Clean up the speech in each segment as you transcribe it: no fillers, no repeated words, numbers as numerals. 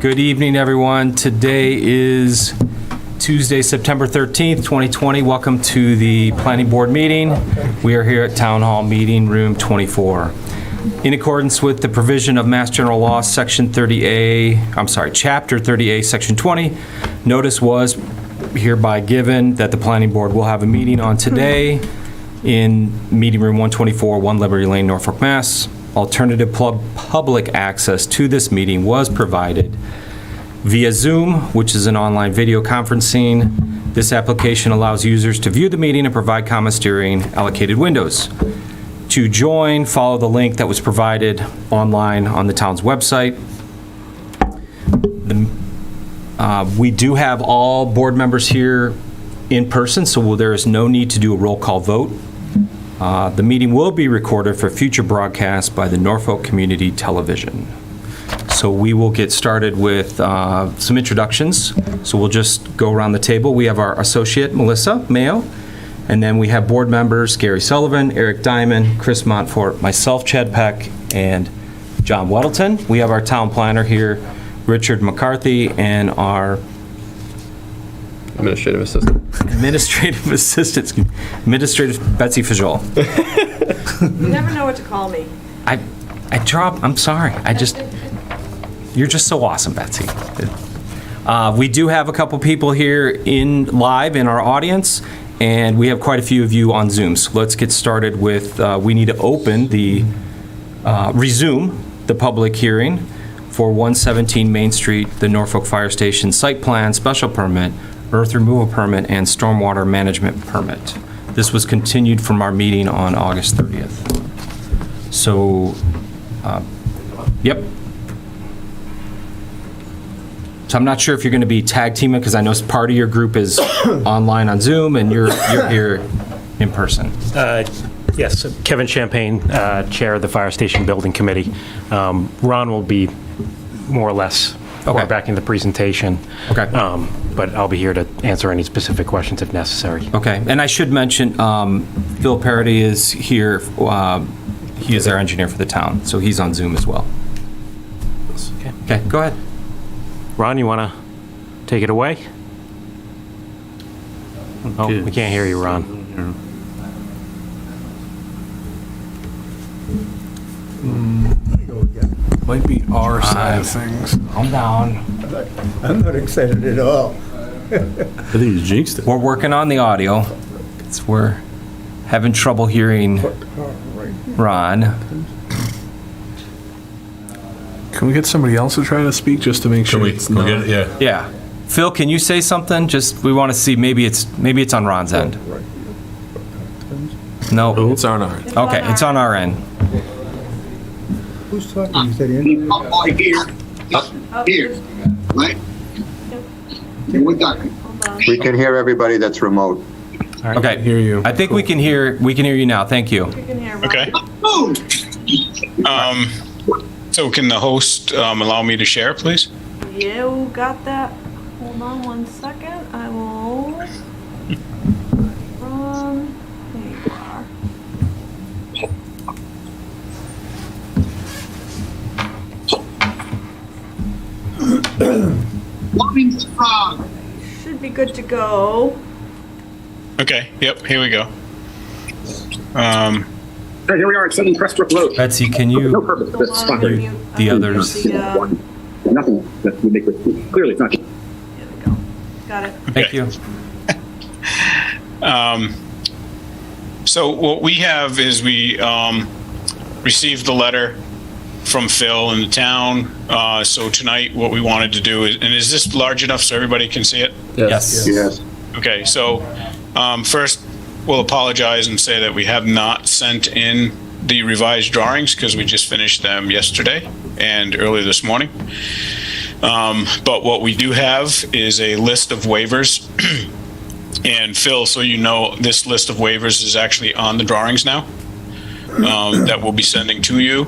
Good evening, everyone. Today is Tuesday, September 13th, 2020. Welcome to the Planning Board meeting. We are here at Town Hall Meeting Room 24. In accordance with the provision of Mass General Law, Chapter 30A, Section 20, notice was hereby given that the Planning Board will have a meeting on today in Meeting Room 124, 1 Liberty Lane, Norfolk, Mass. Alternative public access to this meeting was provided via Zoom, which is an online video conferencing. This application allows users to view the meeting and provide comments during allocated windows. To join, follow the link that was provided online on the town's website. We do have all board members here in person, so there is no need to do a roll call vote. The meeting will be recorded for future broadcast by the Norfolk Community Television. So we will get started with some introductions. So we'll just go around the table. We have our associate, Melissa Mayo, and then we have board members, Gary Sullivan, Eric Diamond, Chris Montfort, myself, Chad Peck, and John Weddleton. We have our town planner here, Richard McCarthy, and our Administrative assistant. Administrative Betsy Fajol. You never know what to call me. I'm sorry. You're just so awesome, Betsy. We do have a couple people here live in our audience, and we have quite a few of you on Zoom. So let's get started with, we need to resume the public hearing for 117 Main Street, the Norfolk Fire Station site plan, special permit, earth removal permit, and stormwater management permit. This was continued from our meeting on August 30th. So, yep. So I'm not sure if you're going to be tag teaming, because I know part of your group is online on Zoom and you're here in person. Yes, Kevin Champagne, Chair of the Fire Station Building Committee. Ron will be more or less quarterbacking the presentation. Okay. But I'll be here to answer any specific questions if necessary. Okay, and I should mention, Phil Parody is here. He is our engineer for the town, so he's on Zoom as well. Okay, go ahead. Ron, you want to take it away? Oh, we can't hear you, Ron. Might be our side of things. Calm down. I'm not excited at all. I think you jinxed it. We're working on the audio. We're having trouble hearing Ron. Can we get somebody else to try to speak just to make sure it's not? Get it? Yeah. Yeah. Phil, can you say something? We want to see, maybe it's on Ron's end. No. It's on our. Okay, it's on our end. Who's talking? You said Andrew? Here, right? We're done. We can hear everybody that's remote. Okay. Hear you. I think we can hear you now. Thank you. You can hear Ron. Okay. So can the host allow me to share, please? You got that? Hold on 1 second. I will. Ron, there you are. Loving strong. Should be good to go. Okay. Yep. Here we go. Here we are at 7 Crest Road. Betsy, can No you, purpose. Hold That's on, fine. I'm gonna mute- the I'm gonna others. mute the, Nothing that would make it clearly it's not. There we go. Got it. thank you. So what we have is we received the letter from Phil in the town. So tonight, what we wanted to do is, and is this large enough so everybody can see it? Yes. Yes. Okay, so first, we'll apologize and say that we have not sent in the revised drawings because we just finished them yesterday and earlier this morning. But what we do have is a list of waivers. And Phil, so you know, this list of waivers is actually on the drawings now that we'll be sending to you.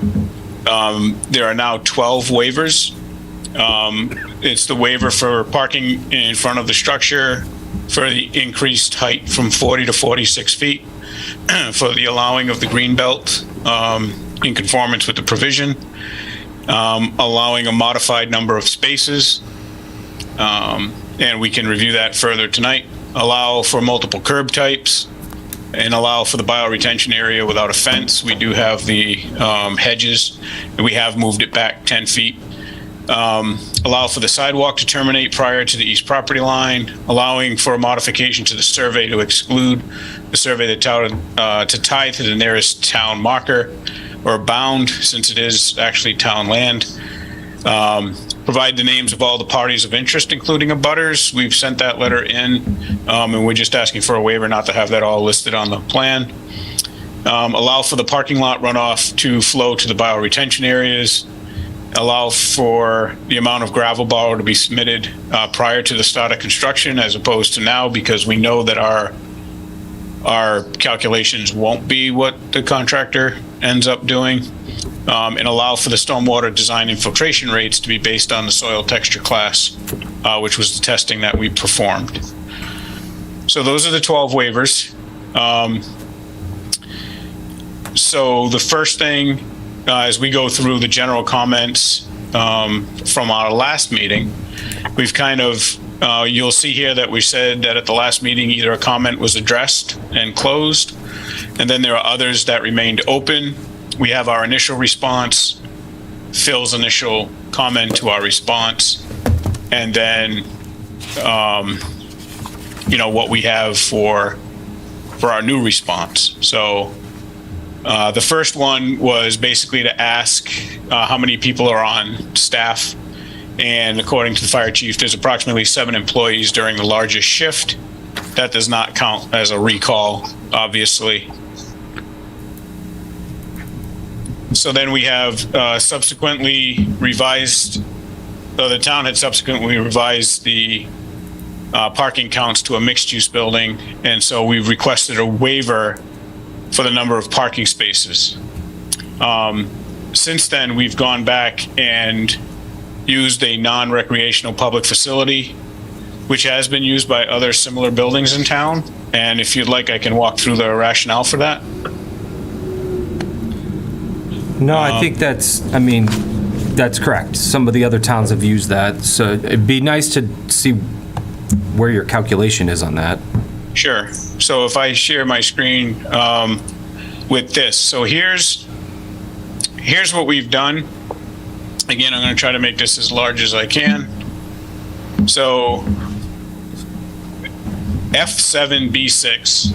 There are now 12 waivers. It's the waiver for parking in front of the structure, for the increased height from 40 to 46 feet, for the allowing of the green belt in conformance with the provision, allowing a modified number of spaces, and we can review that further tonight. Allow for multiple curb types, and allow for the bioretention area without a fence. We do have the hedges, and we have moved it back 10 feet. Allow for the sidewalk to terminate prior to the east property line, allowing for a modification to the survey to exclude the survey to tie to the nearest town marker or bound, since it is actually town land. Provide the names of all the parties of interest, including abutters. We've sent that letter in, and we're just asking for a waiver not to have that all listed on the plan. Allow for the parking lot runoff to flow to the bioretention areas. Allow for the amount of gravel borrow to be submitted prior to the start of construction, as opposed to now, because we know that our calculations won't be what the contractor ends up doing. And allow for the stormwater design infiltration rates to be based on the soil texture class, which was the testing that we performed. So those are the 12 waivers. So the first thing, as we go through the general comments from our last meeting, we've kind of, you'll see here that we said that at the last meeting, either a comment was addressed and closed, and then there are others that remained open. We have our initial response, Phil's initial comment to our response, and then, what we have for our new response. So the first one was basically to ask how many people are on staff. And according to the fire chief, there's approximately 7 employees during the largest shift. That does not count as a recall, obviously. So then we have subsequently revised, the town had subsequently revised the parking counts to a mixed-use building, and so we've requested a waiver for the number of parking spaces. Since then, we've gone back and used a non-recreational public facility, which has been used by other similar buildings in town, and if you'd like, I can walk through the rationale for that. No, I think that's correct. Some of the other towns have used that, so it'd be nice to see where your calculation is on that. Sure. So if I share my screen with this, so here's what we've done. Again, I'm going to try to make this as large as I can. So F7B6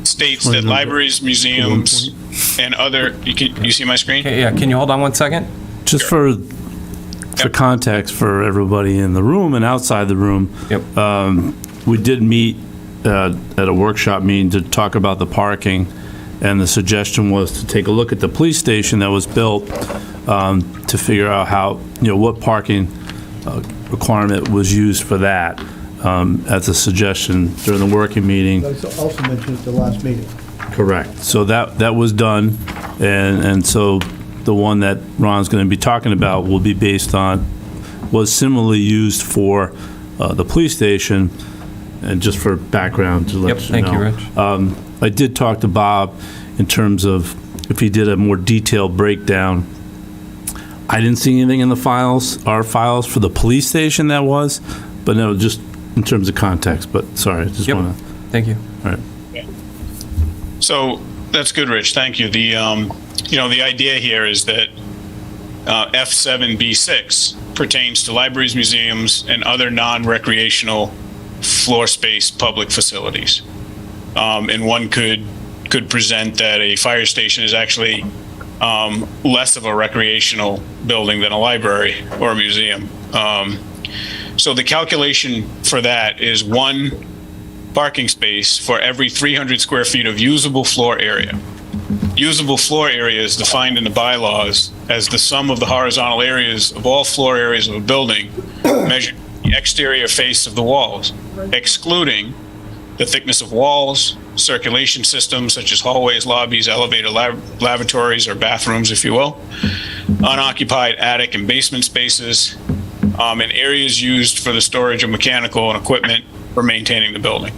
states that libraries, museums, and other, you see my screen? Yeah, can you hold on one second? Just for context for everybody in the room and outside the room, Yep. We did meet at a workshop meeting to talk about the parking, and the suggestion was to take a look at the police station that was built to figure out how, what parking requirement was used for that, as a suggestion during the working meeting. That's also mentioned at the last meeting. Correct. So that was done, and so the one that Ron's going to be talking about will be based on, was similarly used for the police station. And just for background to let you know. Thank you, Rich. I did talk to Bob in terms of if he did a more detailed breakdown. I didn't see anything in the files, our files for the police station that was, but no, just in terms of context. But sorry, I just Yep. want to. Thank you. All right. So that's good, Rich. Thank you. The the idea here is that F7B6 pertains to libraries, museums, and other non-recreational floor space public facilities. And one could present that a fire station is actually less of a recreational building than a library or a museum. So the calculation for that is 1 parking space for every 300 square feet of usable floor area. Usable floor area is defined in the bylaws as the sum of the horizontal areas of all floor areas of a building measured the exterior face of the walls, excluding the thickness of walls, circulation systems such as hallways, lobbies, elevator, lavatories, or bathrooms, if you will, unoccupied attic and basement spaces, and areas used for the storage of mechanical and equipment for maintaining the building.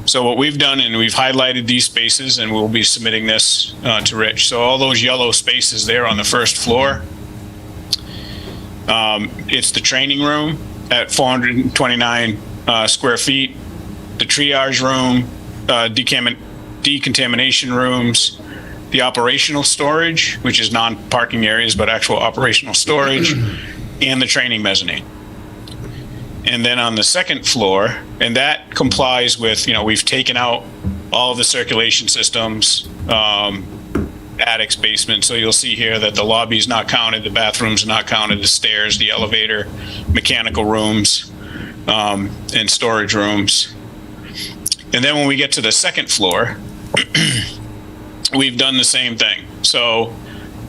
So what we've done, and we've highlighted these spaces, and we'll be submitting this to Rich. So all those yellow spaces there on the first floor, it's the training room at 429 square feet, the triage room, decontamination rooms, the operational storage, which is non-parking areas, but actual operational storage, and the training mezzanine. And then on the second floor, and that complies with, we've taken out all of the circulation systems, attics, basement. So you'll see here that the lobby is not counted, the bathrooms are not counted, the stairs, the elevator, mechanical rooms, and storage rooms. And then when we get to the second floor, we've done the same thing. So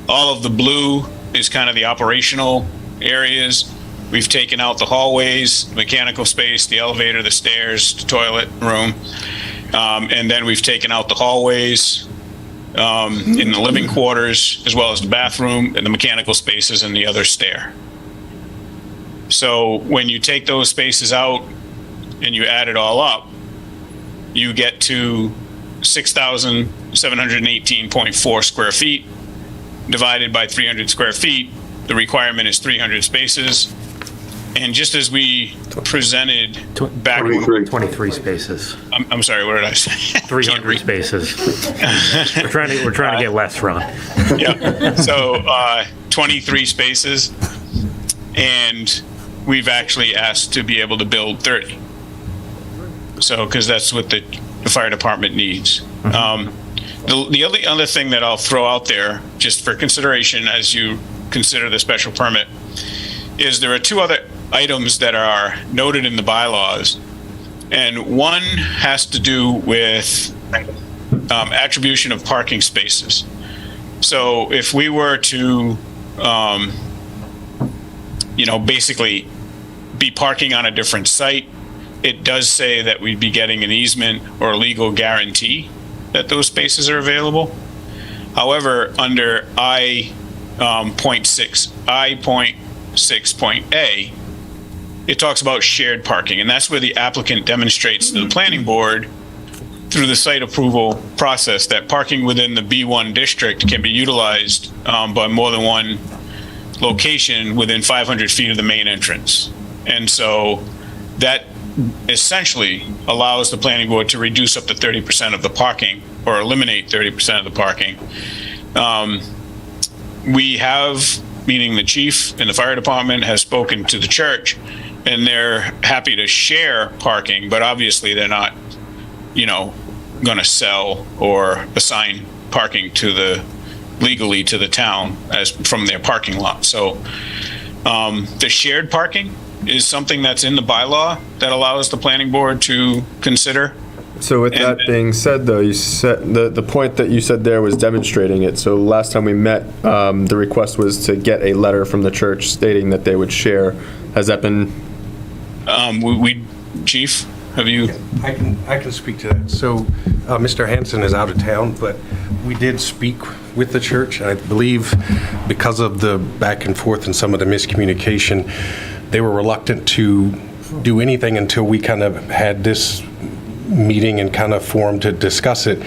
all of the blue is kind of the operational areas. We've taken out the hallways, mechanical space, the elevator, the stairs, the toilet room. And then we've taken out the hallways in the living quarters, as well as the bathroom and the mechanical spaces and the other stair. So when you take those spaces out and you add it all up, you get to 6,718.4 square feet divided by 300 square feet. The requirement is 300 spaces. And just as we presented back, 23 spaces. I'm sorry, what did I say? 300 spaces. We're trying to get less, Ron. Yeah. So 23 spaces, and we've actually asked to be able to build 30. So, because that's what the fire department needs. The only other thing that I'll throw out there, just for consideration as you consider the special permit, is there are two other items that are noted in the bylaws, and one has to do with attribution of parking spaces. So if we were to, basically be parking on a different site, it does say that we'd be getting an easement or a legal guarantee that those spaces are available. However, under I.6.A, it talks about shared parking, and that's where the applicant demonstrates to the planning board through the site approval process that parking within the B1 district can be utilized by more than one location within 500 feet of the main entrance. And so that essentially allows the planning board to reduce up to 30% of the parking, or eliminate 30% of the parking. We have, meaning the chief and the fire department, has spoken to the church, and they're happy to share parking, but obviously they're not, going to sell or assign parking legally to the town as from their parking lot. So the shared parking is something that's in the bylaw that allows the planning board to consider. So with that being said, though, you said the point that you said there was demonstrating it. So last time we met, the request was to get a letter from the church stating that they would share. Has that been? Chief, have you? I can speak to that. So Mr. Hanson is out of town, but we did speak with the church. I believe because of the back and forth and some of the miscommunication, they were reluctant to do anything until we kind of had this meeting and kind of formed to discuss it.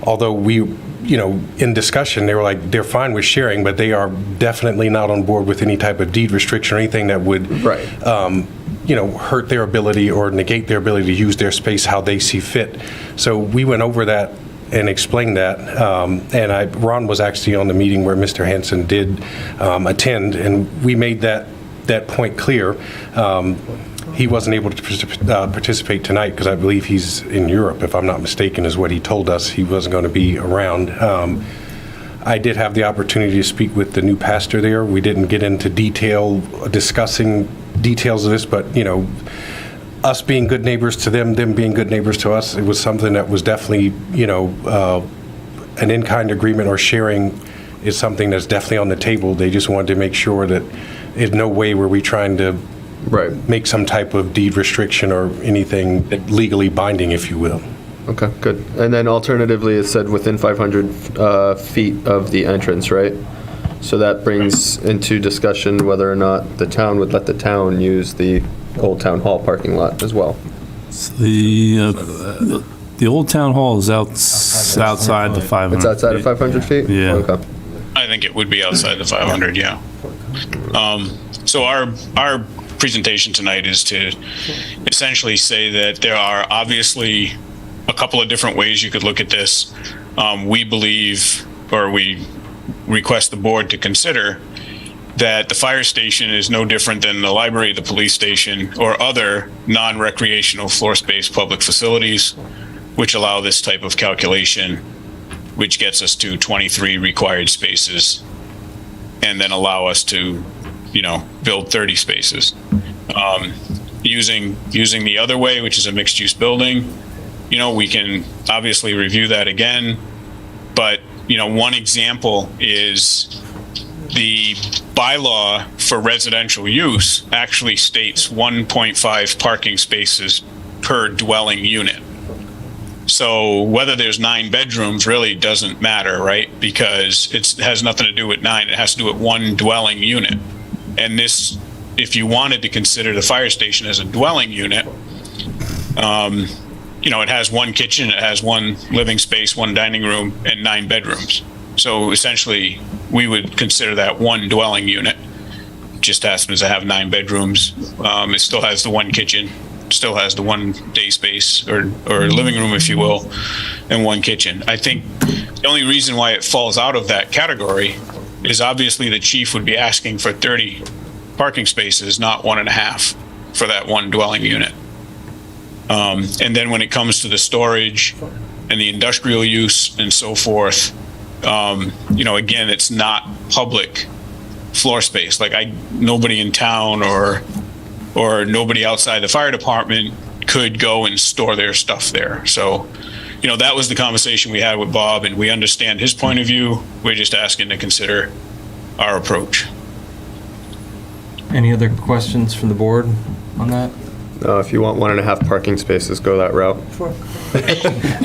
Although we, in discussion, they were like, they're fine with sharing, but they are definitely not on board with any type of deed restriction or anything that would, hurt their ability or negate their ability to use their space how they see fit. So we went over that and explained that. And Ron was actually on the meeting where Mr. Hanson did attend, and we made that point clear. He wasn't able to participate tonight because I believe he's in Europe, if I'm not mistaken, is what he told us. He wasn't going to be around. I did have the opportunity to speak with the new pastor there. We didn't get into discussing details of this, but, us being good neighbors to them being good neighbors to us, it was something that was definitely, an in-kind agreement or sharing is something that's definitely on the table. They just wanted to make sure that in no way were we trying to make some type of deed restriction or anything legally binding, if you will. Okay, good. And then alternatively, it said within 500 feet of the entrance, right? So that brings into discussion whether or not the town would let the town use the old town hall parking lot as well. The The old town hall is outside the 500. It's outside of 500 feet? Yeah. Okay. I think it would be outside the 500, yeah. So our presentation tonight is to essentially say that there are obviously a couple of different ways you could look at this. We believe, or we request the board to consider, that the fire station is no different than the library, the police station, or other non-recreational floor space public facilities, which allow this type of calculation, which gets us to 23 required spaces, and then allow us to, build 30 spaces. Using the other way, which is a mixed-use building, we can obviously review that again, but, one example is the bylaw for residential use actually states 1.5 parking spaces per dwelling unit. So whether there's 9 bedrooms really doesn't matter, right? Because it has nothing to do with 9. It has to do with one dwelling unit. And this, if you wanted to consider the fire station as a dwelling unit, it has one kitchen, it has one living space, one dining room, and 9 bedrooms. So essentially, we would consider that one dwelling unit. Just happens to have 9 bedrooms. It still has the one kitchen, still has the one day space or living room, if you will, and one kitchen. I think the only reason why it falls out of that category is obviously the chief would be asking for 30 parking spaces, not 1.5 for that one dwelling unit. And then when it comes to the storage and the industrial use and so forth, again, it's not public floor space. Like nobody in town or nobody outside the fire department could go and store their stuff there. So, that was the conversation we had with Bob, and we understand his point of view. We're just asking to consider our approach. Any other questions from the board on that? If you want 1.5 parking spaces, go that route.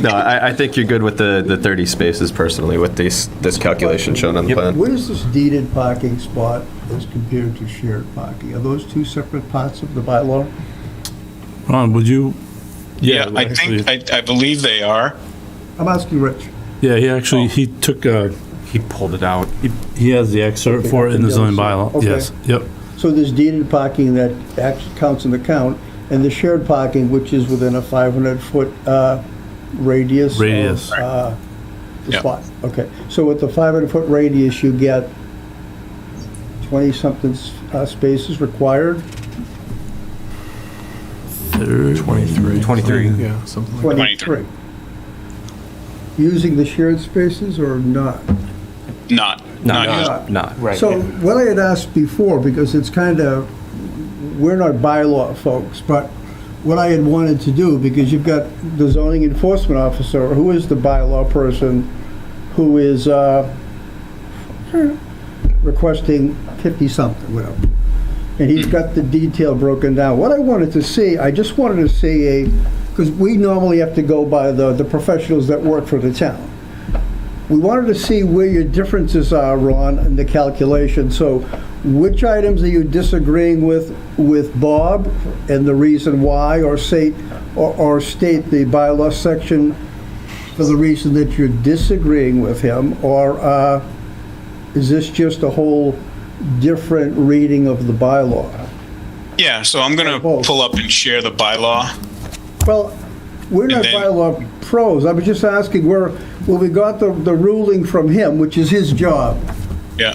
No, I think you're good with the 30 spaces personally with this calculation shown on the plan. What is this deeded parking spot as compared to shared parking? Are those two separate parts of the bylaw? Ron, would you? Yeah, I believe they are. I'm asking Rich. Yeah, he took, He pulled it out. he has the excerpt for it in the zoning bylaw. Okay. Yes, yep. So there's deeded parking that actually counts in the count, and the shared parking, which is within a 500-foot radius. Radius. Of the Yep. spot. Okay. So with the 500-foot radius, you get 20-something spaces required? 23. Yeah, something like 23. Using the shared spaces or not? Not Not. So what I had asked before, because it's kind of, we're not bylaw folks, but what I had wanted to do, because you've got the zoning enforcement officer, who is the bylaw person, who is requesting 50-something, whatever. And he's got the detail broken down. What I wanted to see, I just wanted to see because we normally have to go by the professionals that work for the town. We wanted to see where your differences are, Ron, in the calculation. So which items are you disagreeing with Bob and the reason why, or state the bylaw section for the reason that you're disagreeing with him, or is this just a whole different reading of the bylaw? Yeah, so I'm going to pull up and share the bylaw. Well, we're not bylaw pros. I was just asking where we got the ruling from him, which is his job. Yeah.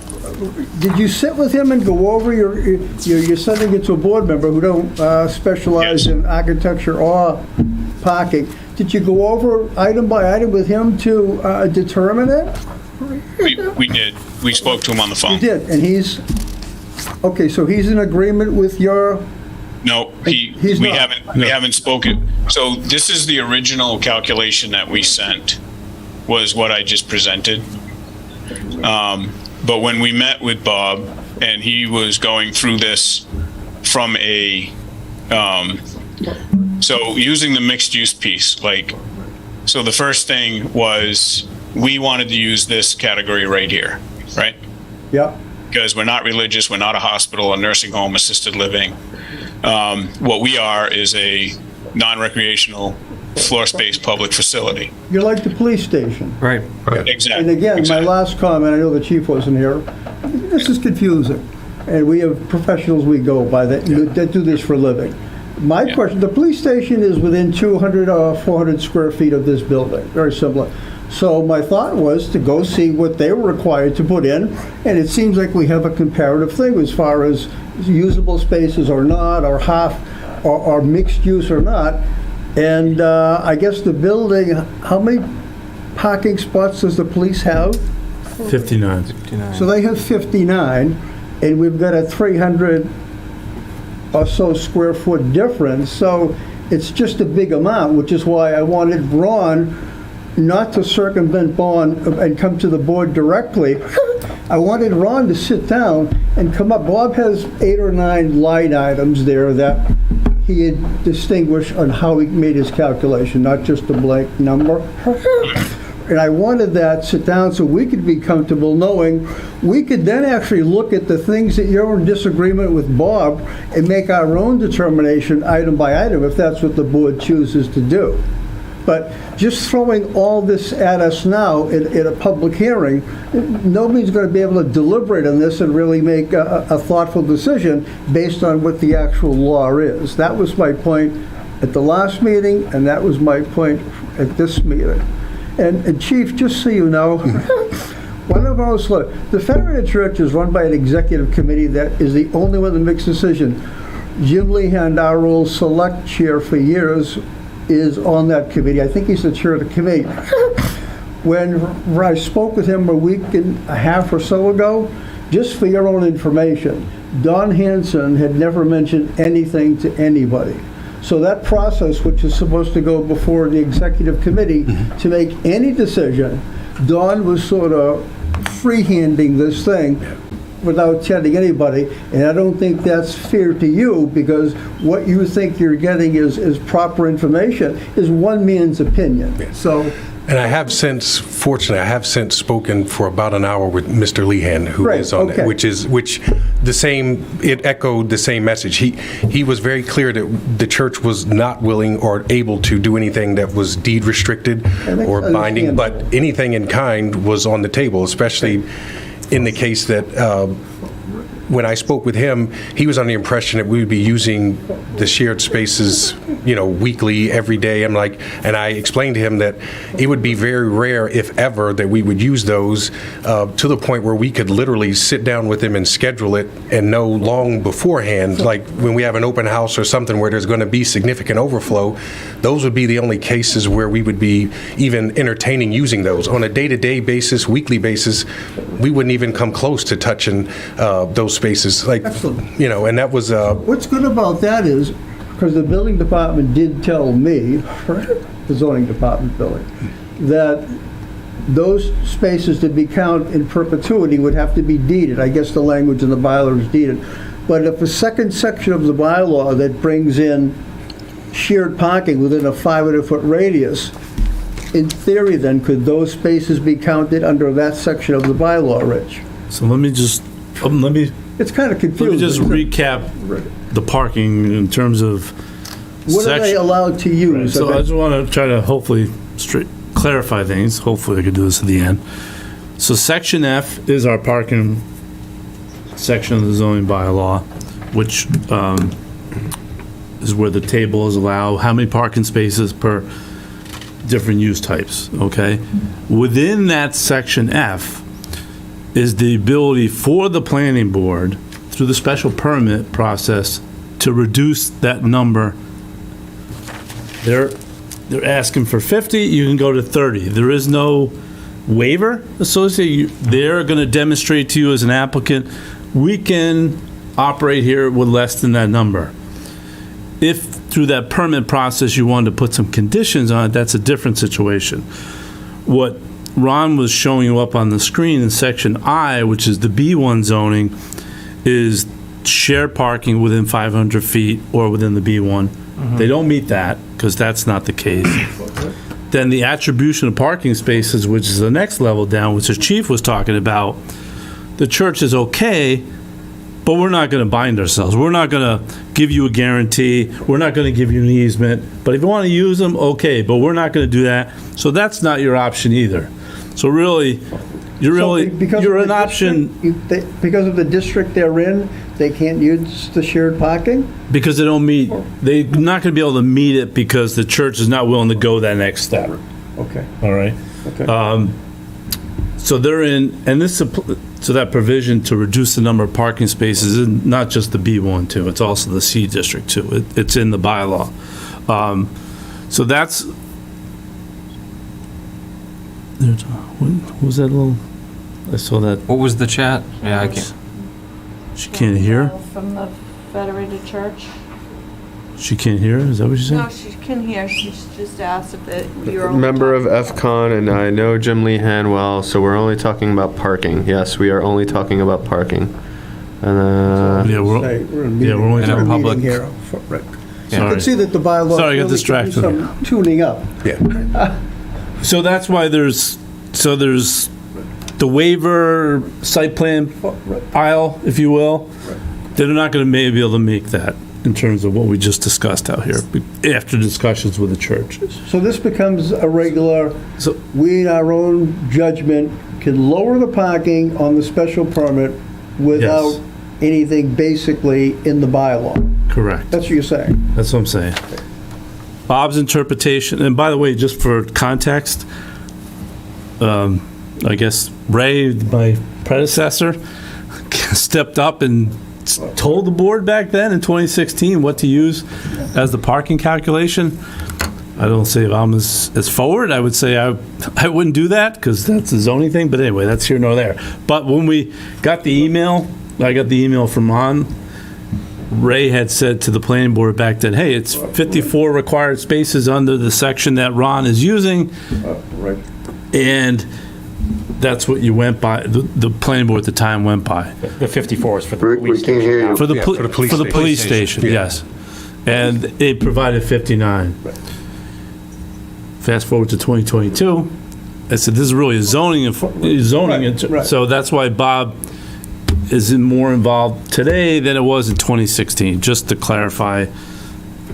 Did you sit with him and go over you're sending it to a board member who don't specialize in architecture or parking. Did you go over item by item with him to determine it? We did. We spoke to him on the phone. You did, and okay, so he's in agreement with your... No, we haven't spoken. So this is the original calculation that we sent, was what I just presented. But when we met with Bob and he was going through this from so using the mixed use piece, so the first thing was we wanted to use this category right here, right? Yeah. Because we're not religious, we're not a hospital, a nursing home, assisted living. What we are is a non-recreational floor space public facility. So essentially, we would consider that one dwelling unit. And then when it comes to the storage and the industrial use and so forth, you know, that was the conversation we had with Bob, and we understand his point of view. We're just asking to consider our approach. Yeah. floor space public facility. You're like the police station. Right. Exactly. And again, my exactly. last comment, I know the chief wasn't here, this is confusing. And we have professionals we go by that do this for a living. My question, the police station is within 200 or 400 square feet of this building, very similar. So my thought was to go see what they were required to put in, and it seems like we have a comparative thing as far as usable spaces or not, or half, or mixed use or not. And I guess the building, how many parking spots does the police have? 59. So they have 59, and we've got a 300 or so square foot difference. So it's just a big amount, which is why I wanted Ron not to circumvent Bob and come to the board directly. I wanted Ron to sit down and come up. Bob has 8 or 9 line items there that he had distinguished on how he made his calculation, not just a blank number. And I wanted that sit down so we could be comfortable knowing we could then actually look at the things that you're in disagreement with Bob and make our own determination item by item if that's what the board chooses to do. But just throwing all this at us now in a public hearing, nobody's going to be able to deliberate on this and really make a thoughtful decision based on what the actual law is. That was my point at the last meeting, and that was my point at this meeting. And Chief, just so you know, one of us, the Federated Church is run by an executive committee that is the only one that makes decisions. Jim Lehan, our old select chair for years, is on that committee. I think he's the chair of the committee. When I spoke with him a week and a half or so ago, just for your own information, Don Hanson had never mentioned anything to anybody. So that process, which is supposed to go before the executive committee to make any decision, Don was sort of freehanding this thing without telling anybody, and I don't think that's fair to you, because what you think you're getting is proper information is one man's opinion. So. And I have since, fortunately, I have since spoken for about an hour with Mr. Lehan, who is on it, which the same, it echoed the same message. He was very clear that the church was not willing or able to do anything that was deed restricted or binding, but anything in kind was on the table, especially in the case that when I spoke with him, he was under the impression that we would be using the shared spaces, weekly, every day. And I explained to him that it would be very rare, if ever, that we would use those to the point where we could literally sit down with him and schedule it and know long beforehand, like when we have an open house or something where there's going to be significant overflow, those would be the only cases where we would be even entertaining using those. On a day-to-day basis, weekly basis, we wouldn't even come close to touching those spaces. And that was... What's good about that is, because the building department did tell me, the zoning department building, that those spaces to be counted in perpetuity would have to be deeded. I guess the language in the bylaw is deeded. But if a second section of the bylaw that brings in shared parking within a 500-foot radius, in theory then, could those spaces be counted under that section of the bylaw, Rich? So let me just, It's kind of confusing. let me just recap the parking in terms of What are they allowed to use? So I just want to try to hopefully clarify things. Hopefully I could do this at the end. So section F is our parking section of the zoning bylaw, which is where the tables allow how many parking spaces per different use types, okay? Within that section F is the ability for the planning board, through the special permit process, to reduce that number. They're asking for 50, you can go to 30. There is no waiver associated. They're going to demonstrate to you as an applicant, we can operate here with less than that number. If through that permit process you wanted to put some conditions on it, that's a different situation. What Ron was showing you up on the screen in section I, which is the B1 zoning, is shared parking within 500 feet or within the B1. They don't meet that, because that's not the case. Then the attribution of parking spaces, which is the next level down, which the chief was talking about, the church is okay but we're not going to bind ourselves. We're not going to give you a guarantee. We're not going to give you an easement. But if you want to use them, okay, but we're not going to do that. So that's not your option either. So really, you're an option Because of the district they're in, they can't use the shared parking? because they're not going to be able to meet it because the church is not willing to go that next step. Okay, All right? okay. So they're in, and so that provision to reduce the number of parking spaces is not just the B1 too, it's also the C district too. It's in the bylaw. So that's, what was that little, I saw that, What was the chat? Yeah, I can't. she can't hear? From the Federated Church. She can't hear, is that what you No, said? she can hear. She's just asked if you're only Member of talking- FCON, and I know Jim Lehan well, so we're only talking about parking. Yes, we are only talking about parking. And, Yeah, we're, Say, we're in a yeah, we're only meeting- talking we're in a public. meeting here for Rick. You sorry. can see that the bylaw. Sorry, I got really distracted. needs some tuning up. So that's why there's the waiver site plan aisle, if you will. They're not going to maybe be able to make that in terms of what we just discussed out here after discussions with the church. So this becomes a regular, So, we in our own judgment can lower the parking on the special permit without anything basically in the bylaw. correct. That's what you're saying. That's what I'm saying. Bob's interpretation, and by the way, just for context, I guess Ray, my predecessor, stepped up and told the board back then in 2016 what to use as the parking calculation. I don't say if I'm as forward, I would say I wouldn't do that because that's a zoning thing, but anyway, that's here nor there. But when we got the email, I got the email from Ron, Ray had said to the planning board back then, hey, it's 54 required spaces under the section that Ron is using. Right. And that's what you went by, the planning board at the time went by. The 54 is for the We police can't hear station. you. For the, Yeah, for the police for the station. police station, Yeah. yes. And they provided 59. Fast forward to 2022, I said, this is really a zoning, Right, right. so that's why Bob is more involved today than it was in 2016, just to clarify.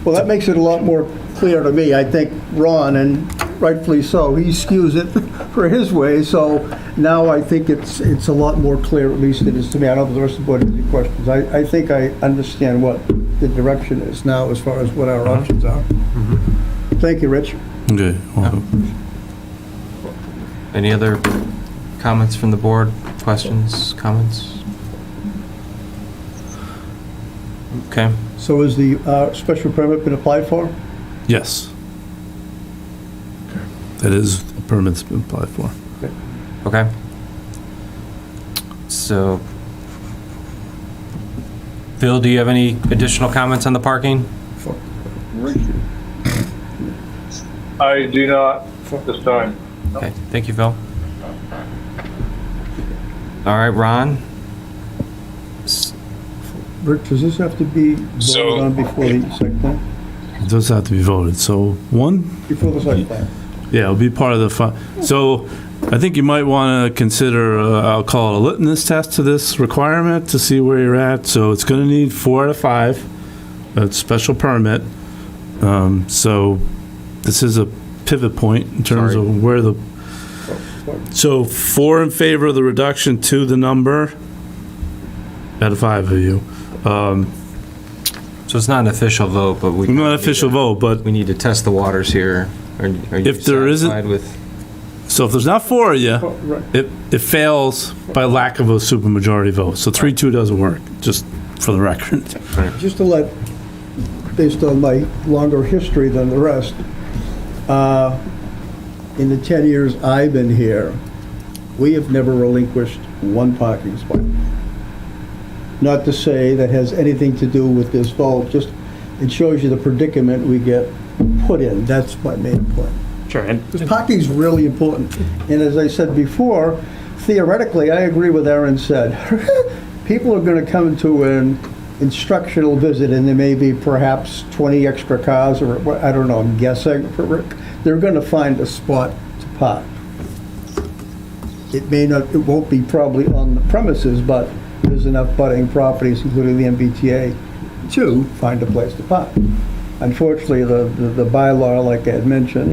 Well, that makes it a lot more clear to me. I think Ron, and rightfully so, he skews it for his way, so now I think it's a lot more clear, at least it is to me. I don't know if the rest of the board has any questions. I think I understand what the direction is now as far as what our options are. Thank you, Rich. Okay. Any other comments from the board? Questions, comments? Okay. So has the special permit been applied for? Yes. That is, the permit's been applied for. Okay. So, Phil, do you have any additional comments on the parking? I do not this time. Okay, thank you, Phil. All right, Ron? Rick, does this have to be voted on before the site plan? It does have to be voted, so one, Before the site plan? yeah, it'll be part of the, so I think you might want to consider, I'll call it a litmus test to this requirement to see where you're at. So it's going to need 4 out of 5, a special permit. So this is a pivot point in terms Sorry. of where so 4 in favor of the reduction to the number out of 5 of you. So it's not an official vote, but we... Not an official vote, but We need to test the waters here. Are you If there isn't- satisfied with... so if there's not 4 of you, Right. it fails by lack of a supermajority vote. So 3-2 doesn't work, just for the record. Just to let, based on my longer history than the rest, in the 10 years I've been here, we have never relinquished one parking spot. Not to say that has anything to do with this vote, just it shows you the predicament we get put in. That's my main point. Sure, and Because parking's really important. And as I said before, theoretically, I agree with Aaron said. People are going to come to an instructional visit and there may be perhaps 20 extra cars or, I don't know, I'm guessing for Rick. They're going to find a spot to park. It may not, it won't be probably on the premises, but there's enough budding properties, including the MBTA, to find a place to park. Unfortunately, the bylaw, like I had mentioned,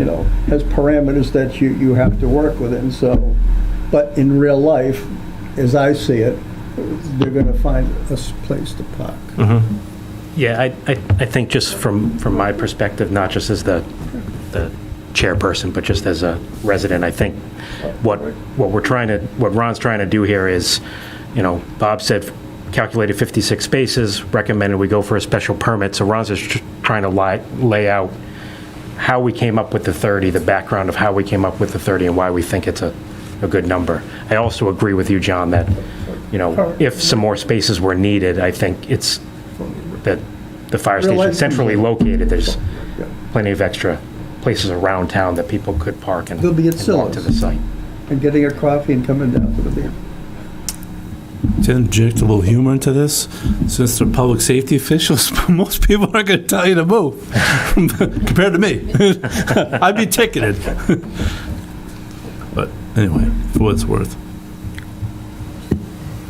has parameters that you have to work within, so, but in real life, as I see it, they're gonna find a place to park. Yeah, I think just from my perspective, not just as the chairperson, but just as a resident, I think what Ron's trying to do here is, Bob said calculated 56 spaces, recommended we go for a special permit, so Ron's just trying to lay out how we came up with the 30, the background of how we came up with the 30 and why we think it's a good number. I also agree with you, John, that, if some more spaces were needed, I think it's that the fire station centrally located, there's plenty of extra places around town that people could park and They'll be at Silla's walk to the site. and getting a coffee and coming down to the beer. To inject a little humor into this, since they're public safety officials, most people aren't going to tell you to move compared to me. I'd be ticketed. But anyway, for what it's worth.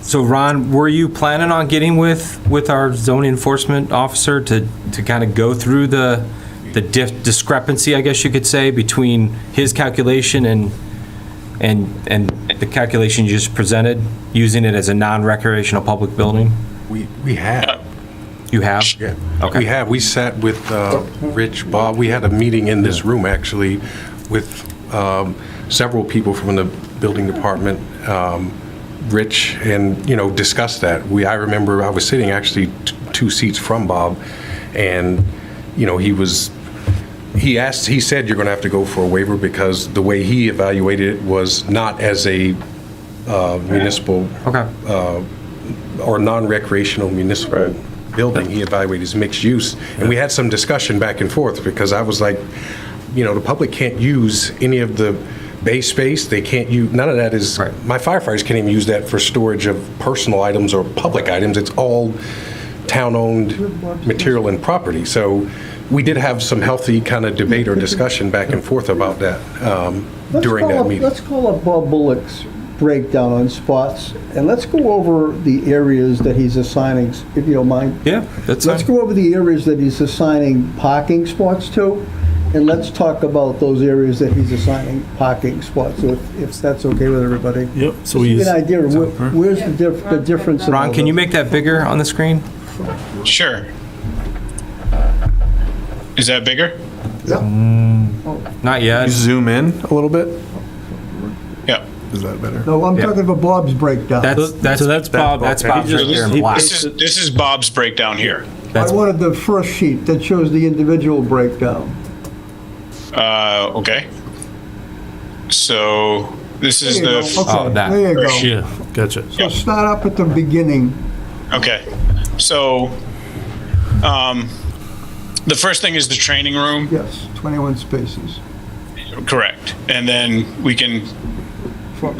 So Ron, were you planning on getting with our zoning enforcement officer to kind of go through the discrepancy, I guess you could say, between his calculation and the calculation you just presented, using it as a non-recreational public building? We have. You have? Yeah. Okay. We have. We sat with Rich, Bob. We had a meeting in this room, actually, with several people from the building department, Rich, and, discussed that. I remember I was sitting actually 2 seats from Bob, and, he said you're going to have to go for a waiver because the way he evaluated it was not as a municipal or non-recreational municipal building. He evaluated as mixed use. And we had some discussion back and forth because I was like, the public can't use any of the bay space. They can't use, none of that is, my firefighters can't even use that for storage of personal items or public items. It's all town-owned material and property. So we did have some healthy kind of debate or discussion back and forth about that during that meeting. Let's call up Bob Bullock's breakdown on spots, and let's go over the areas that he's assigning, if you don't mind. Yeah, that's Let's go over the areas that he's assigning parking spots to, and let's talk about those areas that he's assigning parking spots, so if that's okay with everybody. Yep. So Give me an idea of where's the difference. Ron, can you make that bigger on the screen? Sure. Is that bigger? Not yet. You zoom in a little bit? Yeah. Is that better? No, I'm talking about Bob's breakdown. That's Bob. That's Bob's right there in black. This is Bob's breakdown here. I wanted the first sheet that shows the individual breakdown. Okay. So this is the. Okay, that. there you go. Yeah, gotcha. So start up at the beginning. Okay. So, the first thing is the training room. Yes, 21 spaces. Correct. And then we can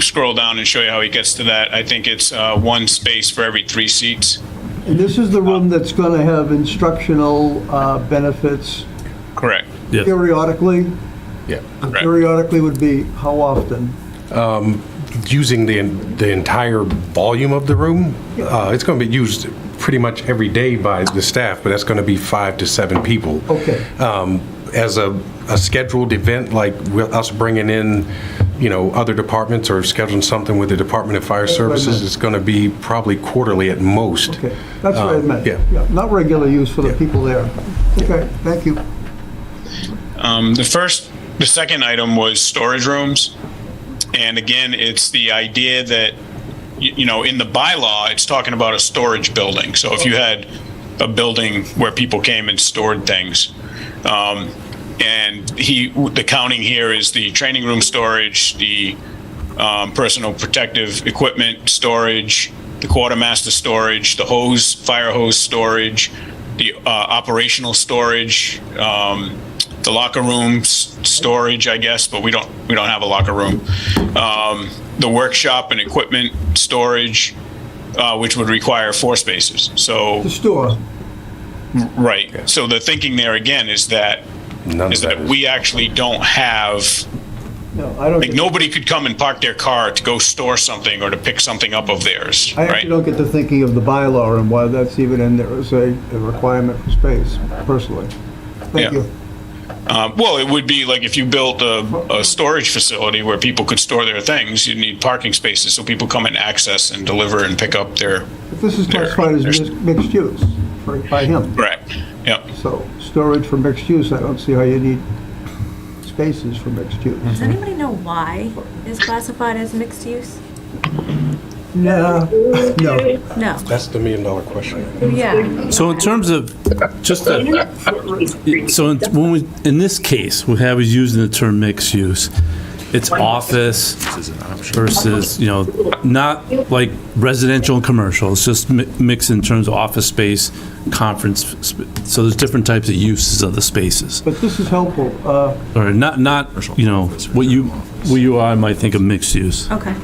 scroll down and show you how he gets to that. I think it's 1 space for every 3 seats. And this is the room that's going to have instructional benefits Correct. Yeah. periodically? Yeah. Correct. Periodically would be how often? Using the entire volume of the room, it's going to be used pretty much every day by the staff, but that's going to be 5 to 7 people. Okay. As a scheduled event, like us bringing in, other departments or scheduling something with the Department of Fire Services, it's going to be probably quarterly at most. Okay, that's what I meant. Yeah. Not regular use for the people there. Okay, thank you. The second item was storage rooms. And again, it's the idea that, in the bylaw, it's talking about a storage building. So if you had a building where people came and stored things, and the counting here is the training room storage, the personal protective equipment storage, the quartermaster storage, the fire hose storage, the operational storage, the locker room storage, I guess, but we don't have a locker room. The workshop and equipment storage, which would require 4 spaces. So The store. right. So the thinking there again is that we actually don't have No, I don't. Like, nobody could come and park their car to go store something or to pick something up of theirs, I right? actually don't get to thinking of the bylaw and why that's even in there as a requirement for space, personally. Thank Yeah. you. Well, it would be like if you built a storage facility where people could store their things, you'd need parking spaces so people come and access and deliver and pick up their. But this is classified as mixed use by him. Correct. Yep. So storage for mixed use, I don't see how you need spaces for mixed use. Does anybody know why it's classified as mixed use? No. No. That's the million-dollar question. Yeah. So in terms of, in this case, we have is using the term mixed use. It's office versus, not like residential and commercial. It's just mixed in terms of office space, conference. So there's different types of uses of the spaces. But this is helpful. Or not, what you are might think of mixed use. Okay.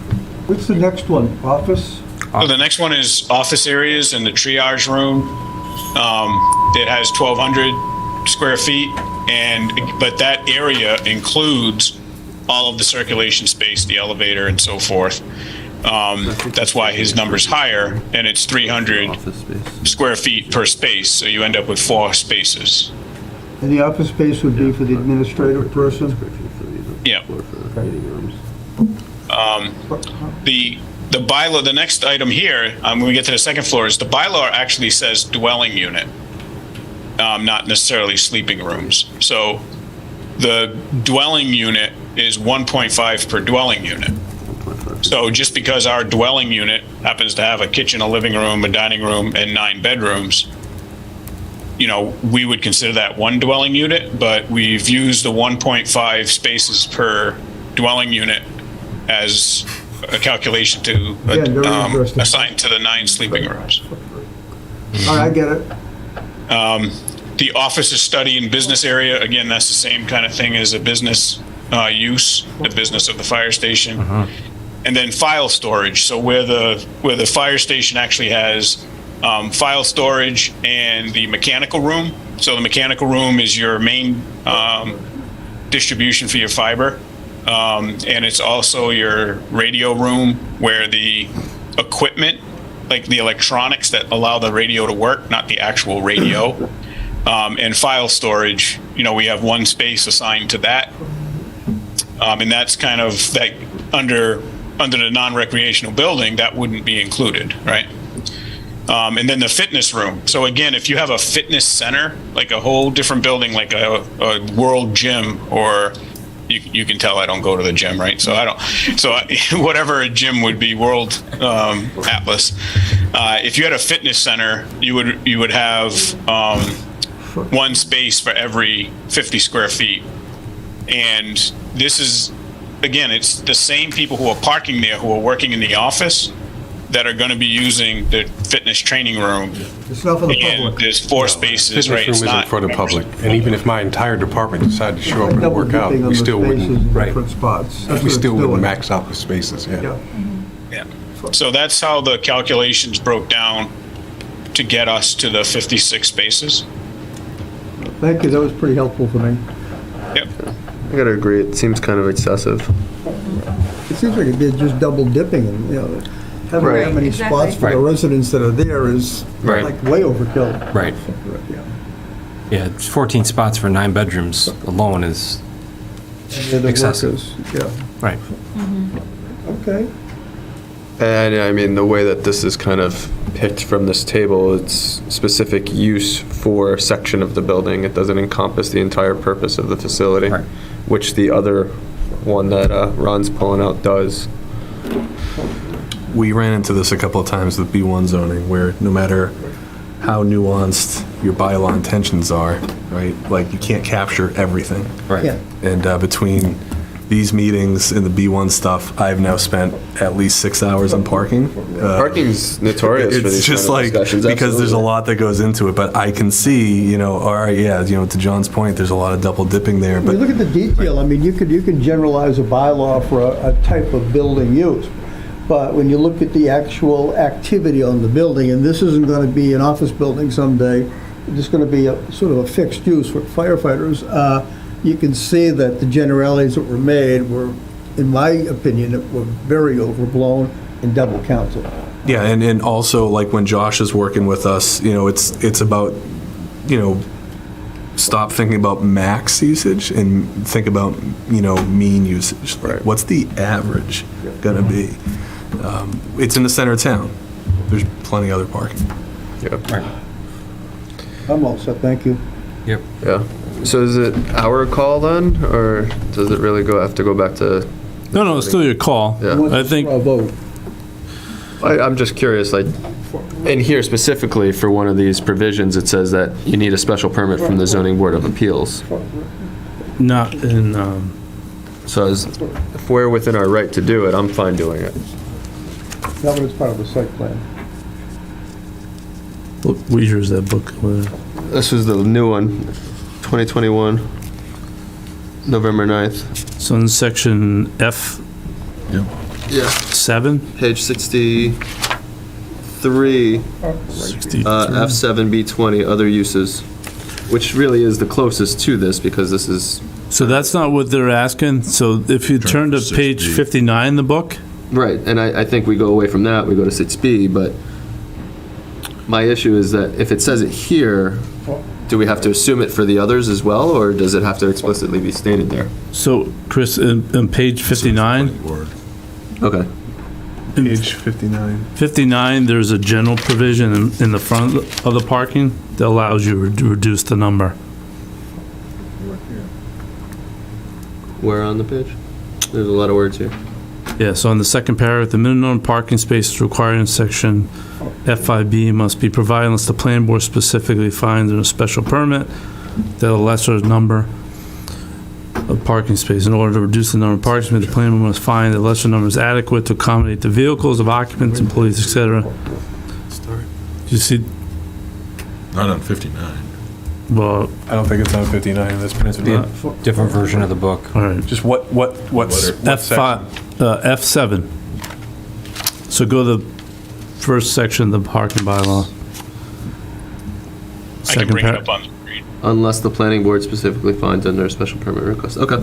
What's the next one? Office? So the next one is office areas in the triage room. It has 1,200 square feet, but that area includes all of the circulation space, the elevator, and so forth. That's why his number's higher, and it's 300 square feet per space, so you end up with 4 spaces. And the office space would be for the administrative person? Yeah. The bylaw, the next item here, when we get to the second floor, is the bylaw actually says dwelling unit, not necessarily sleeping rooms. So the dwelling unit is 1.5 per dwelling unit. So just because our dwelling unit happens to have a kitchen, a living room, a dining room, and 9 bedrooms, we would consider that one dwelling unit, but we've used the 1.5 spaces per dwelling unit as a calculation to assign to the 9 sleeping rooms. All right, I get it. The office is study and business area. Again, that's the same kind of thing as a business use, the business of the fire station. And then file storage. So where the fire station actually has file storage and the mechanical room. So the mechanical room is your main distribution for your fiber. And it's also your radio room where the equipment, like the electronics that allow the radio to work, not the actual radio, and file storage, we have 1 space assigned to that. And that's kind of that under the non-recreational building, that wouldn't be included, right? And then the fitness room. So again, if you have a fitness center, like a whole different building, like a world gym, or you can tell I don't go to the gym, right? So whatever a gym would be, World Atlas. If you had a fitness center, you would have 1 space for every 50 square feet. And this is, again, it's the same people who are parking there who are working in the office that are going to be using the fitness training room. It's not for the And public. there's 4 spaces, right? Fitness room isn't for the public. And even if my entire department decided to show up and Double work out, dipping on we the still spaces wouldn't, in right. different spots. That's We what still it's wouldn't doing. max out the spaces, Yeah. Yeah. So that's how the calculations broke down to get us to the 56 spaces. Thank you, that was pretty helpful for me. Yep. I gotta agree, it seems kind of excessive. It seems like they're just double dipping and, having Right. that many spots for the residents that are there is Right. like way overkill. Right. Yeah. Yeah, 14 spots for 9 bedrooms alone is And they're the excessive. workers. Yeah, Right. okay. And I mean, the way that this is kind of picked from this table, it's specific use for a section of the building. It doesn't encompass the entire purpose of the facility, Right. which the other one that Ron's pulling out does. We ran into this a couple of times with B1 zoning, where no matter how nuanced your bylaw intentions are, right, like you can't capture everything. Right. Yeah. And between these meetings and the B1 stuff, I've now spent at least 6 hours on parking. Parking's notorious for It's these just kind of like, discussions, because there's a absolutely. lot that goes into it, but I can see, all right, yeah, to John's point, there's a lot of double dipping there, When you but look at the detail, I mean, you could generalize a bylaw for a type of building use. But when you look at the actual activity on the building, and this isn't going to be an office building someday, it's going to be a sort of a fixed use for firefighters, you can see that the generalities that were made were, in my opinion, were very overblown and double counted. Yeah, and also, like, when Josh is working with us, you know, it's about, you know, stop thinking about max usage and think about, you know, mean usage. Like, what's the average gonna be? It's in the center of town. There's plenty of other parking. Yep. I'm all set, thank you. Yep. Yeah. So is it our call then, or does it really have to go back to? No, it's still your call. Yeah. I think, A vote. I'm just curious, like, in here specifically for one of these provisions, it says that you need a special permit from the Zoning Board of Appeals. not in, So if we're within our right to do it, I'm fine doing it. That was part of the site plan. what year is that book? This is the new one, 2021, November 9th. So in section F7? Yeah. Page 63, F7B20, other uses, which really is the closest to this because this is. So that's not what they're asking? So if you turn to page 59 in the book? Right, and I think we go away from that, we go to 6B, but my issue is that if it says it here, do we have to assume it for the others as well, or does it have to explicitly be stated there? So, Chris, in page 59? Okay. Page 59. 59, there's a general provision in the front of the parking that allows you to reduce the number. Where on the page? There's a lot of words here. Yeah, so on the second paragraph, the minimum parking spaces required in section F5B must be provided unless the planning board specifically finds in a special permit that a lesser number of parking spaces. In order to reduce the number of parking spaces, the planning board must find that a lesser number is adequate to accommodate the vehicles of occupants, employees, etc. You see, Not on 59. well, I don't think it's on 59 in this peninsula. Different version of the book. all right. Just what section? F7. So go to the first section of the parking bylaw. I can Second bring it par- up on the screen. Unless the planning board specifically finds under a special permit request. Okay.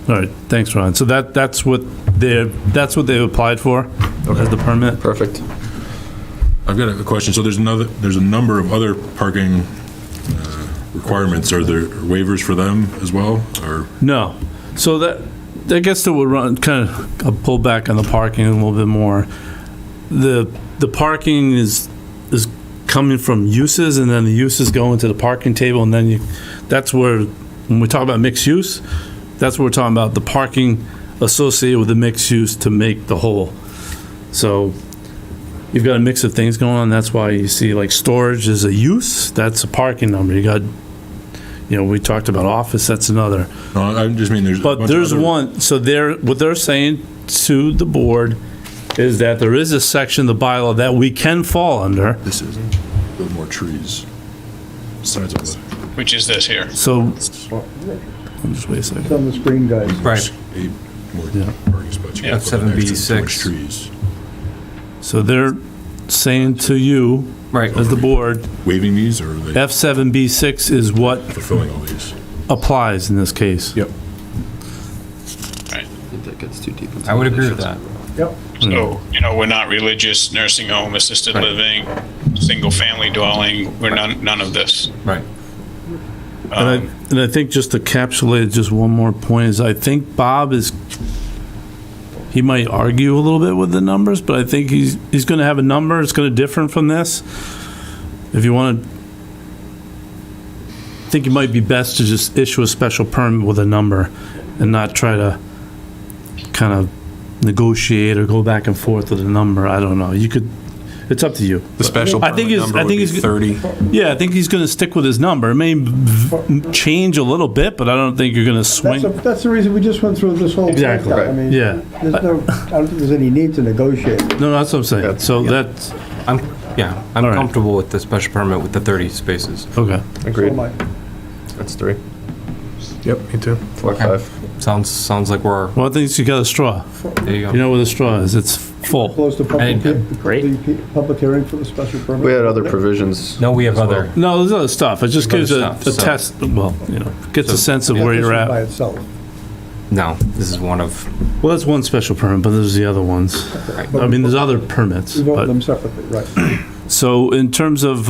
All right, thanks, Ron. So that's what they applied for as the permit. Perfect. I've got a question. So there's a number of other parking requirements. Are there waivers for them as well, or? No. So that gets to what Ron, kind of, I'll pull back on the parking a little bit more. The parking is coming from uses, and then the uses go into the parking table, and then that's where, when we talk about mixed use, that's what we're talking about, the parking associated with the mixed use to make the whole. So you've got a mix of things going on. That's why you see like storage is a use, that's a parking number. You got, we talked about office, that's another. No, I just mean there's. But there's one, so what they're saying to the board is that there is a section of the bylaw that we can fall under. This is a little more trees. Besides of the. Which is this here. So, let me just wait a second. It's on the screen, guys. Right. 8 more Yeah. parking spots. You Yeah. can't put an extra F7B6. too much trees. So they're saying to you, Right. as the board, Waiving these, or are they F7B6 is what fulfilling all these? applies in this case. Yep. I think that gets too deep into I would agree issues. with that. Yep. So, we're not religious, nursing home, assisted living, single-family dwelling, we're none of this. Right. And I think just to encapsulate just one more point is I think Bob he might argue a little bit with the numbers, but I think he's going to have a number. It's going to differ from this. If you want to, I think it might be best to just issue a special permit with a number and not try to kind of negotiate or go back and forth with a number. I don't know. It's up to you. The special permit number would be 30. Yeah, I think he's going to stick with his number. It may change a little bit, but I don't think you're going to swing. That's the reason we just went through this whole. Exactly. I mean, Yeah. I don't think there's any need to negotiate. No, that's what I'm saying. So that's, I'm All right. comfortable with the special permit with the 30 spaces. okay. Agreed. So am I. That's 3. Yep, me too. 4, Okay. 5. Sounds like we're, Well, I think you got a straw. there you go. You know what a straw is? It's Full. Close the public, Great. the public hearing for the special permit. We had other provisions. No, we have other. No, there's other stuff. It just gives a Other stuff, test, well, gets a sense of Yeah, where this you're one By at. itself. No, this is one of. Well, that's one special permit, but there's the other ones. I mean, there's other permits, We vote but, them separately, right. so in terms of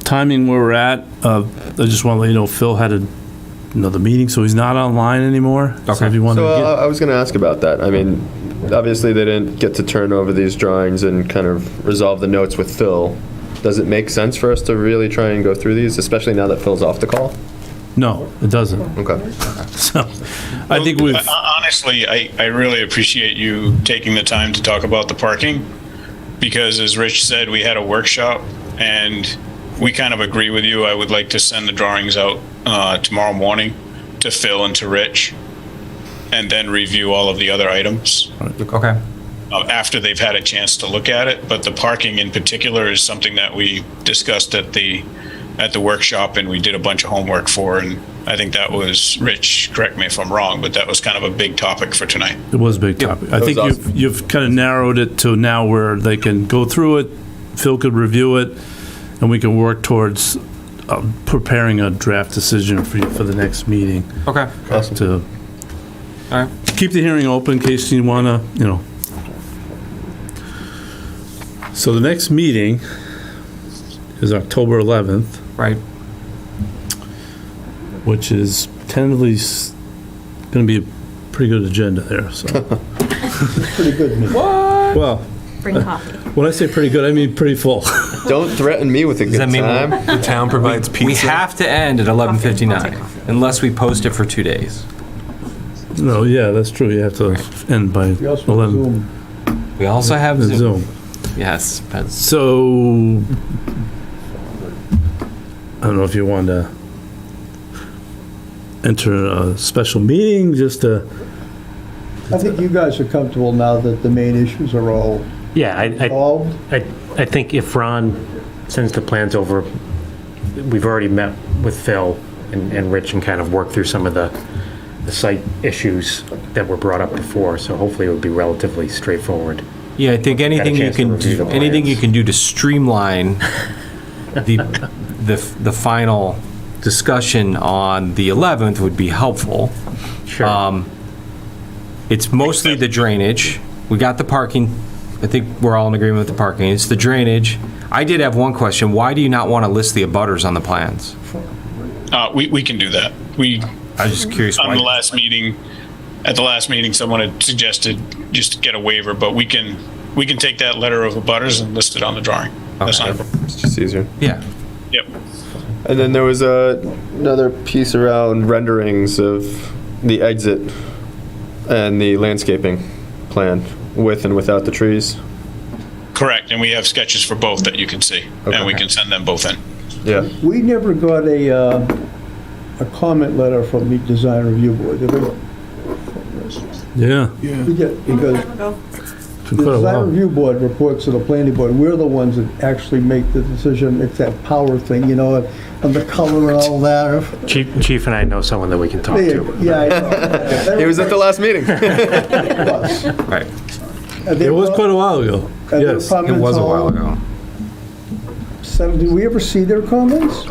timing where we're at, I just want to let you know Phil had another meeting, so he's not online anymore. So Okay. if you want So to get, I was going to ask about that. I mean, obviously they didn't get to turn over these drawings and kind of resolve the notes with Phil. Does it make sense for us to really try and go through these, especially now that Phil's off the call? no, it doesn't. Okay. So I think we've, Honestly, I really appreciate you taking the time to talk about the parking, because as Rich said, we had a workshop, and we kind of agree with you. I would like to send the drawings out tomorrow morning to Phil and to Rich, and then review all of the other items Okay. after they've had a chance to look at it. But the parking in particular is something that we discussed at the workshop, and we did a bunch of homework for, and I think that was, Rich, correct me if I'm wrong, but that was kind of a big topic for tonight. it was a big topic. I That think was awesome. you've kind of narrowed it to now where they can go through it, Phil could review it, and we can work towards preparing a draft decision for you for the next meeting. Okay. To All right. keep the hearing open in case you want to, So the next meeting is October 11th, Right. which is tentatively going to be a pretty good agenda there, so. Pretty good news. Well, Bring coffee. when I say pretty good, I mean pretty full. Don't threaten me with a Does good that mean time. The town provides pizza. We have to end at 11:59 unless we post it for 2 days. No, yeah, that's true. You have to end by We also 11. Zoom. We also have The Zoom. Zoom. Yes. That's, So, I don't know if you want to enter a special meeting, just to, I think you guys are comfortable now that the main issues are all Yeah, solved. I think if Ron sends the plans over, we've already met with Phil and Rich and kind of worked through some of the site issues that were brought up before, so hopefully it would be relatively straightforward. yeah, I think anything you chance to can review do, the anything you plans. can do to streamline the final discussion on the 11th would be helpful. Sure. It's mostly the drainage. We got the parking. I think we're all in agreement with the parking. It's the drainage. I did have one question. Why do you not want to list the abutters on the plans? We can do that. I was just curious On why. at the last meeting, someone had suggested just to get a waiver, but we can take that letter of abutters and list it on the drawing. That's not a problem. It's just easier. Yeah. Yep. And then there was another piece around renderings of the exit and the landscaping plan with and without the trees. Correct, and we have sketches for both that you can see, and we can send them both in. Yeah. We never got a comment letter from the design review board, did we? yeah, We did, because it's been the quite a design while. review board reports to the planning board. We're the ones that actually make the decision. It's that power thing, and the color and all that. Chief and I know someone that we can talk to. Yeah, I know. He was at the last meeting. Right. It was quite a while ago. Yes. It was a while ago. Did we ever see their comments?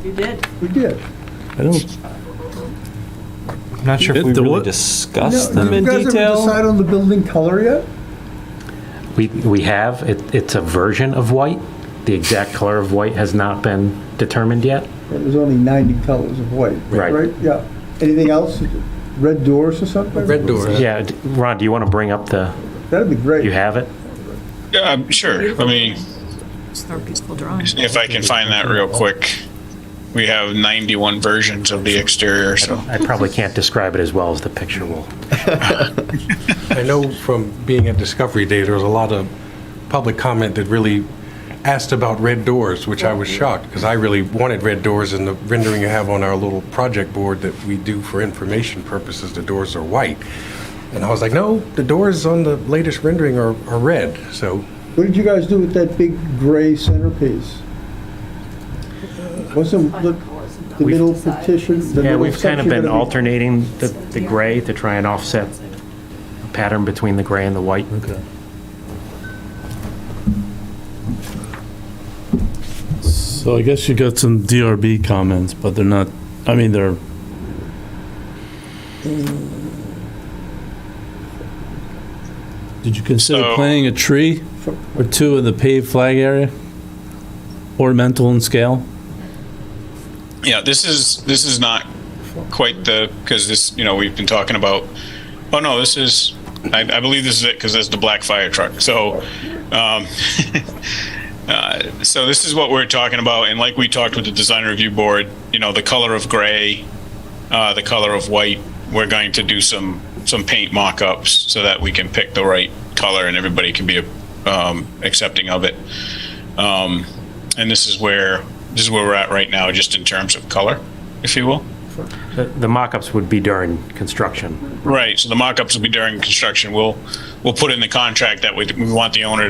You did. We did. I don't, I'm not sure if we The really what? discussed No, them in You guys ever detail. decide on the building color yet? We have, it's a version of white. The exact color of white has not been determined yet. There's only 90 colors of white. Right. Yeah. Anything else? Red doors or something? Red doors. Yeah, Ron, do you want to bring up That'd be great. you have it? Sure, I mean, Beautiful drawing. if I can find that real quick. We have 91 versions of the exterior, so. I probably can't describe it as well as the picture will. I know from being at Discovery Day, there was a lot of public comment that really asked about red doors, which I was shocked, because I really wanted red doors, and the rendering I have on our little project board that we do for information purposes, the doors are white. And I was like, no, the doors on the latest rendering are red, so. What did you guys do with that big gray centerpiece? Wasn't the middle petition? the Yeah, middle we've kind of section been gonna be- alternating the gray to try and offset a pattern between the gray and the white. So I guess you got some DRB comments, but they're not, I mean, they're, did you consider So- planting a tree or two in the paved flag area? Ornamental in scale? Yeah, this is not quite because this, we've been talking about, oh no, this is, I believe this is it because there's the black fire truck. So, so this is what we're talking about. And like we talked with the design review board, the color of gray, the color of white, we're going to do some paint mock-ups so that we can pick the right color and everybody can be accepting of it. And this is where we're at right now, just in terms of color, if you will. The mock-ups would be during construction. Right. So the mock-ups will be during construction. We'll put in the contract that we want the owner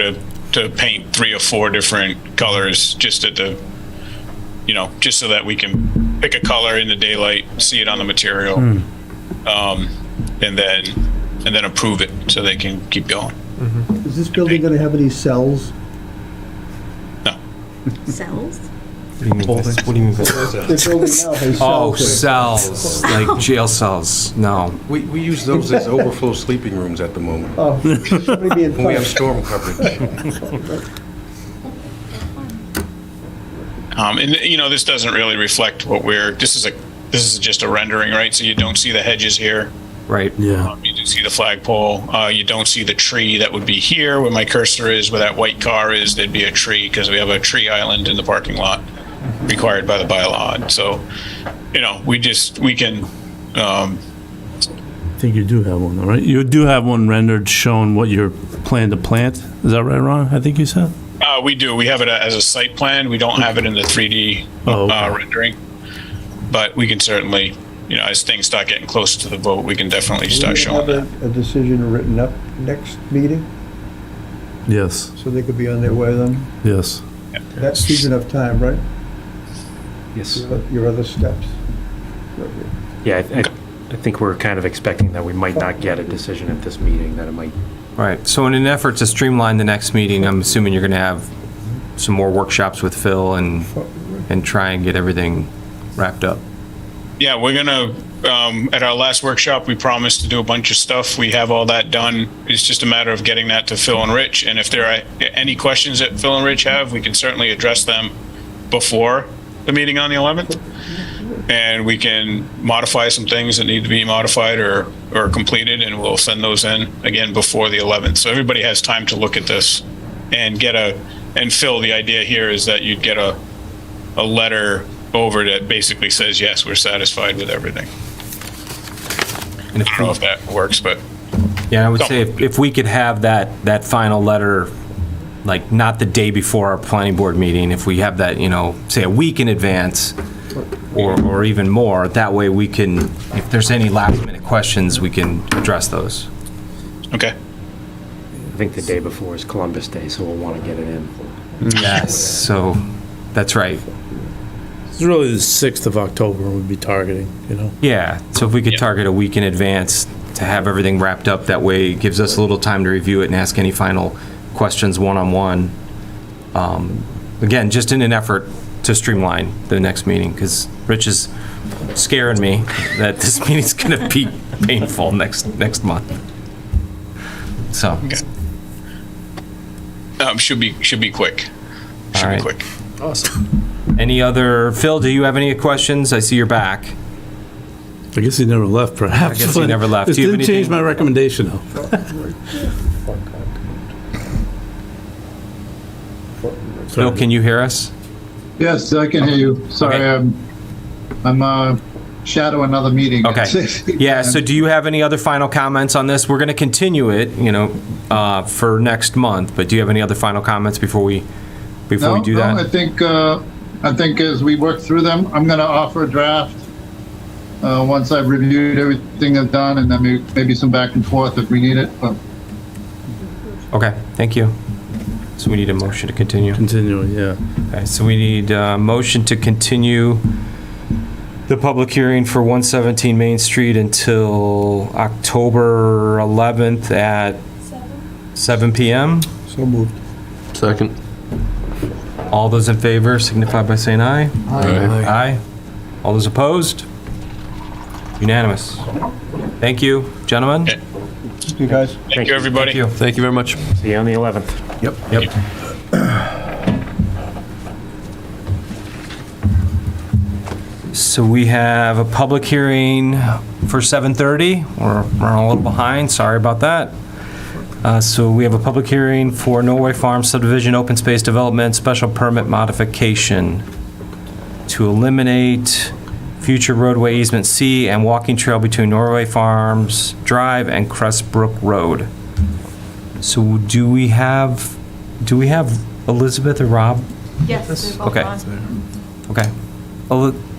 to paint 3 or 4 different colors just at the, just so that we can pick a color in the daylight, see it on the material, and then approve it so they can keep going. Is this building going to have any cells? No. Cells? What do you mean? The building now has cells. Oh, in it. cells, like jail cells. No. We use those as overflow sleeping rooms at the moment. Oh, somebody being When we have punished. storm coverage. And this doesn't really reflect what this is just a rendering, right? So you don't see the hedges here. Right. Yeah. You do see the flagpole. You don't see the tree that would be here where my cursor is, where that white car is. There'd be a tree because we have a tree island in the parking lot required by the bylaw. So, we can. I think you do have one, though, right? You do have one rendered showing what you're planning to plant. Is that right, Ron? I think you said? We do. We have it as a site plan. We don't have it in the 3D rendering, but we can certainly, as things start getting closer to the vote, we can definitely start showing that. Have a decision written up next meeting, Yes, so they could be on their way then? yes. That gives enough time, right? Yes. Your other steps. Yeah, I think we're kind of expecting that we might not get a decision at this meeting, that it might. Right. So in an effort to streamline the next meeting, I'm assuming you're going to have some more workshops with Phil and try and get everything wrapped up. Yeah, we're gonna, at our last workshop, we promised to do a bunch of stuff. We have all that done. It's just a matter of getting that to Phil and Rich. And if there are any questions that Phil and Rich have, we can certainly address them before the meeting on the 11th. And we can modify some things that need to be modified or completed, and we'll send those in again before the 11th. So everybody has time to look at this and and Phil, the idea here is that you'd get a letter over that basically says, yes, we're satisfied with everything. And I don't know if that works, but. Yeah, I would say if we could have that final letter, like not the day before our planning board meeting, if we have that, say a week in advance or even more, that way we can, if there's any last minute questions, we can address those. Okay. I think the day before is Columbus Day, so we'll want to get it in. Yes, so that's right. It's really the 6th of October we'd be targeting, Yeah, so if we could target a week in advance to have everything wrapped up, that way it gives us a little time to review it and ask any final questions one-on-one. Again, just in an effort to streamline the next meeting, because Rich is scaring me that this meeting's going to be painful next month. So. Should be quick. Should be quick. Awesome. Any other, Phil, do you have any questions? I see you're back. I guess he never left, perhaps. I guess he never left. This Do you have didn't change anything? my recommendation, though. Phil, can you hear us? Yes, I can hear you. Sorry, Okay. I'm shadow another meeting. Okay. Yeah, so do you have any other final comments on this? We're going to continue it, for next month, but do you have any other final comments before we do that? No, I think as we work through them, I'm going to offer a draft once I've reviewed everything I've done, and then maybe some back and forth if we need it. But Okay, thank you. So we need a motion to continue. Continuing, yeah. Okay, so we need a motion to continue the public hearing for 117 Main Street until October 11th at 7 p.m. So moved. Second. All those in favor signify by saying aye. Aye. All those opposed? Unanimous. Thank you, gentlemen. Thank you, guys. Thank you, everybody. Thank you. Thank you very much. See you on the 11th. Yep. So we have a public hearing for 7:30. We're running a little behind, sorry about that. So we have a public hearing for Norway Farm Subdivision Open Space Development Special Permit Modification to eliminate future roadway easement C and walking trail between Norway Farms Drive and Crest Brook Road. So do we have Elizabeth or Rob? Yes, they're both Okay. on. Okay.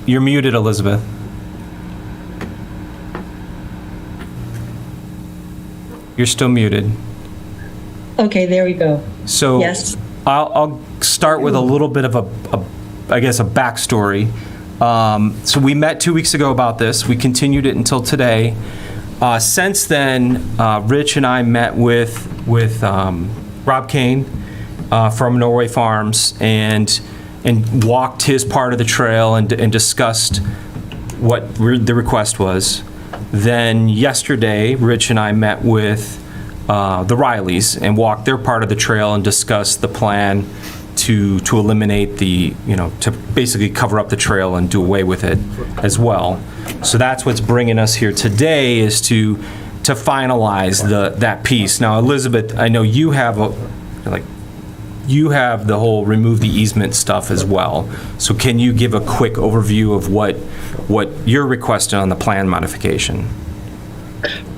You're muted, Elizabeth. You're still muted. Okay, there we go. So Yes. I'll start with a little bit of a backstory. So we met 2 weeks ago about this. We continued it until today. Since then, Rich and I met with Rob Kane from Norway Farms and walked his part of the trail and discussed what the request was. Then yesterday, Rich and I met with the Rileys and walked their part of the trail and discussed the plan to eliminate to basically cover up the trail and do away with it as well. So that's what's bringing us here today, is to finalize that piece. Now, Elizabeth, I know you have the whole remove the easement stuff as well. So can you give a quick overview of what you're requesting on the plan modification?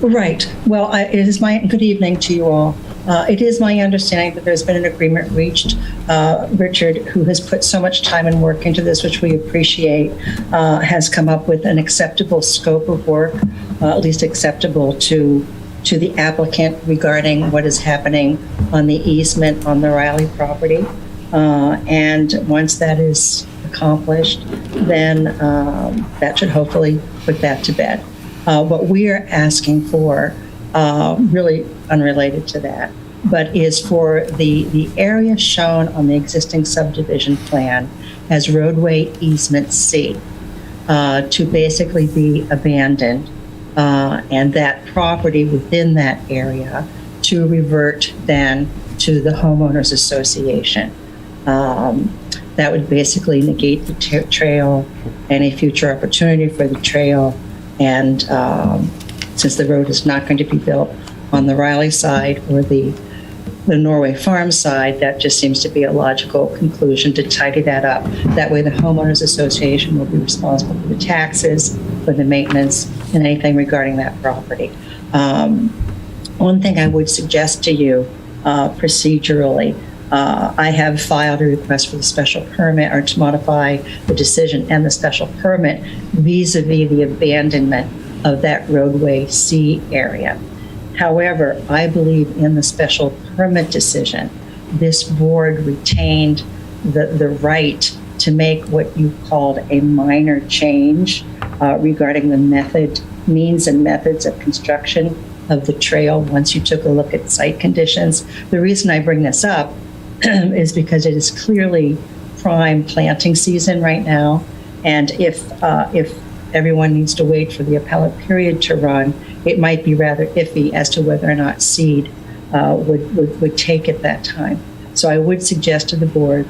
Right. Well, good evening to you all. It is my understanding that there's been an agreement reached. Richard, who has put so much time and work into this, which we appreciate, has come up with an acceptable scope of work, at least acceptable to the applicant regarding what is happening on the easement on the Riley property. And once that is accomplished, then that should hopefully put that to bed. What we are asking for, really unrelated to that, but is for the area shown on the existing subdivision plan as roadway easement C to basically be abandoned, and that property within that area to revert then to the homeowners association. That would basically negate the trail, any future opportunity for the trail. And since the road is not going to be built on the Riley side or the Norway Farm side, that just seems to be a logical conclusion to tidy that up. That way the homeowners association will be responsible for the taxes, for the maintenance, and anything regarding that property. One thing I would suggest to you procedurally, I have filed a request for the special permit, or to modify the decision and the special permit vis-a-vis the abandonment of that roadway C area. However, I believe in the special permit decision, this board retained the right to make what you called a minor change regarding the means and methods of construction of the trail once you took a look at site conditions. The reason I bring this up is because it is clearly prime planting season right now, and if everyone needs to wait for the appellate period to run, it might be rather iffy as to whether or not seed would take at that time. So I would suggest to the board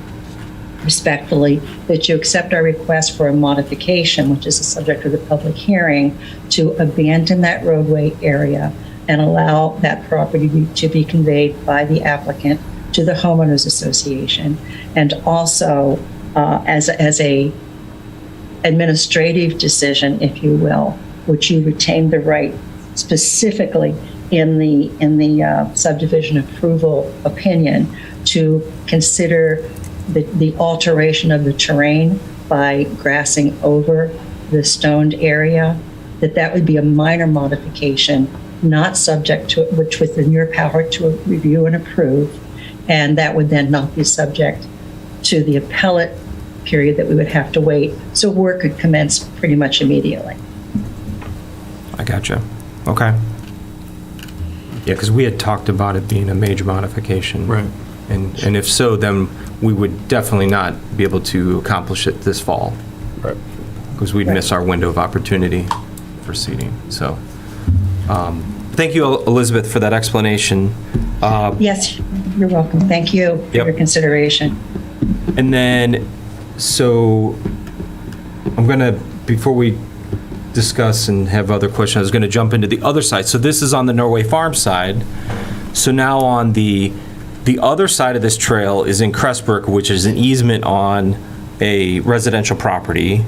respectfully that you accept our request for a modification, which is the subject of the public hearing, to abandon that roadway area and allow that property to be conveyed by the applicant to the homeowners association, and also as a administrative decision, if you will, which you retain the right specifically in the subdivision approval opinion to consider the alteration of the terrain by grassing over the stoned area, that would be a minor modification, not subject to which within your power to review and approve. And that would then not be subject to the appellate period that we would have to wait. So work could commence pretty much immediately. I gotcha. Okay. Yeah, because we had talked about it being a major modification. Right. And if so, then we would definitely not be able to accomplish it this fall. Right. Because we'd miss our window of opportunity for seating. So, thank you, Elizabeth, for that explanation. Yes, you're welcome. Thank you for Yep. your consideration. And then, so I'm gonna, before we discuss and have other questions, I was gonna jump into the other side. So this is on the Norway Farm side. So now on the other side of this trail is in Crest, which is an easement on a residential property.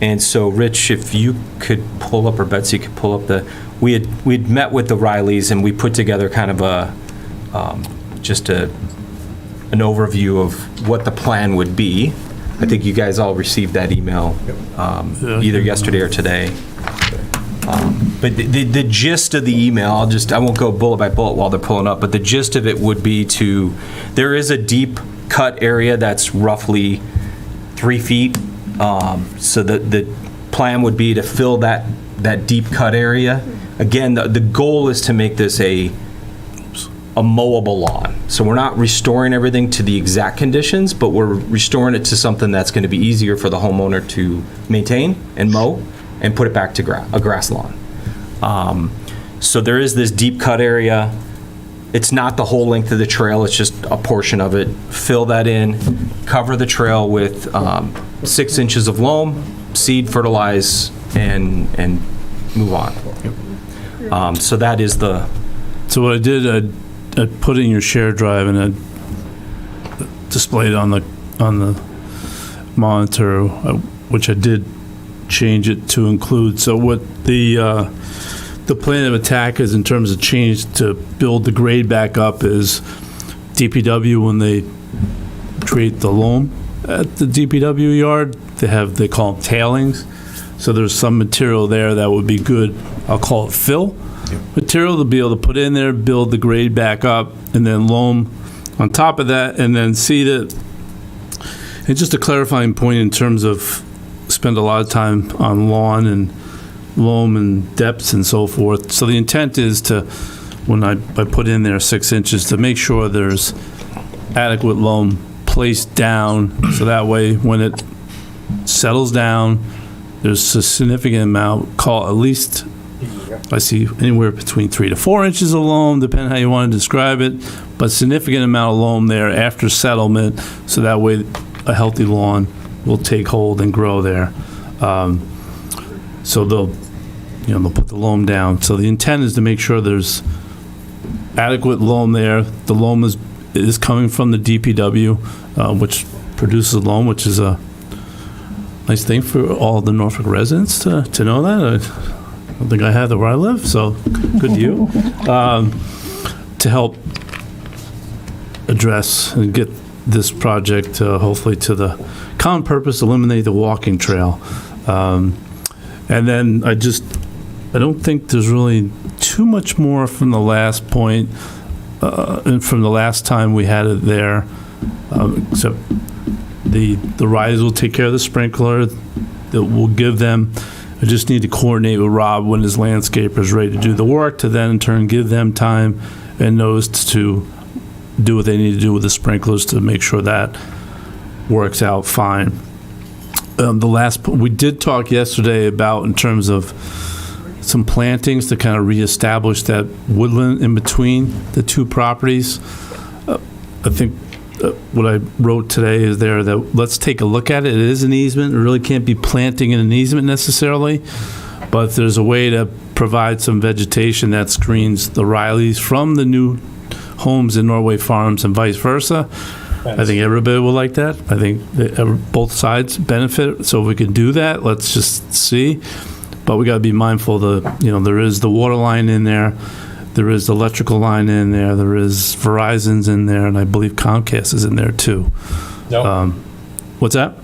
And so, Rich, if you could pull up, or Betsy could pull up we'd met with the Rileys and we put together kind of a, just an overview of what the plan would be. I think you guys all received that email either yesterday or today. But the gist of the email, I won't go bullet by bullet while they're pulling up, but the gist of it would be there is a deep cut area that's roughly 3 feet. So the plan would be to fill that deep cut area. Again, the goal is to make this a mowable lawn. So we're not restoring everything to the exact conditions, but we're restoring it to something that's going to be easier for the homeowner to maintain and mow and put it back to a grass lawn. So there is this deep cut area. It's not the whole length of the trail, it's just a portion of it. Fill that in, cover the trail with 6 inches of loam, seed, fertilize, and move on. So that is the... So what I did, I put it in your shared drive and I displayed on the monitor, which I did change it to include. So what the plan of attack is in terms of change to build the grade back up is DPW, when they create the loam at the DPW yard, they call them tailings. So there's some material there that would be good, I'll call it fill material, to be able to put in there, build the grade back up, and then loam on top of that, and then seed it. And just a clarifying point in terms of spend a lot of time on lawn and loam and depths and so forth. So the intent is to, when I put in there 6 inches, to make sure there's adequate loam placed down, so that way when it settles down, there's a significant amount, call at least, I see anywhere between 3 to 4 inches of loam, depending how you want to describe it, but significant amount of loam there after settlement, so that way a healthy lawn will take hold and grow there. So they'll put the loam down. So the intent is to make sure there's adequate loam there. The loam is coming from the DPW, which produces loam, which is a nice thing for all the Norfolk residents to know that. I don't think I have that where I live, so good to you. To help address and get this project hopefully to the common purpose, eliminate the walking trail. And then I don't think there's really too much more from the last point and from the last time we had it there, except the rise will take care of the sprinkler that will give them. I just need to coordinate with Rob when his landscaper is ready to do the work, to then in turn give them time and notice to do what they need to do with the sprinklers to make sure that works out fine. We did talk yesterday about, in terms of some plantings to kind of reestablish that woodland in between the two properties. I think what I wrote today is there that let's take a look at it. It is an easement. It really can't be planting in an easement necessarily, but if there's a way to provide some vegetation that screens the Rileys from the new homes in Norway Farms and vice versa, I think everybody will like that. I think that both sides benefit. So if we can do that, let's just see. But we got to be mindful that, there is the water line in there. There is the electrical line in there. There is Verizon's in there. And I believe Comcast is in there too. No. What's that?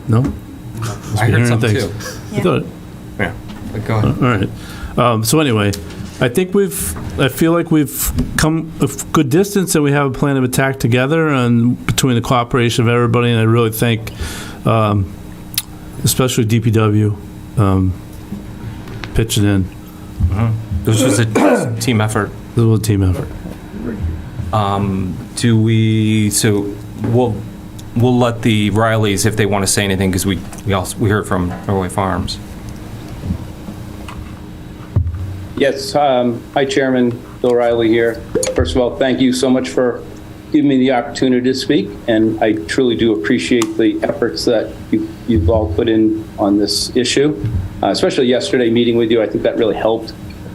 No? I heard something too. I thought, Yeah, go ahead. all right. So anyway, I feel like we've come a good distance and we have a plan of attack together and between the cooperation of everybody. And I really thank, especially DPW, pitching in. This was a team effort. little team effort. We'll let the Rileys, if they want to say anything, because we heard from Norway Farms. Yes, hi Chairman, Bill Riley here. First of all, thank you so much for giving me the opportunity to speak, and I truly do appreciate the efforts that you've all put in on this issue, especially yesterday meeting with you. I think that really helped,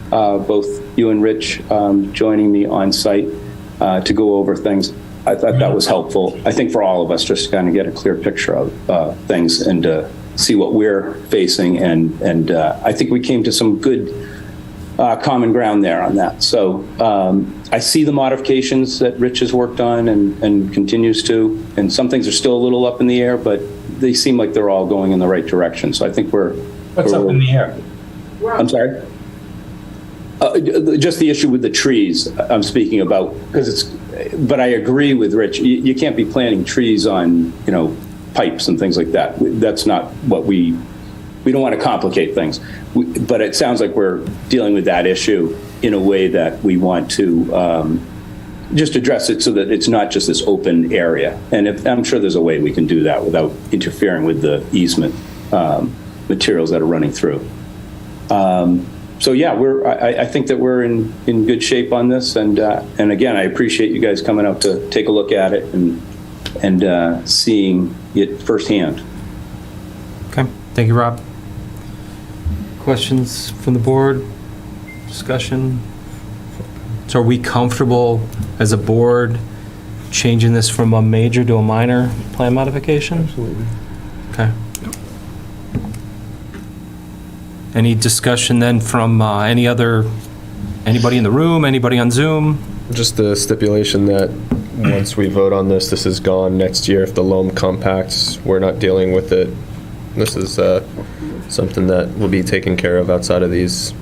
both you and Rich joining me on site to go over things. I thought that was helpful, I think, for all of us, just to kind of get a clear picture of things and see what we're facing, and I think we came to some good common ground there on that. So I see the modifications that Rich has worked on and continues to, and some things are still a little up in the air, but they seem like they're all going in the right direction. So I think we're... What's up in the air? I'm sorry? Just the issue with the trees I'm speaking about, but I agree with Rich. You can't be planting trees on, pipes and things like that. That's not what we don't want to complicate things. But it sounds like we're dealing with that issue in a way that we want to just address it so that it's not just this open area. And I'm sure there's a way we can do that without interfering with the easement materials that are running through. So yeah, I think that we're in good shape on this, and again, I appreciate you guys coming out to take a look at it and seeing it firsthand. Okay, thank you, Rob. Questions from the board? Discussion? So are we comfortable as a board changing this from a major to a minor plan modification? Absolutely. Okay. Any discussion then from anybody in the room, anybody on Zoom? Just the stipulation that once we vote on this, this is gone next year. If the loam compacts, we're not dealing with it. This is something that will be taken care of outside of these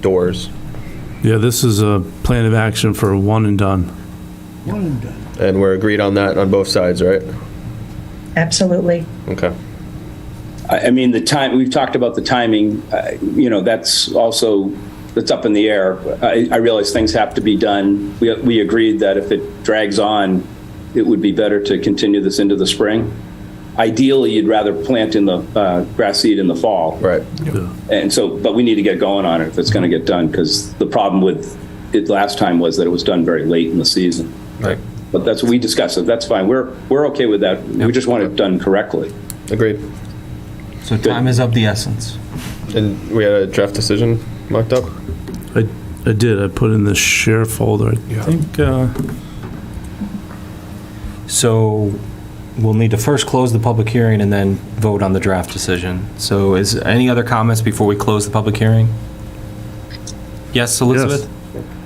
doors. Yeah, this is a plan of action for one and done. One and done. And we're agreed on that on both sides, right? Absolutely. Okay. I mean, we've talked about the timing, that's up in the air. I realize things have to be done. We agreed that if it drags on, it would be better to continue this into the spring. Ideally, you'd rather plant in the grass seed in the fall. Right. Yeah. And so, but we need to get going on it if it's going to get done, because the problem with it last time was that it was done very late in the season. Right. But that's what we discussed. It. That's fine. We're okay with that. Yep. We just want it done correctly. Agreed. So time is of the essence. And we had a draft decision marked up? I did. I put in the share folder. I think... So we'll need to first close the public hearing and then vote on the draft decision. So is any other comments before we close the public hearing? Yes, Elizabeth?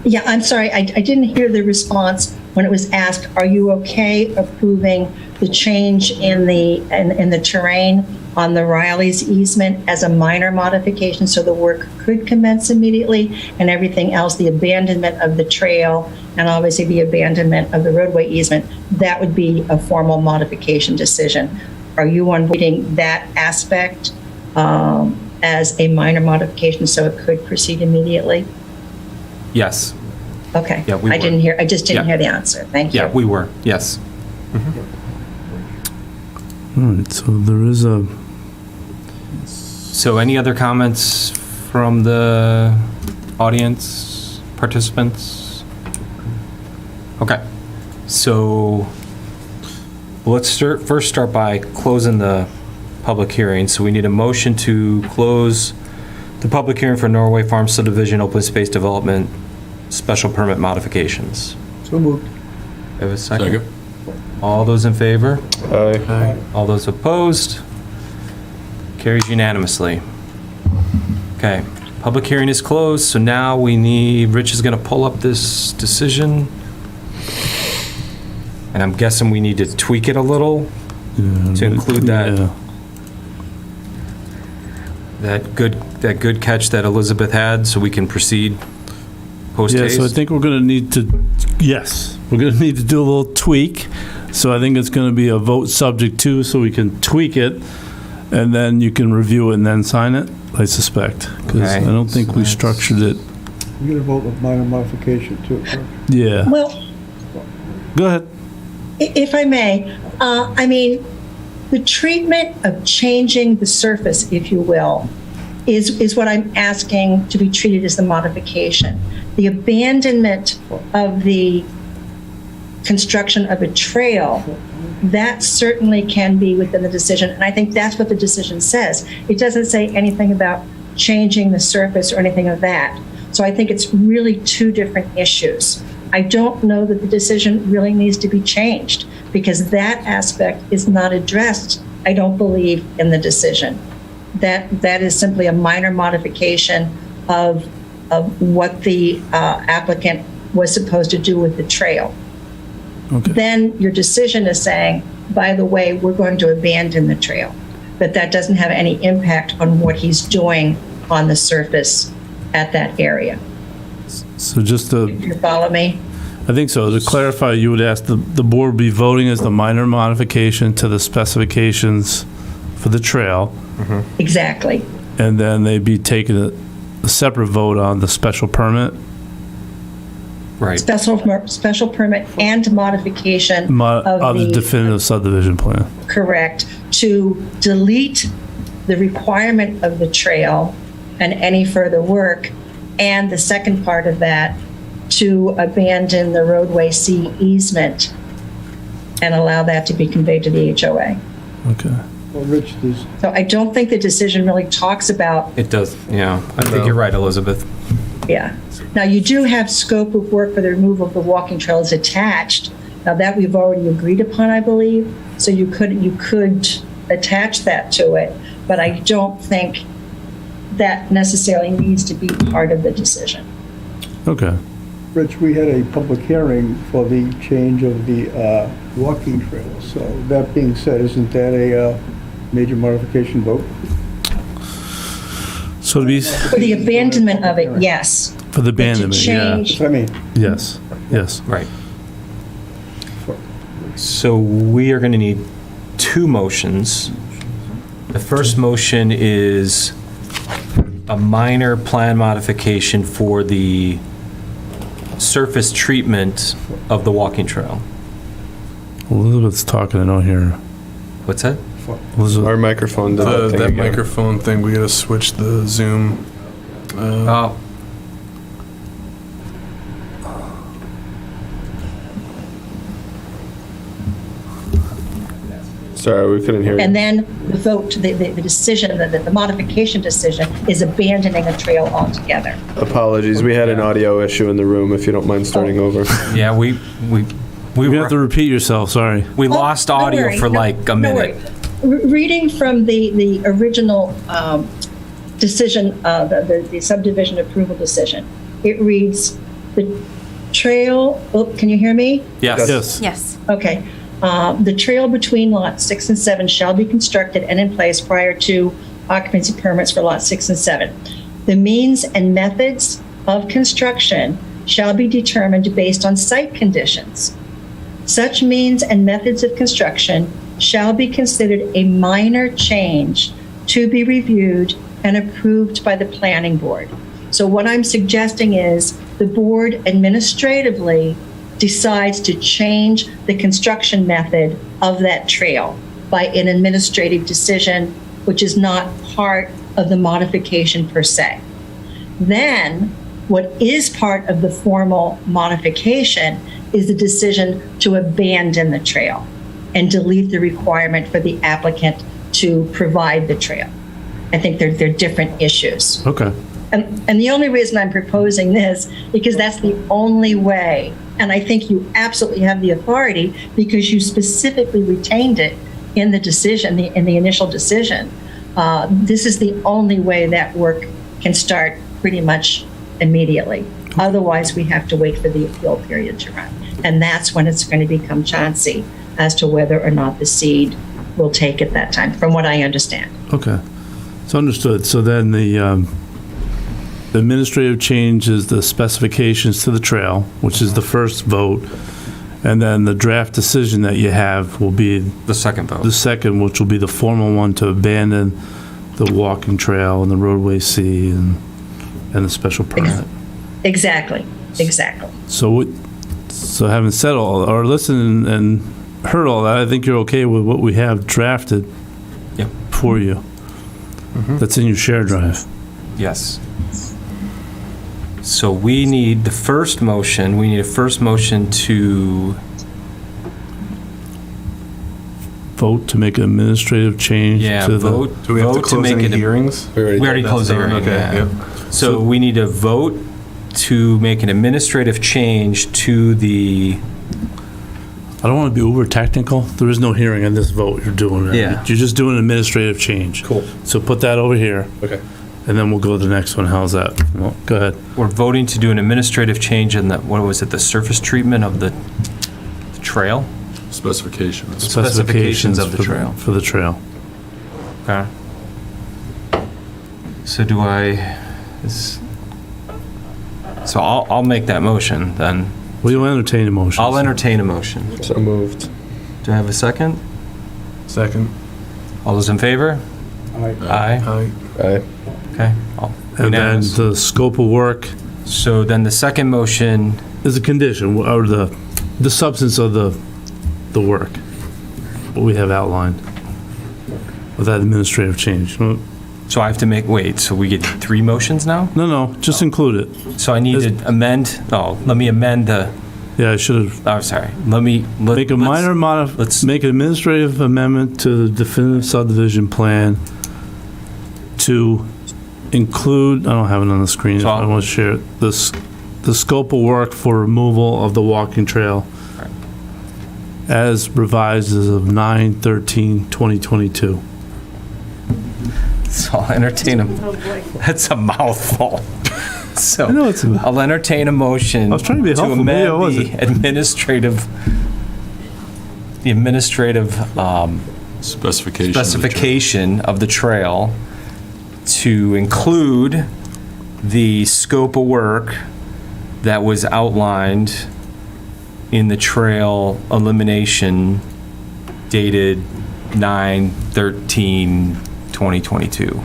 Yeah, I'm sorry. I didn't hear the response when it was asked, are you okay approving the change in the terrain on the Riley's easement as a minor modification so the work could commence immediately, and everything else, the abandonment of the trail and obviously the abandonment of the roadway easement, that would be a formal modification decision. Are you on voting that aspect as a minor modification so it could proceed immediately? Yes. Okay. Yeah, we were. I just didn't hear the answer. Thank you. Yeah, we were, yes. All right, so there is a... So any other comments from the audience, participants? Okay, so let's first start by closing the public hearing. So we need a motion to close the public hearing for Norway Farm Subdivision Open Space Development Special Permit Modifications. So moved. Have a second? All those in favor? Aye. All those opposed? Carries unanimously. Okay, public hearing is closed, so now Rich is gonna pull up this decision. And I'm guessing we need to tweak it a little to include that good catch that Elizabeth had, so we can proceed post haste. Yeah, so I think we're gonna need to, we're gonna need to do a little tweak. So I think it's gonna be a vote subject to, so we can tweak it, and then you can review it and then sign it, I suspect. Because I don't think we structured it You get a vote of minor modification too, correct? Yeah. Well, Go ahead. if I may, I mean, the treatment of changing the surface, if you will, is what I'm asking to be treated as the modification. The abandonment of the construction of a trail, that certainly can be within the decision, and I think that's what the decision says. It doesn't say anything about changing the surface or anything of that. So I think it's really two different issues. I don't know that the decision really needs to be changed because that aspect is not addressed, I don't believe, in the decision. That is simply a minor modification of what the applicant was supposed to do with the trail. Okay. Then your decision is saying, by the way, we're going to abandon the trail, but that doesn't have any impact on what he's doing on the surface at that area. So just to, You follow me? I think so. To clarify, you would ask the board would be voting as the minor modification to the specifications for the trail, Exactly. and then they'd be taking a separate vote on the special permit. Right. Special permit and modification Of the definitive subdivision plan. correct, to delete the requirement of the trail and any further work, and the second part of that, to abandon the roadway C easement and allow that to be conveyed to the HOA. Okay. Well, Rich, there's, So I don't think the decision really talks about, It does, yeah. I think you're right, Elizabeth. yeah. Now, you do have scope of work for the removal of the walking trails attached. Now, that we've already agreed upon, I believe, so you could attach that to it, but I don't think that necessarily needs to be part of the decision. Okay. Rich, we had a public hearing for the change of the walking trail. So that being said, isn't that a major modification vote? So to be, For the abandonment of it, yes. for the abandonment, yeah. change- I mean, Yes, yes. Right. So we are going to need two motions. The first motion is a minor plan modification for the surface treatment of the walking trail. Elizabeth's talking, I don't hear her. What's that? Elizabeth, Our microphone did that thing That again. microphone thing, we gotta switch the Zoom. Oh, Sorry, we couldn't hear you. And then the vote, the decision, the modification decision is abandoning a trail altogether. Apologies, we had an audio issue in the room, if you don't mind starting over. yeah, we you have to repeat yourself, sorry. we lost No audio worry, for no- like a no minute. worry. Reading from the original decision, the subdivision approval decision, it reads, the trail, oh, can you hear me? Yes. Yes. Yes. Okay. The trail between lots 6 and 7 shall be constructed and in place prior to occupancy permits for lots 6 and 7. The means and methods of construction shall be determined based on site conditions. Such means and methods of construction shall be considered a minor change to be reviewed and approved by the planning board. So what I'm suggesting is the board administratively decides to change the construction method of that trail by an administrative decision, which is not part of the modification per se. Then, what is part of the formal modification is the decision to abandon the trail and delete the requirement for the applicant to provide the trail. I think they're different issues. Okay. And the only reason I'm proposing this, because that's the only way, and I think you absolutely have the authority because you specifically retained it in the decision, in the initial decision. This is the only way that work can start pretty much immediately. Otherwise, we have to wait for the appeal period to run. And that's when it's going to become chancy as to whether or not the seed will take at that time, from what I understand. Okay. It's understood. So then the administrative change is the specifications to the trail, which is the first vote. And then the draft decision that you have will be The second vote. the second, which will be the formal one to abandon the walking trail and the roadway C and the special permit. Exactly. So having said all, or listened and heard all that, I think you're okay with what we have drafted Yep. for you. That's in your share drive. Yes. So we need the first motion, we need a first motion to, Vote to make an administrative change yeah, to the... vote. Do we have to vote close make any it a- hearings? We already closed the hearing, Okay, yeah. yep. So we need a vote to make an administrative change to the, I don't want to be uber technical. There is no hearing on this vote you're doing. Right? Yeah. You're just doing an administrative change. Cool. So put that over here. Okay. And then we'll go to the next one. How's that? Well, go ahead. we're voting to do an administrative change in the, what was it, the surface treatment of the trail? Specifications. Specifications of the trail. For the trail. Okay. So do I, so I'll make that motion then. Well, you'll entertain a motion. I'll entertain a motion. So moved. Do I have a second? Second. All those in favor? Aye. Aye. Aye. Okay. And then the scope of work So then the second motion, is a condition, or the substance of the work, what we have outlined with that administrative change. No, so I have to make, wait, so we get 3 motions now? no, just include it. So I need to amend, let me amend the, Yeah, I should have. oh, sorry, Make a minor make an administrative amendment to the definitive subdivision plan to include, I don't have it on the screen, if I want to share it, the scope of work for removal of the walking trail as revised as of 9/13/2022. So I'll entertain them. That's a mouthful. So I know it's a- I'll entertain a motion I was trying to be helpful, maybe I amend wasn't. the administrative specification of the trail to include the scope of work that was outlined in the trail elimination dated 9/13/2022.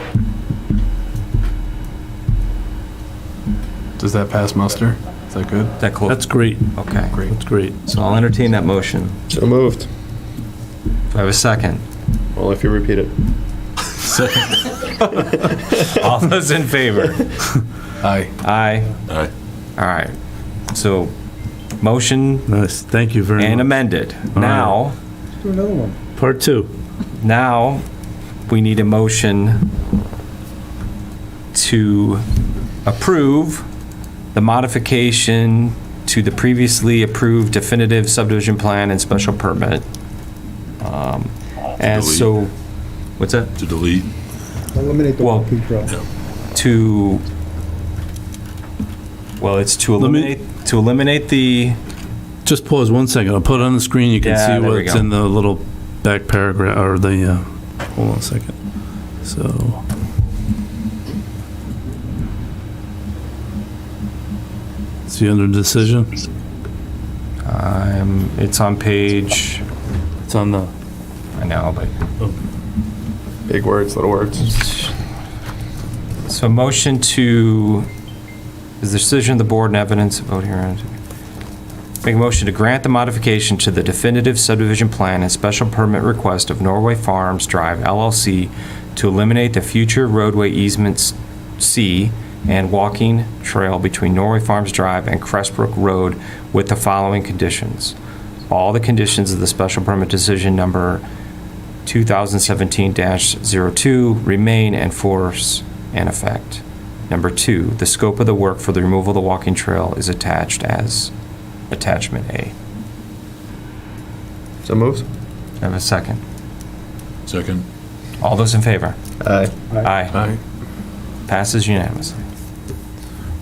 Does that pass muster? Is that good? That close? That's great. Okay. Great. That's great. So I'll entertain that motion. So moved. Do I have a second? Well, if you repeat it. All those in favor? Aye. Aye. Aye. All right. So motion Nice. Thank you very and much. amended. All Now, Do another one. Part 2. now we need a motion to approve the modification to the previously approved definitive subdivision plan and special permit. As delete. so, what's that? To delete. Eliminate the Well, walking trail. To, well, it's to eliminate the, Just pause 1 second. I'll put it on the screen. You can Yeah, see there we what's go. in the little back paragraph, or the, hold on a second. So. See under decision? it's on page, It's on the, I know, but, Big words, little words. so motion to, is the decision of the board and evidence of vote herein. Make a motion to grant the modification to the definitive subdivision plan and special permit request of Norway Farms Drive LLC to eliminate the future roadway easements C and walking trail between Norway Farms Drive and Crest Brook Road with the following conditions. All the conditions of the special permit decision number 2017-02 remain in force and effect. Number 2, the scope of the work for the removal of the walking trail is attached as attachment A. So moved. I have a second. Second. All those in favor? Aye. Aye. Aye. Passes unanimously.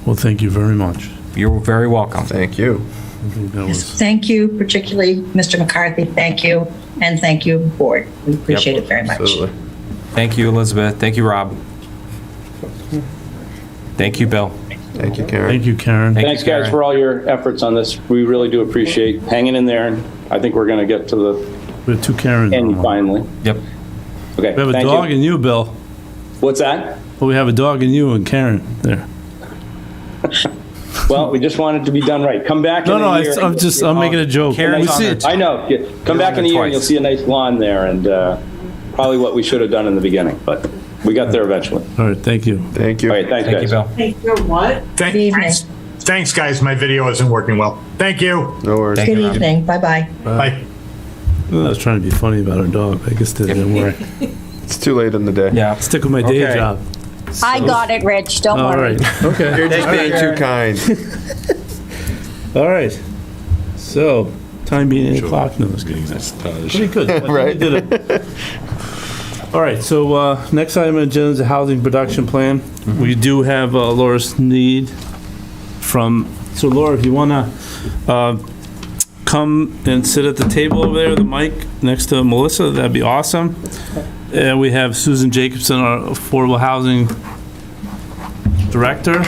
well, thank you very much. You're very welcome. Thank you. I think that was, Thank you, particularly Mr. McCarthy. Thank you. And thank you, board. We appreciate it very much. Absolutely. Thank you, Elizabeth. Thank you, Rob. Thank you, Bill. Thank you, Karen. thank you, Karen. Thank Thanks, you, guys, Karen. for all your efforts on this. We really do appreciate hanging in there, and I think we're going to get to the We have 2 Karens. end finally. Yep. Okay, We have a thank dog you. in you, Bill. What's that? Well, we have a dog in you and Karen there. Well, we just want it to be done right. Come back in No, a year. I'm making a joke. Karen's We on see there it. too. I know. Come back in a year and you'll see a nice lawn there and probably what we should have done in the beginning, but we got there eventually. All right, thank you. Thank you. All right, thanks, Thank you, guys. Bill. What? Good evening. Thanks, guys. My video isn't working well. Thank you. No worries. Good evening. Bye-bye. Bye. I was trying to be funny about our dog. I guess that didn't work. It's too late in the day. Yeah. Stick with my day Okay. job. I got it, Rich. Don't All worry. right, okay. You're just being too kind. All right. So, time being 8 o'clock. No, it's getting pretty good. I think Right. we did it. All right, so next item on the agenda is a housing production plan. We do have Laura Sneed from, so Laura, if you want to come and sit at the table over there, the mic next to Melissa, that'd be awesome. And we have Susan Jacobson, our Affordable Housing Director.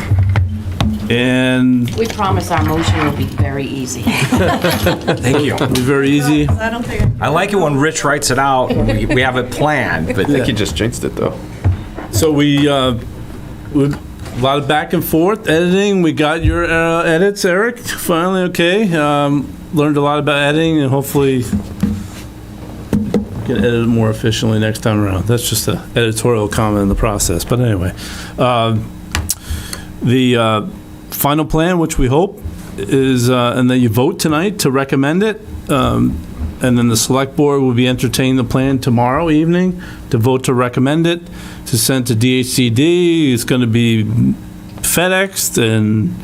And We promise our motion will be very easy. Thank you. it'll be very easy. I don't think I like it when Rich writes it out, and we have it planned, but I think you just jinxed it, though. So we a lot of back and forth editing. We got your edits, Eric. Finally, okay. Learned a lot about editing, and hopefully can edit it more efficiently next time around. That's just an editorial comment in the process. But anyway, the final plan, which we hope is, and that you vote tonight to recommend it. And then the select board will be entertaining the plan tomorrow evening to vote to recommend it, to send to Dhcd. It's going to be FedExed and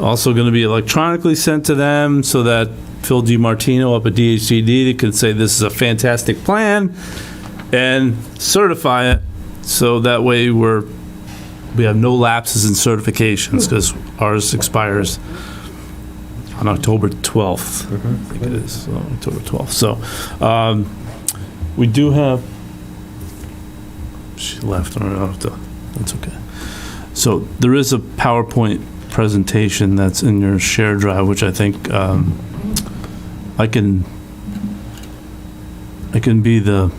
also going to be electronically sent to them so that Phil DiMartino up at Dhcd can say this is a fantastic plan and certify it. So that way we have no lapses in certifications because ours expires on October 12th, I think it is, so October 12th. So we do have, she left, all right, that's okay. So there is a PowerPoint presentation that's in your share drive, which I think I can be the,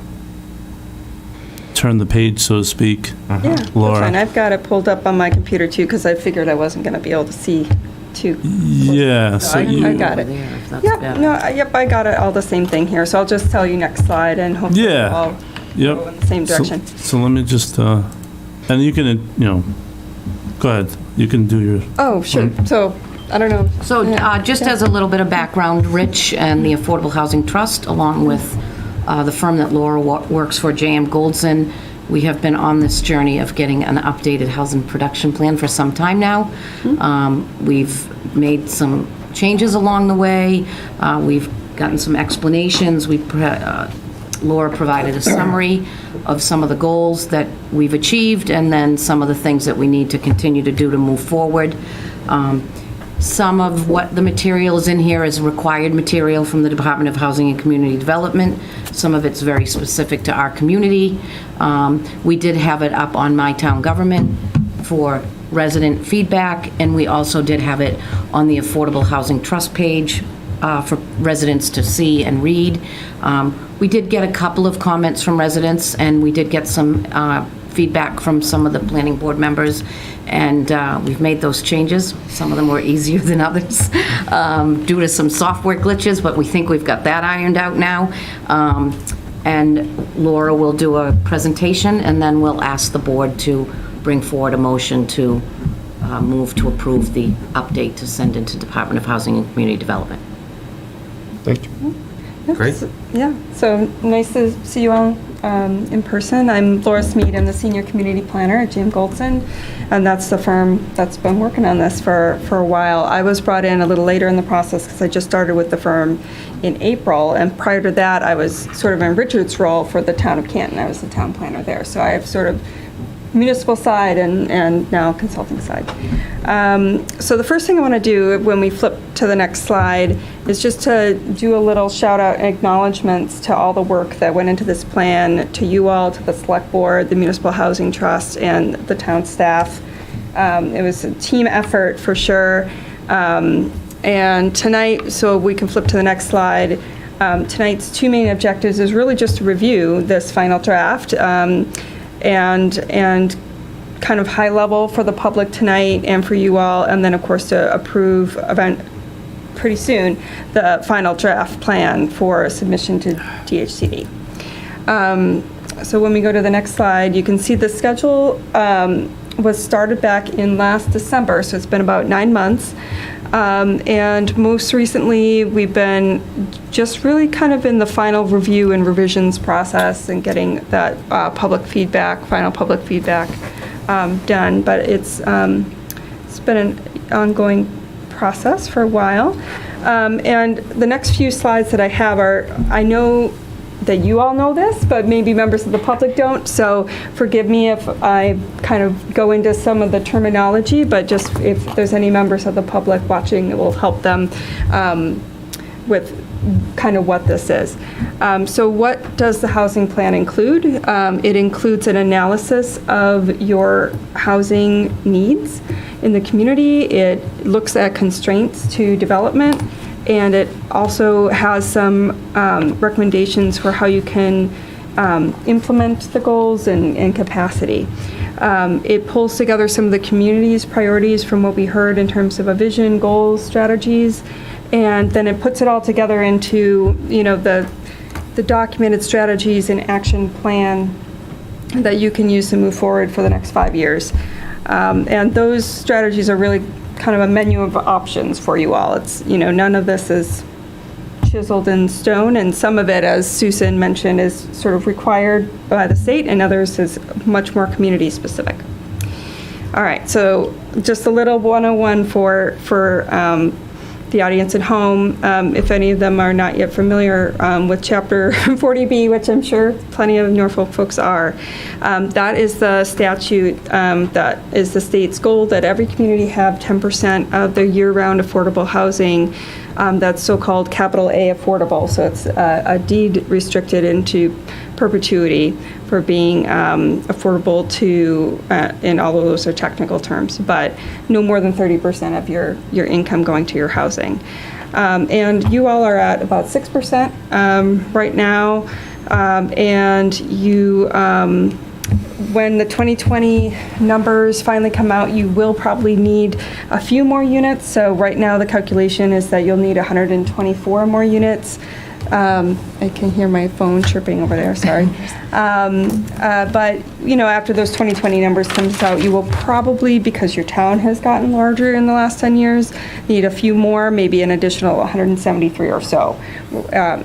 turn the page, so to speak. Yeah, that's Laura. fine. I've got it pulled up on my computer too, because I figured I wasn't going to be able to see too. Yeah, So I got it. Yep, yep, I got it, all the same thing here. So I'll just tell you next slide and hopefully we'll all Yep. go in the same direction. So let me just, and you can, go ahead. You can do your. Oh, sure. So, I don't know. So just as a little bit of background, Rich and the Affordable Housing Trust, along with the firm that Laura works for, J.M. Goldson, we have been on this journey of getting an updated housing production plan for some time now. We've made some changes along the way. We've gotten some explanations. Laura provided a summary of some of the goals that we've achieved and then some of the things that we need to continue to do to move forward. Some of what the material is in here is required material from the Department of Housing and Community Development. Some of it's very specific to our community. We did have it up on My Town Government for resident feedback, and we also did have it on the Affordable Housing Trust page for residents to see and read. We did get a couple of comments from residents, and we did get some feedback from some of the planning board members, and we've made those changes. Some of them were easier than others due to some software glitches, but we think we've got that ironed out now. And Laura will do a presentation, and then we'll ask the board to bring forward a motion to move to approve the update to send into Department of Housing and Community Development. Thank you. Great. Yeah, so nice to see you all in person. I'm Laura Smead. I'm the Senior Community Planner at J.M. Goldson, and that's the firm that's been working on this for a while. I was brought in a little later in the process because I just started with the firm in April, and prior to that, I was sort of in Richard's role for the town of Canton. I was the town planner there, so I have sort of municipal side and now consulting side. So the first thing I want to do when we flip to the next slide is just to do a little shout out and acknowledgements to all the work that went into this plan, to you all, to the select board, the Municipal Housing Trust, and the town staff. It was a team effort for sure. And tonight, so we can flip to the next slide, tonight's two main objectives is really just to review this final draft and kind of high level for the public tonight and for you all, and then of course to approve pretty soon the final draft plan for submission to DHCD. So when we go to the next slide, you can see the schedule was started back in last December, so it's been about 9 months. And most recently, we've been just really kind of in the final review and revisions process and getting that final public feedback done. But it's been an ongoing process for a while. And the next few slides that I have are, I know that you all know this, but maybe members of the public don't, so forgive me if I kind of go into some of the terminology, but just if there's any members of the public watching, it will help them with kind of what this is. So what does the housing plan include? It includes an analysis of your housing needs in the community. It looks at constraints to development, and it also has some recommendations for how you can implement the goals and capacity. It pulls together some of the community's priorities from what we heard in terms of a vision, goals, strategies, and then it puts it all together into, you know, the documented strategies and action plan that you can use to move forward for the next 5 years. And those strategies are really kind of a menu of options for you all. It's, you know, none of this is chiseled in stone, and some of it, as Susan mentioned, is sort of required by the state, and others is much more community specific. All right, so just a little 101 for the audience at home, if any of them are not yet familiar with Chapter 40B, which I'm sure plenty of Norfolk folks are. That is the statute that is the state's goal that every community have 10% of their year-round affordable housing that's so-called capital A affordable. So it's a deed restricted into perpetuity for being affordable to, and all of those are technical terms, but no more than 30% of your income going to your housing. And you all are at about 6% right now. And you, when the 2020 numbers finally come out, you will probably need a few more units. So right now the calculation is that you'll need 124 more units. I can hear my phone chirping over there, sorry. But, you know, after those 2020 numbers comes out, you will probably, because your town has gotten larger in the last 10 years, need a few more, maybe an additional 173 or so,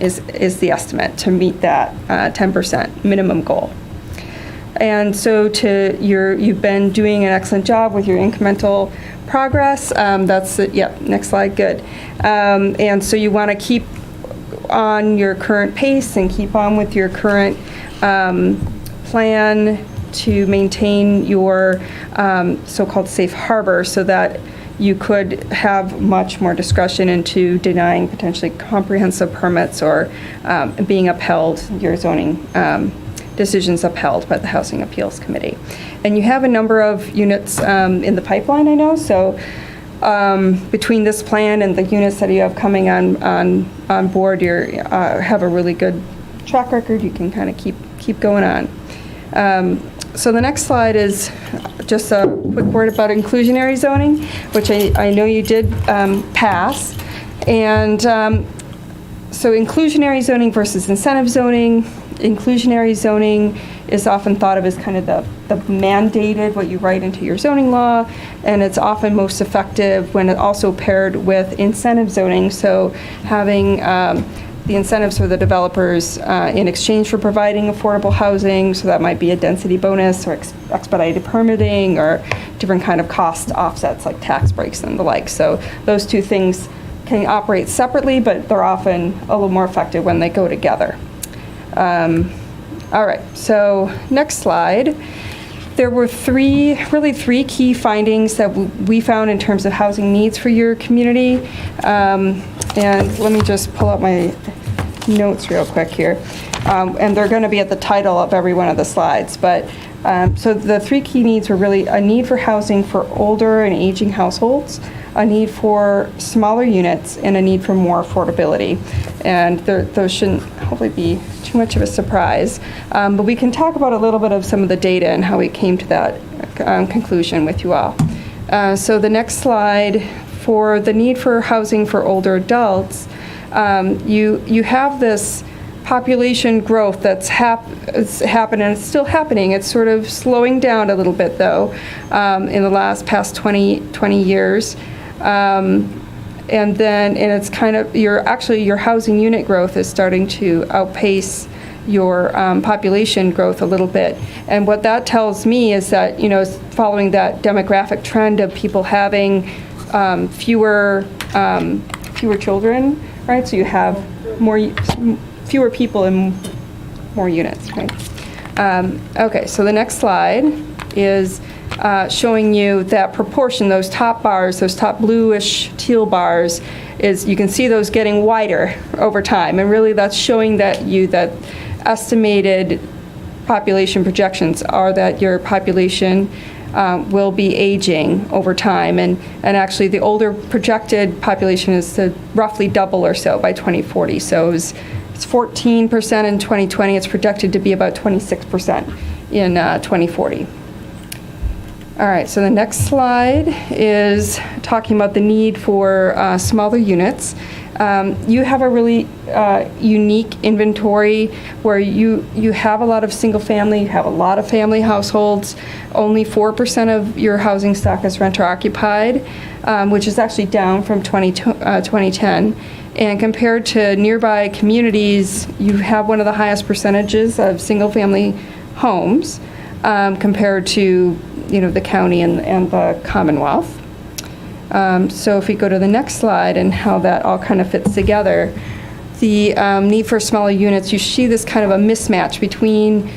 is the estimate to meet that 10% minimum goal. And so you've been doing an excellent job with your incremental progress. That's it, yep, next slide, good. And so you want to keep on your current pace and keep on with your current plan to maintain your so-called safe harbor, so that you could have much more discretion into denying potentially comprehensive permits or being upheld, your zoning decisions upheld by the Housing Appeals Committee. And you have a number of units in the pipeline, I know, so between this plan and the units that you have coming on board, you have a really good track record. You can kind of keep going on. So the next slide is just a quick word about inclusionary zoning, which I know you did pass. And so inclusionary zoning versus incentive zoning. Inclusionary zoning is often thought of as kind of the mandated, what you write into your zoning law, and it's often most effective when it also paired with incentive zoning. So having the incentives for the developers in exchange for providing affordable housing, so that might be a density bonus or expedited permitting or different kind of cost offsets like tax breaks and the like. So those two things can operate separately, but they're often a little more effective when they go together. All right, so next slide. There were three key findings that we found in terms of housing needs for your community. And let me just pull up my notes real quick here. And they're going to be at the title of every one of the slides. But so the three key needs were really a need for housing for older and aging households, a need for smaller units, and a need for more affordability. And those shouldn't hopefully be too much of a surprise. But we can talk about a little bit of some of the data and how we came to that conclusion with you all. So the next slide, for the need for housing for older adults, you have this population growth that's happened, and it's still happening. It's sort of slowing down a little bit, though, in the past 20 years. And it's kind of, your housing unit growth is starting to outpace your population growth a little bit. And what that tells me is that, following that demographic trend of people having fewer children, right? So you have fewer people and more units, right? Okay, so the next slide is showing you that proportion, those top bars, those top bluish teal bars, is you can see those getting wider over time. And really that's showing that estimated population projections are that your population will be aging over time. And actually the older projected population is to roughly double or so by 2040. So it's 14% in 2020. It's projected to be about 26% in 2040. All right, so the next slide is talking about the need for smaller units. You have a really unique inventory where you have a lot of single family, you have a lot of family households. Only 4% of your housing stock is renter occupied, which is actually down from 2010. And compared to nearby communities, you have one of the highest percentages of single family homes compared to the county and the Commonwealth. So if we go to the next slide and how that all kind of fits together, the need for smaller units, you see this kind of a mismatch between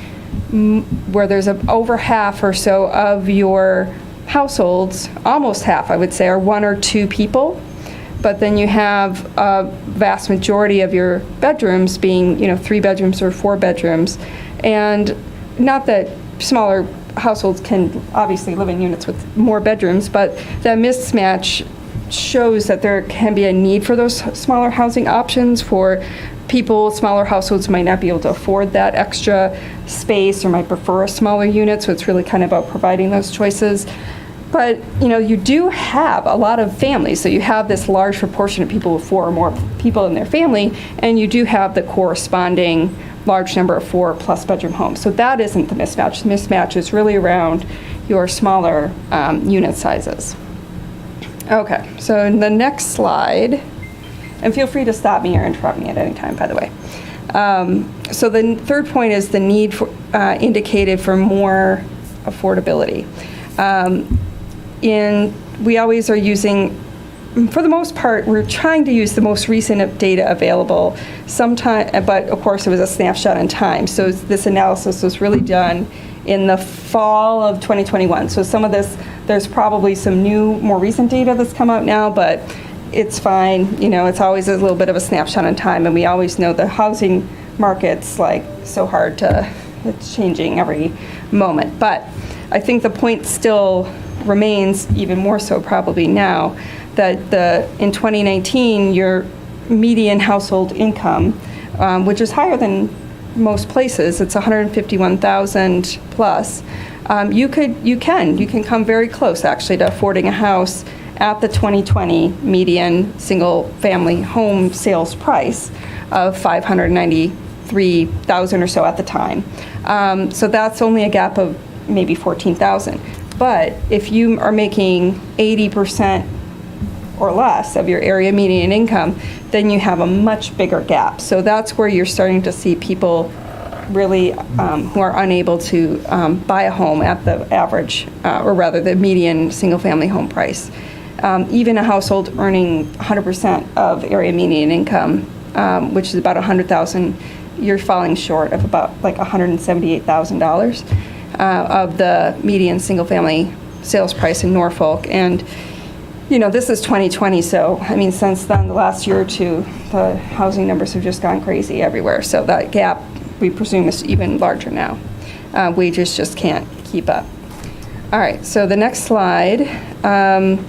where there's over half or so of your households, almost half I would say, are 1 or 2 people, but then you have a vast majority of your bedrooms being 3 bedrooms or 4 bedrooms. And not that smaller households can obviously live in units with more bedrooms, but that mismatch shows that there can be a need for those smaller housing options for people. Smaller households might not be able to afford that extra space or might prefer a smaller unit, so it's really kind of about providing those choices. But you do have a lot of families, so you have this large proportion of people with 4 or more people in their family, and you do have the corresponding large number of 4+ bedroom homes. So that isn't the mismatch. The mismatch is really around your smaller unit sizes. Okay, so in the next slide, and feel free to stop me or interrupt me at any time, by the way. So the third point is the need for, indicated for more affordability. We always are using, for the most part, we're trying to use the most recent data available. But of course, it was a snapshot in time. So this analysis was really done in the fall of 2021. So some of this, there's probably some new, more recent data that's come out now, but it's fine. It's always a little bit of a snapshot in time, and we always know the housing market's so hard it's changing every moment. But I think the point still remains, even more so probably now, that in 2019, your median household income, which is higher than most places, it's 151,000 plus. You can come very close actually to affording a house at the 2020 median single family home sales price of $593,000 or so at the time. So that's only a gap of maybe 14,000. But if you are making 80% or less of your area median income, then you have a much bigger gap. So that's where you're starting to see people really who are unable to buy a home at the average, or rather the median single-family home price. Even a household earning 100% of area median income, which is about $100,000, you're falling short of about $178,000 of the median single-family sales price in Norfolk. And this is 2020, so since then, the last year or two, the housing numbers have just gone crazy everywhere. So that gap, we presume, is even larger now. Wages just can't keep up. All right, so the next slide, of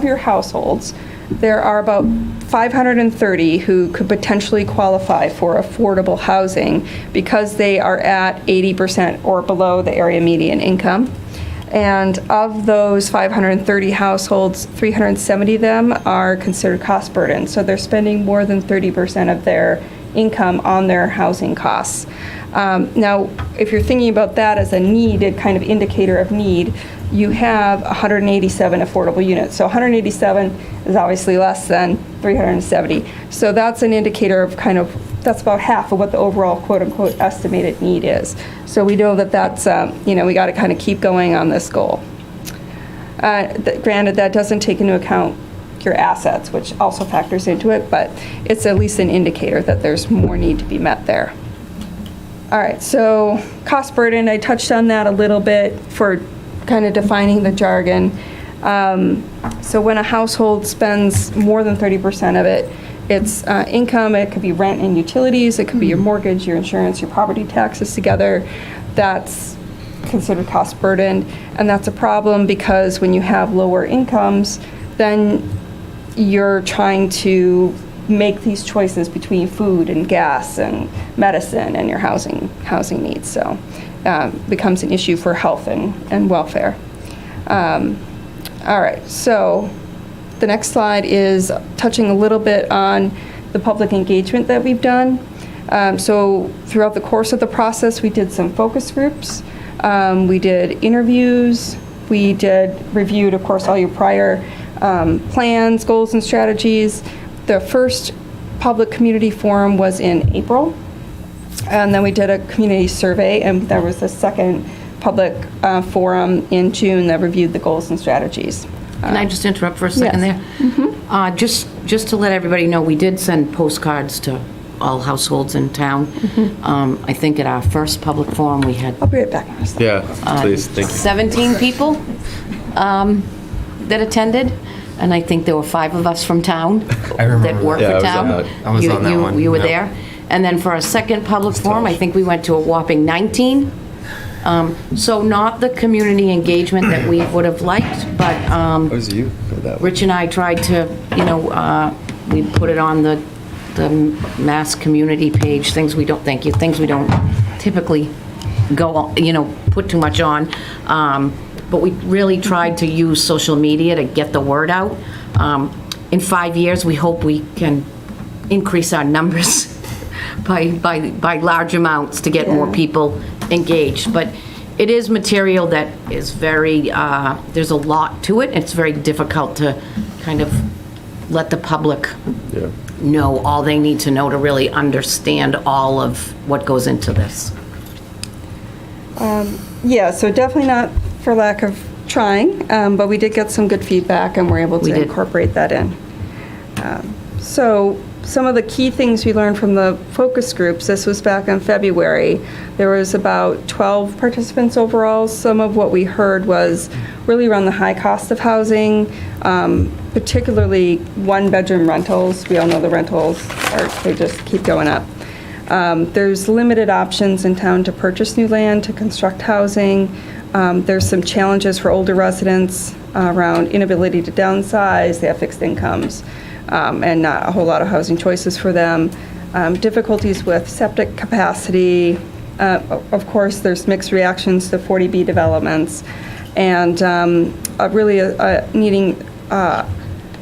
your households, there are about 530 who could potentially qualify for affordable housing because they are at 80% or below the area median income. And of those 530 households, 370 of them are considered cost burden. So they're spending more than 30% of their income on their housing costs. Now, if you're thinking about that as a needed kind of indicator of need, you have 187 affordable units. So 187 is obviously less than 370. So that's an indicator of kind of, that's about half of what the overall quote unquote estimated need is. So we know that that's, we got to kind of keep going on this goal. Granted, that doesn't take into account your assets, which also factors into it, but it's at least an indicator that there's more need to be met there. All right, so cost burden, I touched on that a little bit for kind of defining the jargon. So when a household spends more than 30% of it, it's income, it could be rent and utilities, it could be your mortgage, your insurance, your property taxes together. That's considered cost burden, and that's a problem because when you have lower incomes, then you're trying to make these choices between food and gas and medicine and your housing needs. So becomes an issue for health and welfare. All right, so the next slide is touching a little bit on the public engagement that we've done. So throughout the course of the process, we did some focus groups. We did interviews. We reviewed, of course, all your prior plans, goals, and strategies. The first public community forum was in April, and then we did a community survey, and there was a second public forum in June that reviewed the goals and strategies. Can I just interrupt for a second there? Mm-hmm. Just to let everybody know, we did send postcards to all households in town. Mm-hmm. I think at our first public forum, we had I'll be right back. Yeah, please, thank you. 17 people that attended, and I think there were 5 of us from town that work for town. I was on that one. You were Yep. there. And then for our second public forum, I think we went to a whopping 19. So not the community engagement that we would have liked, but was you for that one. Rich and I tried to, we put it on the Mass community page, things we don't typically go, put too much on. But we really tried to use social media to get the word out. In 5 years, we hope we can increase our numbers by large amounts to get more people engaged. But it is material that is very, there's a lot to it. It's very difficult to kind of let the public know all they need to know to really understand all of what goes into this. So definitely not for lack of trying, but we did get some good feedback and we're able to incorporate that in. So some of the key things we learned from the focus groups, this was back in February, there was about 12 participants overall. Some of what we heard was really around the high cost of housing, particularly one-bedroom rentals. We all know the rentals, they just keep going up. There's limited options in town to purchase new land, to construct housing. There's some challenges for older residents around inability to downsize. They have fixed incomes and not a whole lot of housing choices for them. Difficulties with septic capacity. Of course, there's mixed reactions to 40B developments, and really needing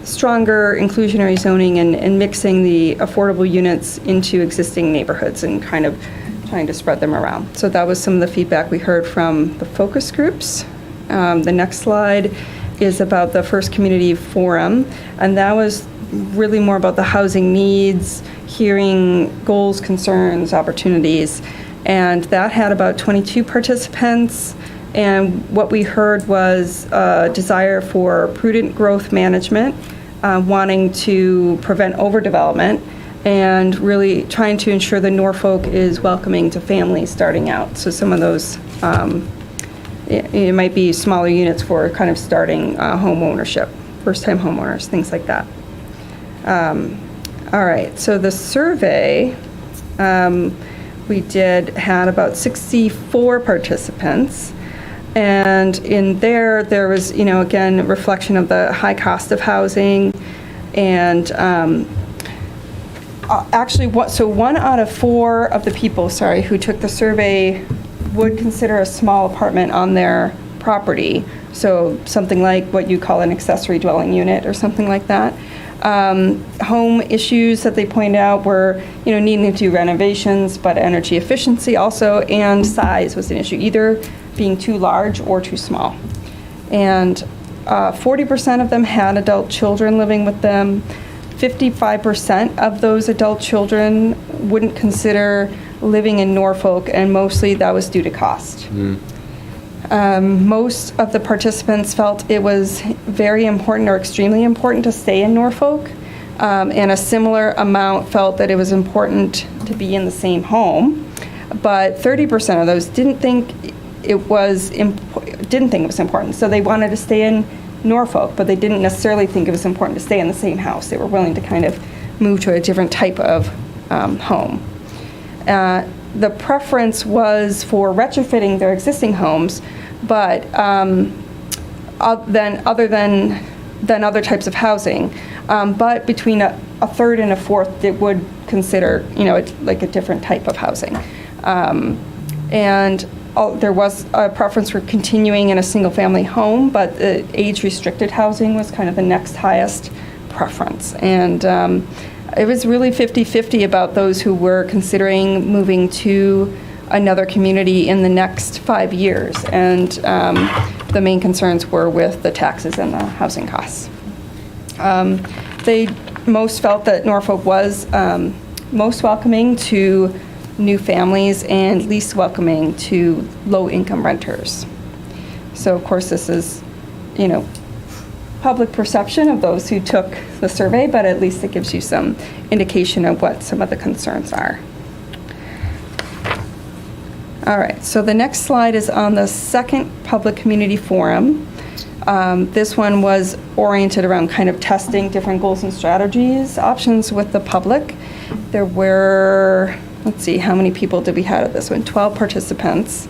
stronger inclusionary zoning and mixing the affordable units into existing neighborhoods and kind of trying to spread them around. So that was some of the feedback we heard from the focus groups. The next slide is about the first community forum, and that was really more about the housing needs, hearing goals, concerns, opportunities, and that had about 22 participants. And what we heard was a desire for prudent growth management, wanting to prevent overdevelopment, and really trying to ensure that Norfolk is welcoming to families starting out. So some of those, it might be smaller units for kind of starting home ownership, first-time homeowners, things like that. All right, so the survey we had about 64 participants. And in there was, again, reflection of the high cost of housing and Actually, one out of 4 of the people, who took the survey would consider a small apartment on their property. So something like what you call an accessory dwelling unit or something like that. Home issues that they point out were, needing to do renovations, but energy efficiency also, and size was an issue, either being too large or too small. And 40% of them had adult children living with them. 55% of those adult children wouldn't consider living in Norfolk, and mostly that was due to cost. Most of the participants felt it was very important or extremely important to stay in Norfolk, and a similar amount felt that it was important to be in the same home. But 30% of those didn't think it was important, so they wanted to stay in Norfolk, but they didn't necessarily think it was important to stay in the same house. They were willing to kind of move to a different type of home. The preference was for retrofitting their existing homes, but other than other types of housing. But between a third and a fourth, it would consider, like a different type of housing. There was a preference for continuing in a single-family home, but the age-restricted housing was kind of the next highest preference. And it was really 50-50 about those who were considering moving to another community in the next 5 years. And the main concerns were with the taxes and the housing costs. They most felt that Norfolk was most welcoming to new families and least welcoming to low-income renters. So, of course, this is, public perception of those who took the survey, but at least it gives you some indication of what some of the concerns are. All right, so the next slide is on the second public community forum. This one was oriented around kind of testing different goals and strategies options with the public. There were, let's see, how many people did we have at this one? 12 participants.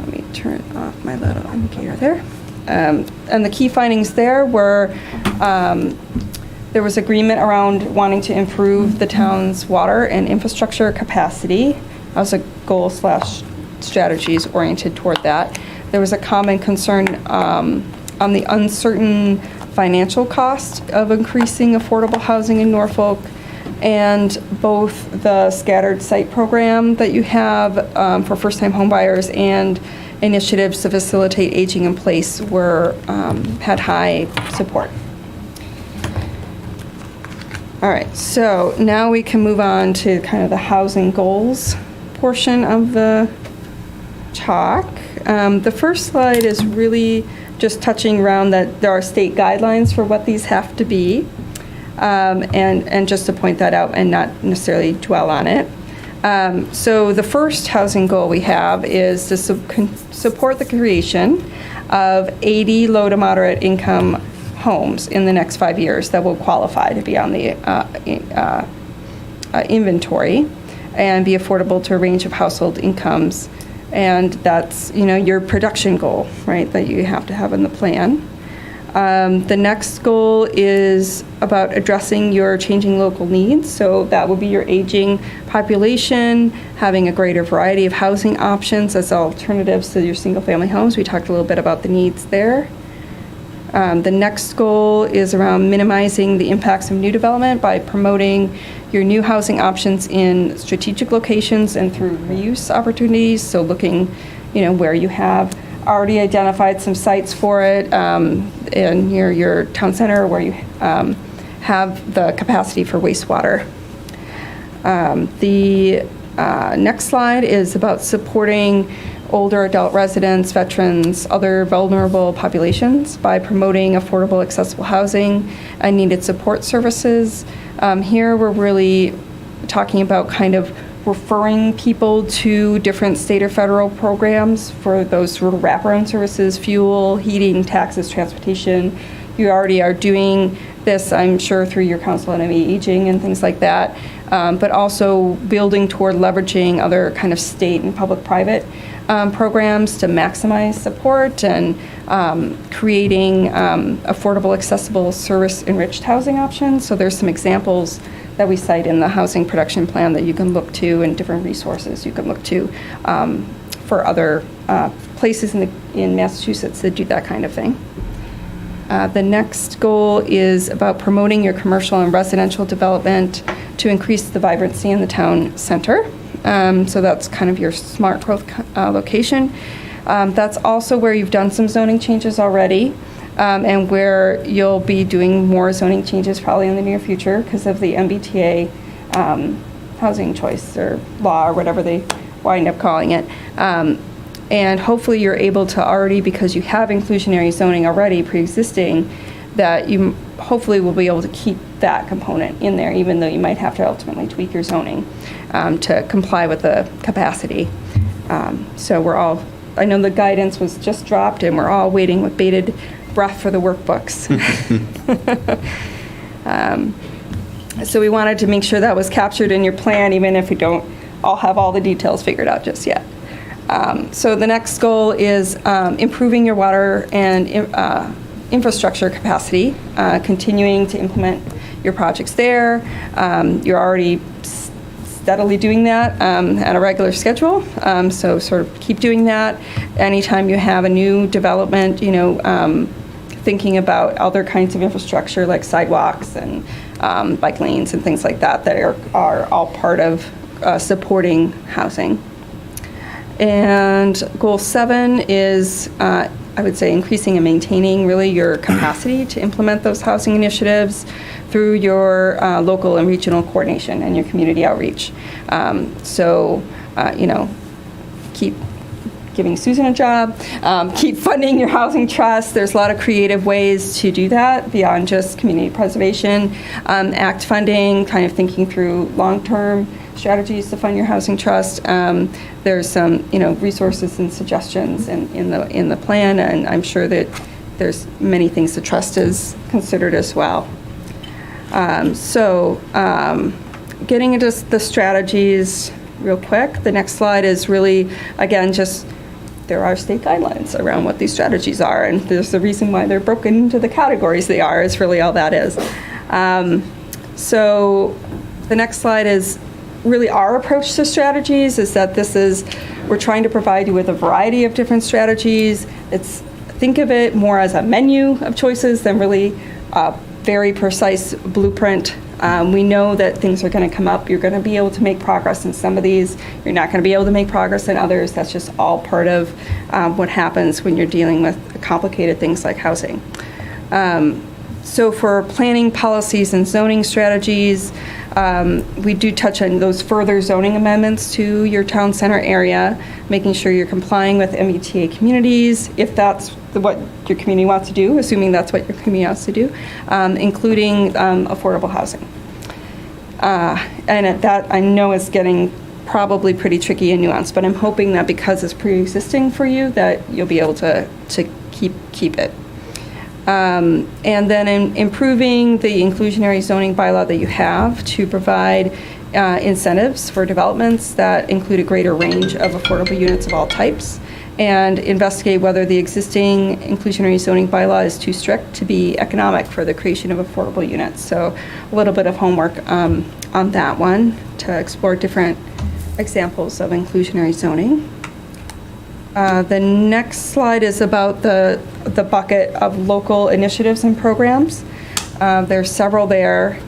Let me turn off my little indicator there. And the key findings there were there was agreement around wanting to improve the town's water and infrastructure capacity. That was a goal/strategies oriented toward that. There was a common concern on the uncertain financial cost of increasing affordable housing in Norfolk, and both the scattered site program that you have for first-time homebuyers and initiatives to facilitate aging in place had high support. All right, so now we can move on to kind of the housing goals portion of the talk. The first slide is really just touching around that there are state guidelines for what these have to be, and just to point that out and not necessarily dwell on it. So the first housing goal we have is to support the creation of 80 low to moderate income homes in the next 5 years that will qualify to be on the inventory and be affordable to a range of household incomes. And that's, your production goal, right, that you have to have in the plan. The next goal is about addressing your changing local needs. So that would be your aging population, having a greater variety of housing options as alternatives to your single-family homes. We talked a little bit about the needs there. The next goal is around minimizing the impacts of new development by promoting your new housing options in strategic locations and through reuse opportunities. So looking, where you have already identified some sites for it near your town center where you have the capacity for wastewater. The next slide is about supporting older adult residents, veterans, other vulnerable populations by promoting affordable, accessible housing and needed support services. Here we're really talking about kind of referring people to different state or federal programs for those sort of wraparound services, fuel, heating, taxes, transportation. You already are doing this, I'm sure, through your Council on Aging and things like that, but also building toward leveraging other kind of state and public-private programs to maximize support and creating affordable, accessible, service-enriched housing options. So there's some examples that we cite in the housing production plan that you can look to, and different resources you can look to for other places in Massachusetts that do that kind of thing. The next goal is about promoting your commercial and residential development to increase the vibrancy in the town center. So that's kind of your smart growth location. That's also where you've done some zoning changes already, and where you'll be doing more zoning changes probably in the near future because of the MBTA housing choice or law or whatever they wind up calling it. And hopefully you're able to already, because you have inclusionary zoning already pre-existing, that you hopefully will be able to keep that component in there, even though you might have to ultimately tweak your zoning to comply with the capacity. So we're all, I know the guidance was just dropped and we're all waiting with bated breath for the workbooks. So we wanted to make sure that was captured in your plan, even if we don't all have all the details figured out just yet. So the next goal is improving your water and infrastructure capacity, continuing to implement your projects there. You're already steadily doing that at a regular schedule, so sort of keep doing that. Anytime you have a new development, thinking about other kinds of infrastructure like sidewalks and bike lanes and things like that that are all part of supporting housing. And goal 7 is, I would say, increasing and maintaining really your capacity to implement those housing initiatives through your local and regional coordination and your community outreach. Keep giving Susan a job, keep funding your housing trust. There's a lot of creative ways to do that beyond just community preservation, ACT funding, kind of thinking through long-term strategies to fund your housing trust. There's some, resources and suggestions in the plan, and I'm sure that there's many things the trust has considered as well. Getting into the strategies real quick. The next slide is really, again, just there are state guidelines around what these strategies are, and there's the reason why they're broken into the categories they are, is really all that is. So the next slide is really our approach to strategies, is that we're trying to provide you with a variety of different strategies. Think of it more as a menu of choices than really a very precise blueprint. We know that things are going to come up. You're going to be able to make progress in some of these. You're not going to be able to make progress in others. That's just all part of what happens when you're dealing with complicated things like housing. So for planning policies and zoning strategies, we do touch on those further zoning amendments to your town center area, making sure you're complying with MBTA communities, if that's what your community wants to do, assuming that's what your community wants to do, including affordable housing. And that I know is getting probably pretty tricky and nuanced, but I'm hoping that because it's pre-existing for you, that you'll be able to keep it. And then improving the inclusionary zoning bylaw that you have to provide incentives for developments that include a greater range of affordable units of all types, and investigate whether the existing inclusionary zoning bylaw is too strict to be economic for the creation of affordable units. So a little bit of homework on that one to explore different examples of inclusionary zoning. The next slide is about the bucket of local initiatives and programs. There's several there.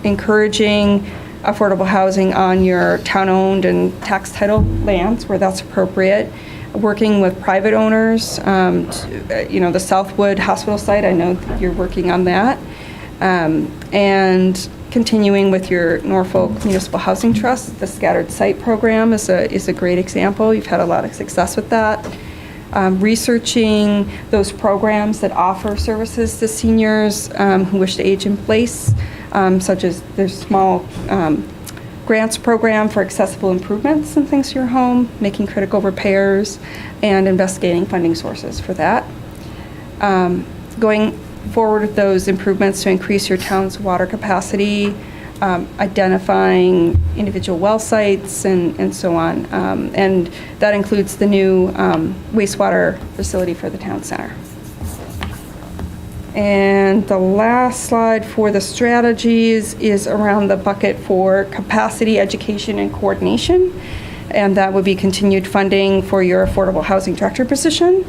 Encouraging affordable housing on your town-owned and tax title lands where that's appropriate. Working with private owners, the Southwood Hospital site, I know you're working on that. And continuing with your Norfolk Municipal Housing Trust, the Scattered Site Program is a great example. You've had a lot of success with that. Researching those programs that offer services to seniors who wish to age in place, such as there's small grants program for accessible improvements and things to your home, making critical repairs, and investigating funding sources for that. Going forward with those improvements to increase your town's water capacity, identifying individual well sites and so on. And that includes the new wastewater facility for the town center. And the last slide for the strategies is around the bucket for capacity, education, and coordination. And that would be continued funding for your affordable housing director position,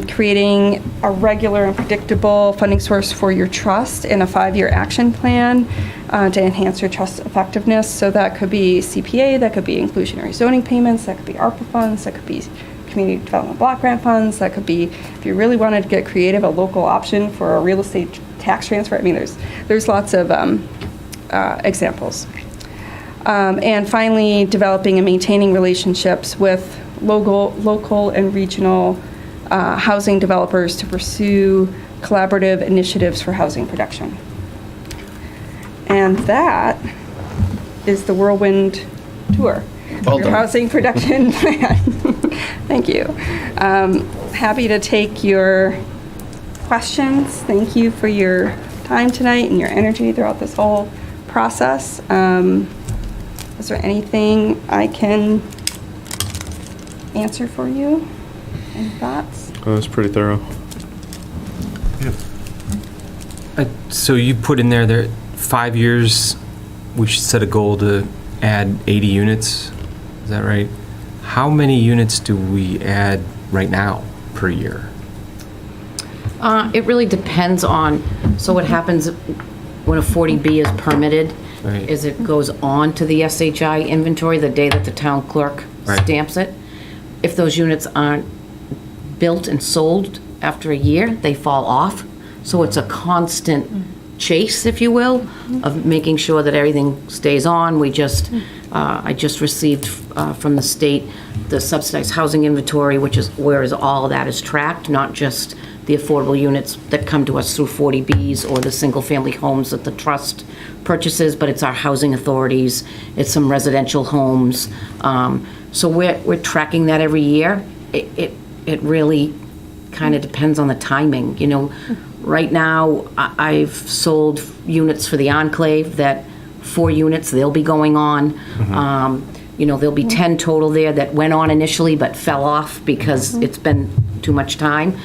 creating a regular and predictable funding source for your trust, and a 5-year action plan to enhance your trust effectiveness. So that could be CPA, that could be inclusionary zoning payments, that could be ARPA funds, that could be community development block grant funds, that could be, if you really wanted to get creative, a local option for a real estate tax transfer. I mean, there's lots of examples. And finally, developing and maintaining relationships with local and regional housing developers to pursue collaborative initiatives for housing production. And that is the whirlwind tour. Your housing production plan. Thank you. Happy to take your questions. Thank you for your time tonight and your energy throughout this whole process. Is there anything I can answer for you? Any thoughts? That was pretty thorough. So you put in there 5 years, we should set a goal to add 80 units. Is that right? How many units do we add right now per year? It really depends on, so what happens when a 40B is permitted is it goes on to the SHI inventory the day that the town clerk stamps it. If those units aren't built and sold after a year, they fall off. So it's a constant chase, if you will, of making sure that everything stays on. We just, I just received from the state the subsidized housing inventory, which is where all of that is tracked, not just the affordable units that come to us through 40Bs or the single-family homes that the trust purchases, but it's our housing authorities, it's some residential homes. So we're tracking that every year. It really kind of depends on the timing. You know, right now I've sold units for the Enclave, that 4 units, they'll be going on. You know, there'll be 10 total there that went on initially but fell off because it's been too much time.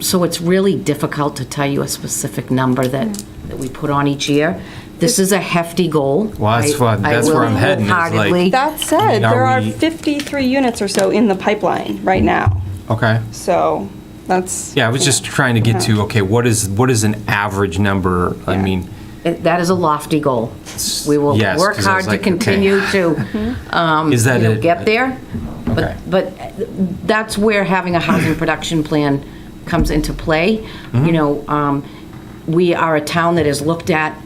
So it's really difficult to tell you a specific number that we put on each year. This is a hefty goal. Well, that's where I'm heading. That said, there are 53 units or so in the pipeline right now. Okay. So that's... Yeah, I was just trying to get to, okay, what is an average number? I mean... That is a lofty goal. We will work hard to continue to get there. But that's where having a housing production plan comes into play. You know, we are a town that is looked at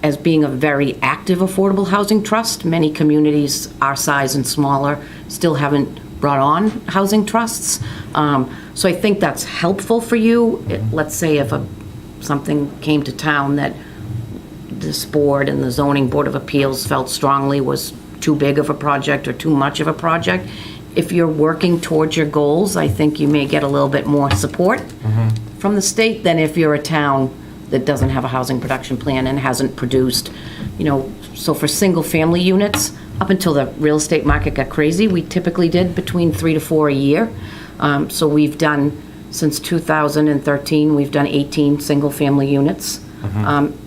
as being a very active affordable housing trust. Many communities our size and smaller still haven't brought on housing trusts. So I think that's helpful for you. Let's say if something came to town that this board and the zoning board of appeals felt strongly was too big of a project or too much of a project. If you're working towards your goals, I think you may get a little bit more support from the state than if you're a town that doesn't have a housing production plan and hasn't produced, you know. So for single family units, up until the real estate market got crazy, we typically did between 3 to 4 a year. So we've done, since 2013, we've done 18 single family units.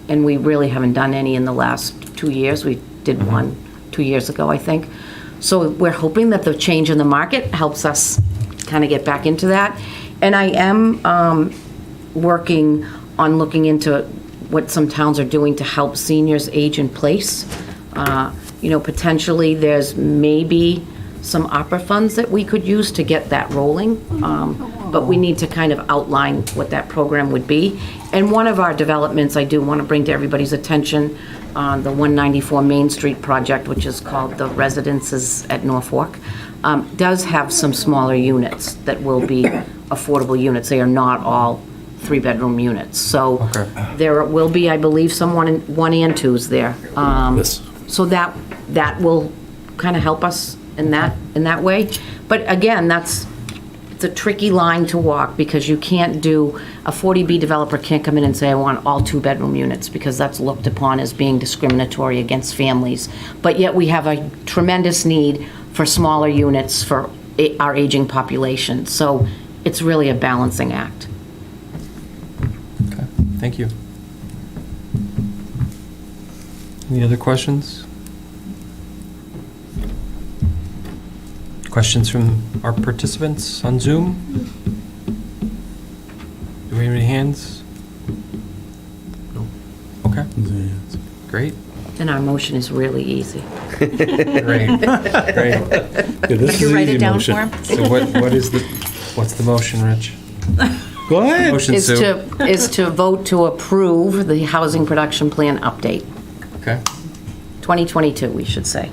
And we really haven't done any in the last 2 years. We did one 2 years ago, I think. So we're hoping that the change in the market helps us kind of get back into that. And I am working on looking into what some towns are doing to help seniors age in place. You know, potentially there's maybe some opera funds that we could use to get that rolling. But we need to kind of outline what that program would be. And one of our developments I do want to bring to everybody's attention, the 194 Main Street project, which is called the Residences at Norfolk, does have some smaller units that will be affordable units. They are not all 3-bedroom units. So there will be, I believe, some 1 and 2s there. So that will kind of help us in that way. But again, it's a tricky line to walk, because you can't do, a 40B developer can't come in and say, I want all 2-bedroom units, because that's looked upon as being discriminatory against families. But yet we have a tremendous need for smaller units for our aging population. So it's really a balancing act. Thank you. Any other questions? Questions from our participants on Zoom? Do we have any hands? No. Okay. Great. And our motion is really easy. Great. Great. Could you write it down for him? So what's the motion, Rich? Go ahead. Is to vote to approve the housing production plan update. Okay. 2022, we should say.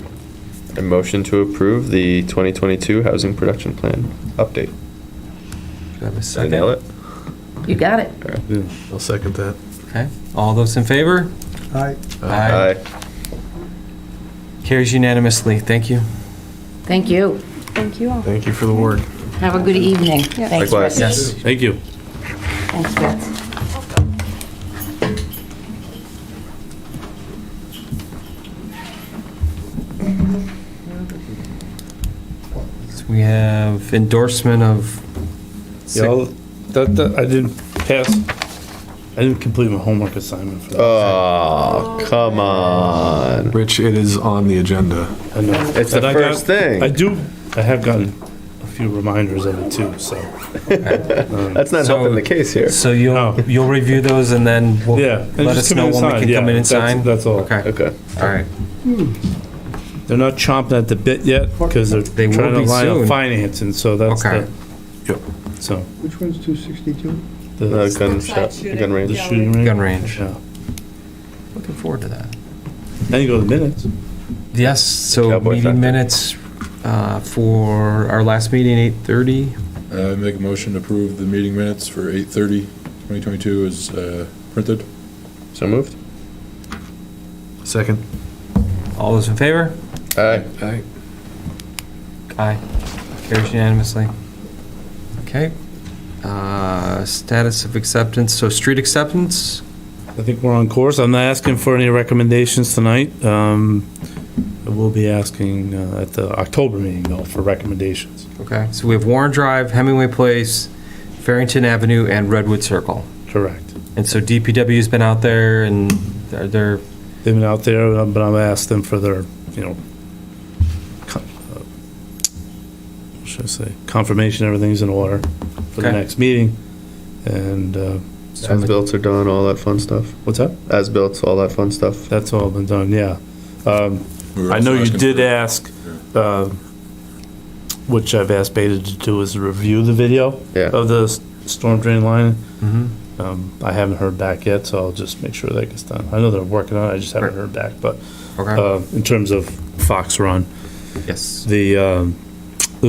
A motion to approve the 2022 housing production plan update. Do I have a Did I second? nail it? You got it. All right. I'll second that. Okay. All those in favor? Aye. Aye. Carries unanimously. Thank you. Thank you. Thank you all. Thank you for the work. Have a good evening. Thanks, Likewise. Rich. Yes. Thank you. Thanks, Beth. So we have endorsement of. Yeah, I didn't pass. I didn't complete my homework assignment for that. Oh, come on. Rich, it is on the agenda. I know. It's the And first thing. I have gotten a few reminders of it too, so. That's not helping the case here. So you'll review those and then Yeah. and let just us come know in when and we sign. can Yeah, come in and sign? That's all. Okay. Okay. All right. They're not chomping at the bit yet because They they're will trying to be line soon. up financing, so that's Okay. Yep. so. Which one's 262? The Gun shop, gun range. the shooting range. Gun range. Yeah. Looking forward to that. Then you go to the minutes. Yes, so Cowboy meeting factor. minutes for our last meeting, 8:30. Make a motion to approve the meeting minutes for 8/30/2022 as printed. So moved. Second. All those in favor? Aye. Aye. Aye. Carries unanimously. Okay. Status of acceptance, so street acceptance? I think we're on course. I'm not asking for any recommendations tonight. I will be asking at the October meeting though for recommendations. Okay, so we have Warren Drive, Hemingway Place, Farrington Avenue, and Redwood Circle. Correct. And so DPW's been out there and they're They've been out there, but I've asked them for their, what should I say, confirmation everything's in order for the Okay. next meeting. And As-built are done, all that fun stuff. what's that? As-built, all that fun stuff. That's all been done, yeah. We were I know also you asking did for- ask, which I've asked Beta to do, is review the video Yeah. of the storm drain line. Mhm. I haven't heard back yet, so I'll just make sure that gets done. I know they're working on it, I just haven't heard back, but Okay. in terms of Fox Run, Yes. the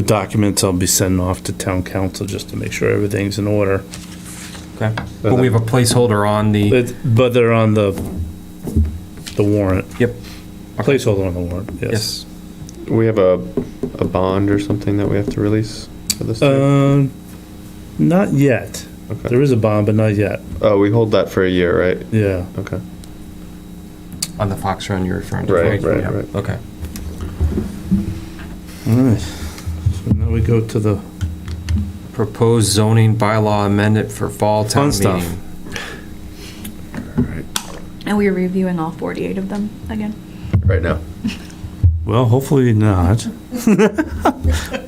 documents I'll be sending off to town council just to make sure everything's in order. Okay. But we have a placeholder on the, But they're on the warrant. Yep. Placeholder on the warrant, yes. yes. We have a bond or something that we have to release for this thing? Not yet. Okay. There is a bond, but not yet. Oh, we hold that for a year, right? Yeah. Okay. On the Fox Run you're referring to? Right, right, Yeah. right. Okay. All right. So now we go to the Proposed zoning bylaw amendment for fall town Fun stuff. meeting. And we are reviewing all 48 of them again. Right now. Well, hopefully not.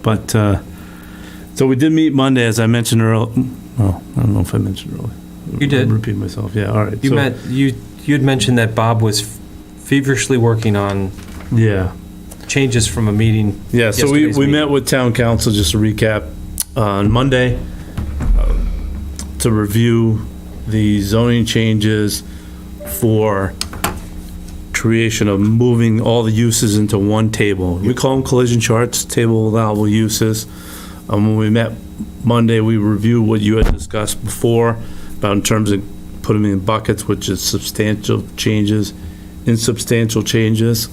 But, so we did meet Monday, as I mentioned earlier. Well, I don't know if I mentioned earlier. You did. Repeat myself, yeah, all right. You So- you had mentioned that Bob was feverishly working on Yeah. changes from a meeting. Yeah, so yesterday's we meeting. met with town council, just to recap, on Monday, to review the zoning changes for creation of moving all the uses into one table. We call them collision charts, table of allowable uses. When we met Monday, we reviewed what you had discussed before about in terms of putting them in buckets, which is substantial changes, insubstantial changes.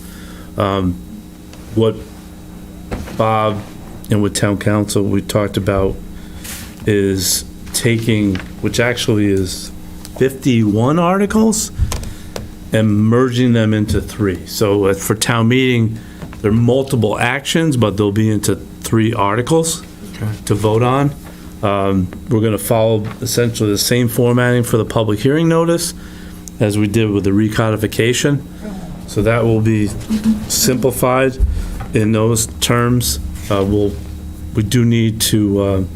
What Bob and with town council we talked about is taking, which actually is 51 articles, and merging them into 3. So for town meeting, there are multiple actions, but they'll be into 3 articles to vote on. We're going to follow essentially the same formatting for the public hearing notice as we did with the recodification. So that will be simplified in those terms. We do need to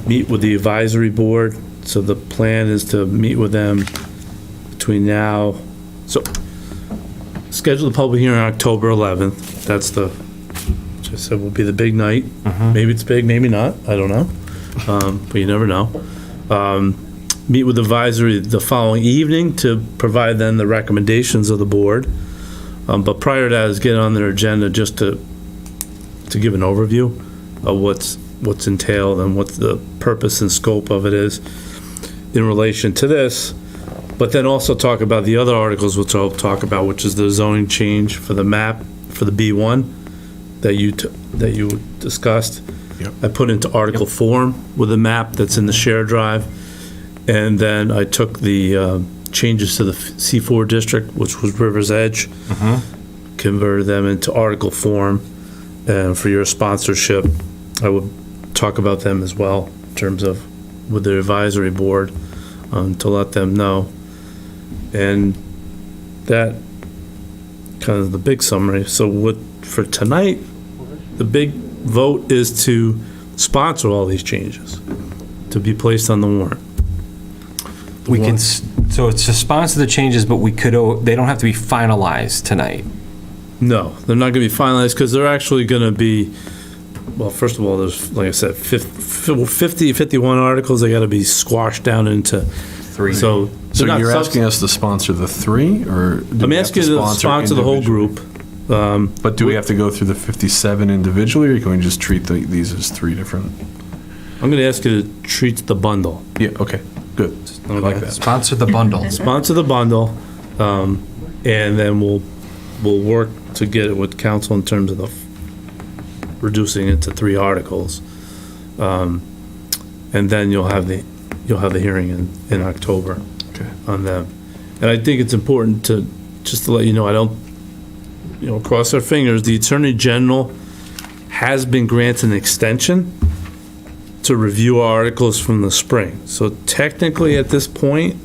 meet with the advisory board. So the plan is to meet with them between now. So schedule the public hearing on October 11th. That's the, which I said will be the big night. Maybe it's big, maybe not. I don't know. But you never know. Meet with advisory the following evening to provide then the recommendations of the board. But prior to that is get on their agenda just to give an overview of what's entailed and what the purpose and scope of it is in relation to this. But then also talk about the other articles, which I'll talk about, which is the zoning change for the map for the B1 that you discussed. Yep. I put into article form with a map that's in the share drive. And then I took the changes to the C4 district, which was River's Edge, converted them into article form. And for your sponsorship, I would talk about them as well in terms of with the advisory board to let them know. And that kind of the big summary. So for tonight, the big vote is to sponsor all these changes to be placed on the warrant. We can, so it's to sponsor the changes, but they don't have to be finalized tonight. No, they're not going to be finalized because they're actually going to be, well, first of all, there's, like I said, 51 articles. They got to be squashed down into 3. So you're asking us to sponsor the 3, or I'm asking you to sponsor the whole group. But do we have to go through the 57 individually, or can we just treat these as 3 different? I'm going to ask you to treat the bundle. Yeah, okay, good. I like that. Sponsor the bundle. Sponsor the bundle, and then we'll work to get it with council in terms of reducing it to 3 articles. And then you'll have the hearing in October on them. And I think it's important to let you know, I don't, cross our fingers, the Attorney General has been granted an extension to review articles from the spring. So technically at this point,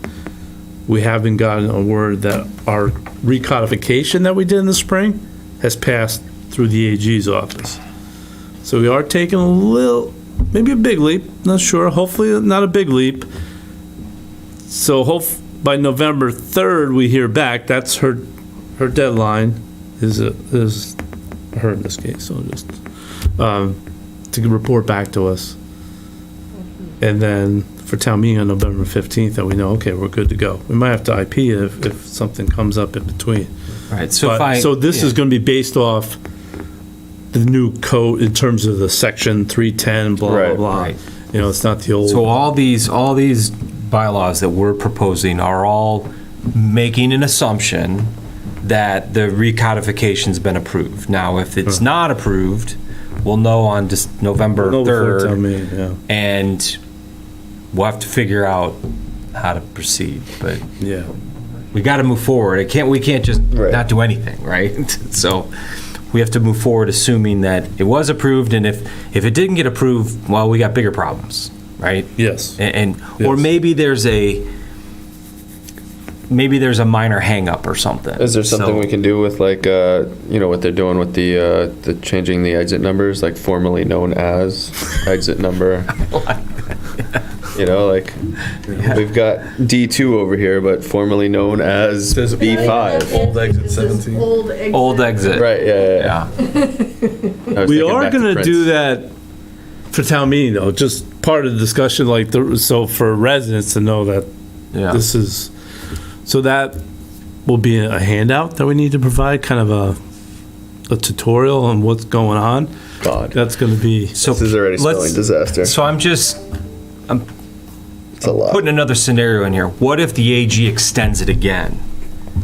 we haven't gotten a word that our recodification that we did in the spring has passed through the AG's office. So we are taking a little, maybe a big leap, not sure, hopefully not a big leap. So by November 3rd, we hear back. That's her deadline, is her in this case, so just to report back to us. And then for town meeting on November 15th, that we know, okay, we're good to go. We might have to IP if something comes up in between. Right. So this is going to be based off the new code in terms of the section 310, blah, blah, blah. Right. It's not the old. So all these bylaws that we're proposing are all making an assumption that the recodification's been approved. Now, if it's not approved, we'll know on just November 3rd, and we'll have to figure out how to proceed. But yeah, we got to move forward. We can't just not do anything, right? So we have to move forward assuming that it was approved, and if it didn't get approved, well, we got bigger problems, right? Yes. Or maybe there's a minor hang-up or something. Is there something we can do with, like, what they're doing with the changing the exit numbers, like formerly known as exit number? We've got D2 over here, but formerly known as B5. Old exit 17. Old exit. Right, yeah. We are going to do that for town meeting, though, just part of the discussion, so for residents to know that this is, so that will be a handout that we need to provide, kind of a tutorial on what's going on. God. That's going to be. So this is already spelling disaster. So I'm putting another scenario in here. What if the AG extends it again?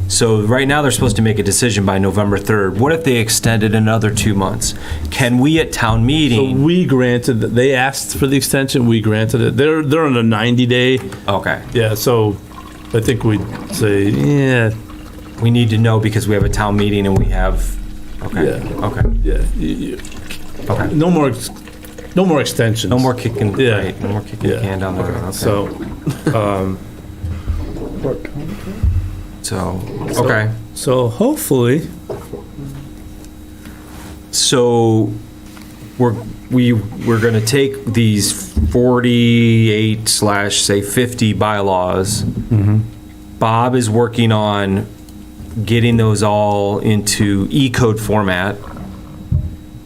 So right now they're supposed to make a decision by November 3rd. What if they extend it another 2 months? Can we at town meeting? So we granted, they asked for the extension, we granted it. They're on a 90-day. Okay. Yeah, so I think we'd say, yeah. We need to know because we have a town meeting and we have, okay. Yeah. Okay. Yeah. Okay. No more No more extensions. No more kicking, Yeah. right, no more kicking the can down the road, okay. So, Okay. so hopefully, So we're gonna take these 48 / say 50 bylaws. Bob is working on getting those all into E-code format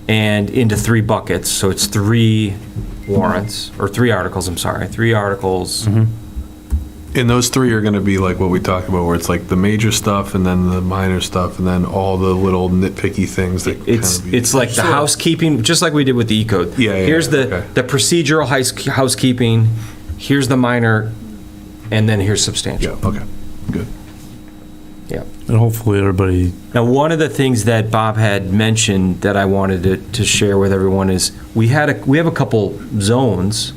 and into 3 buckets. So it's 3 warrants, or 3 articles, I'm sorry, 3 articles. And those 3 are gonna be like what we talked about, where it's like the major stuff and then the minor stuff and then all the little nitpicky things that It's like the housekeeping, just like we did with the E-code. Yeah, yeah, Here's okay. the procedural housekeeping, here's the minor, and then here's substantial. Okay, good. Yeah. and hopefully everybody, Now, one of the things that Bob had mentioned that I wanted to share with everyone is we have a couple zones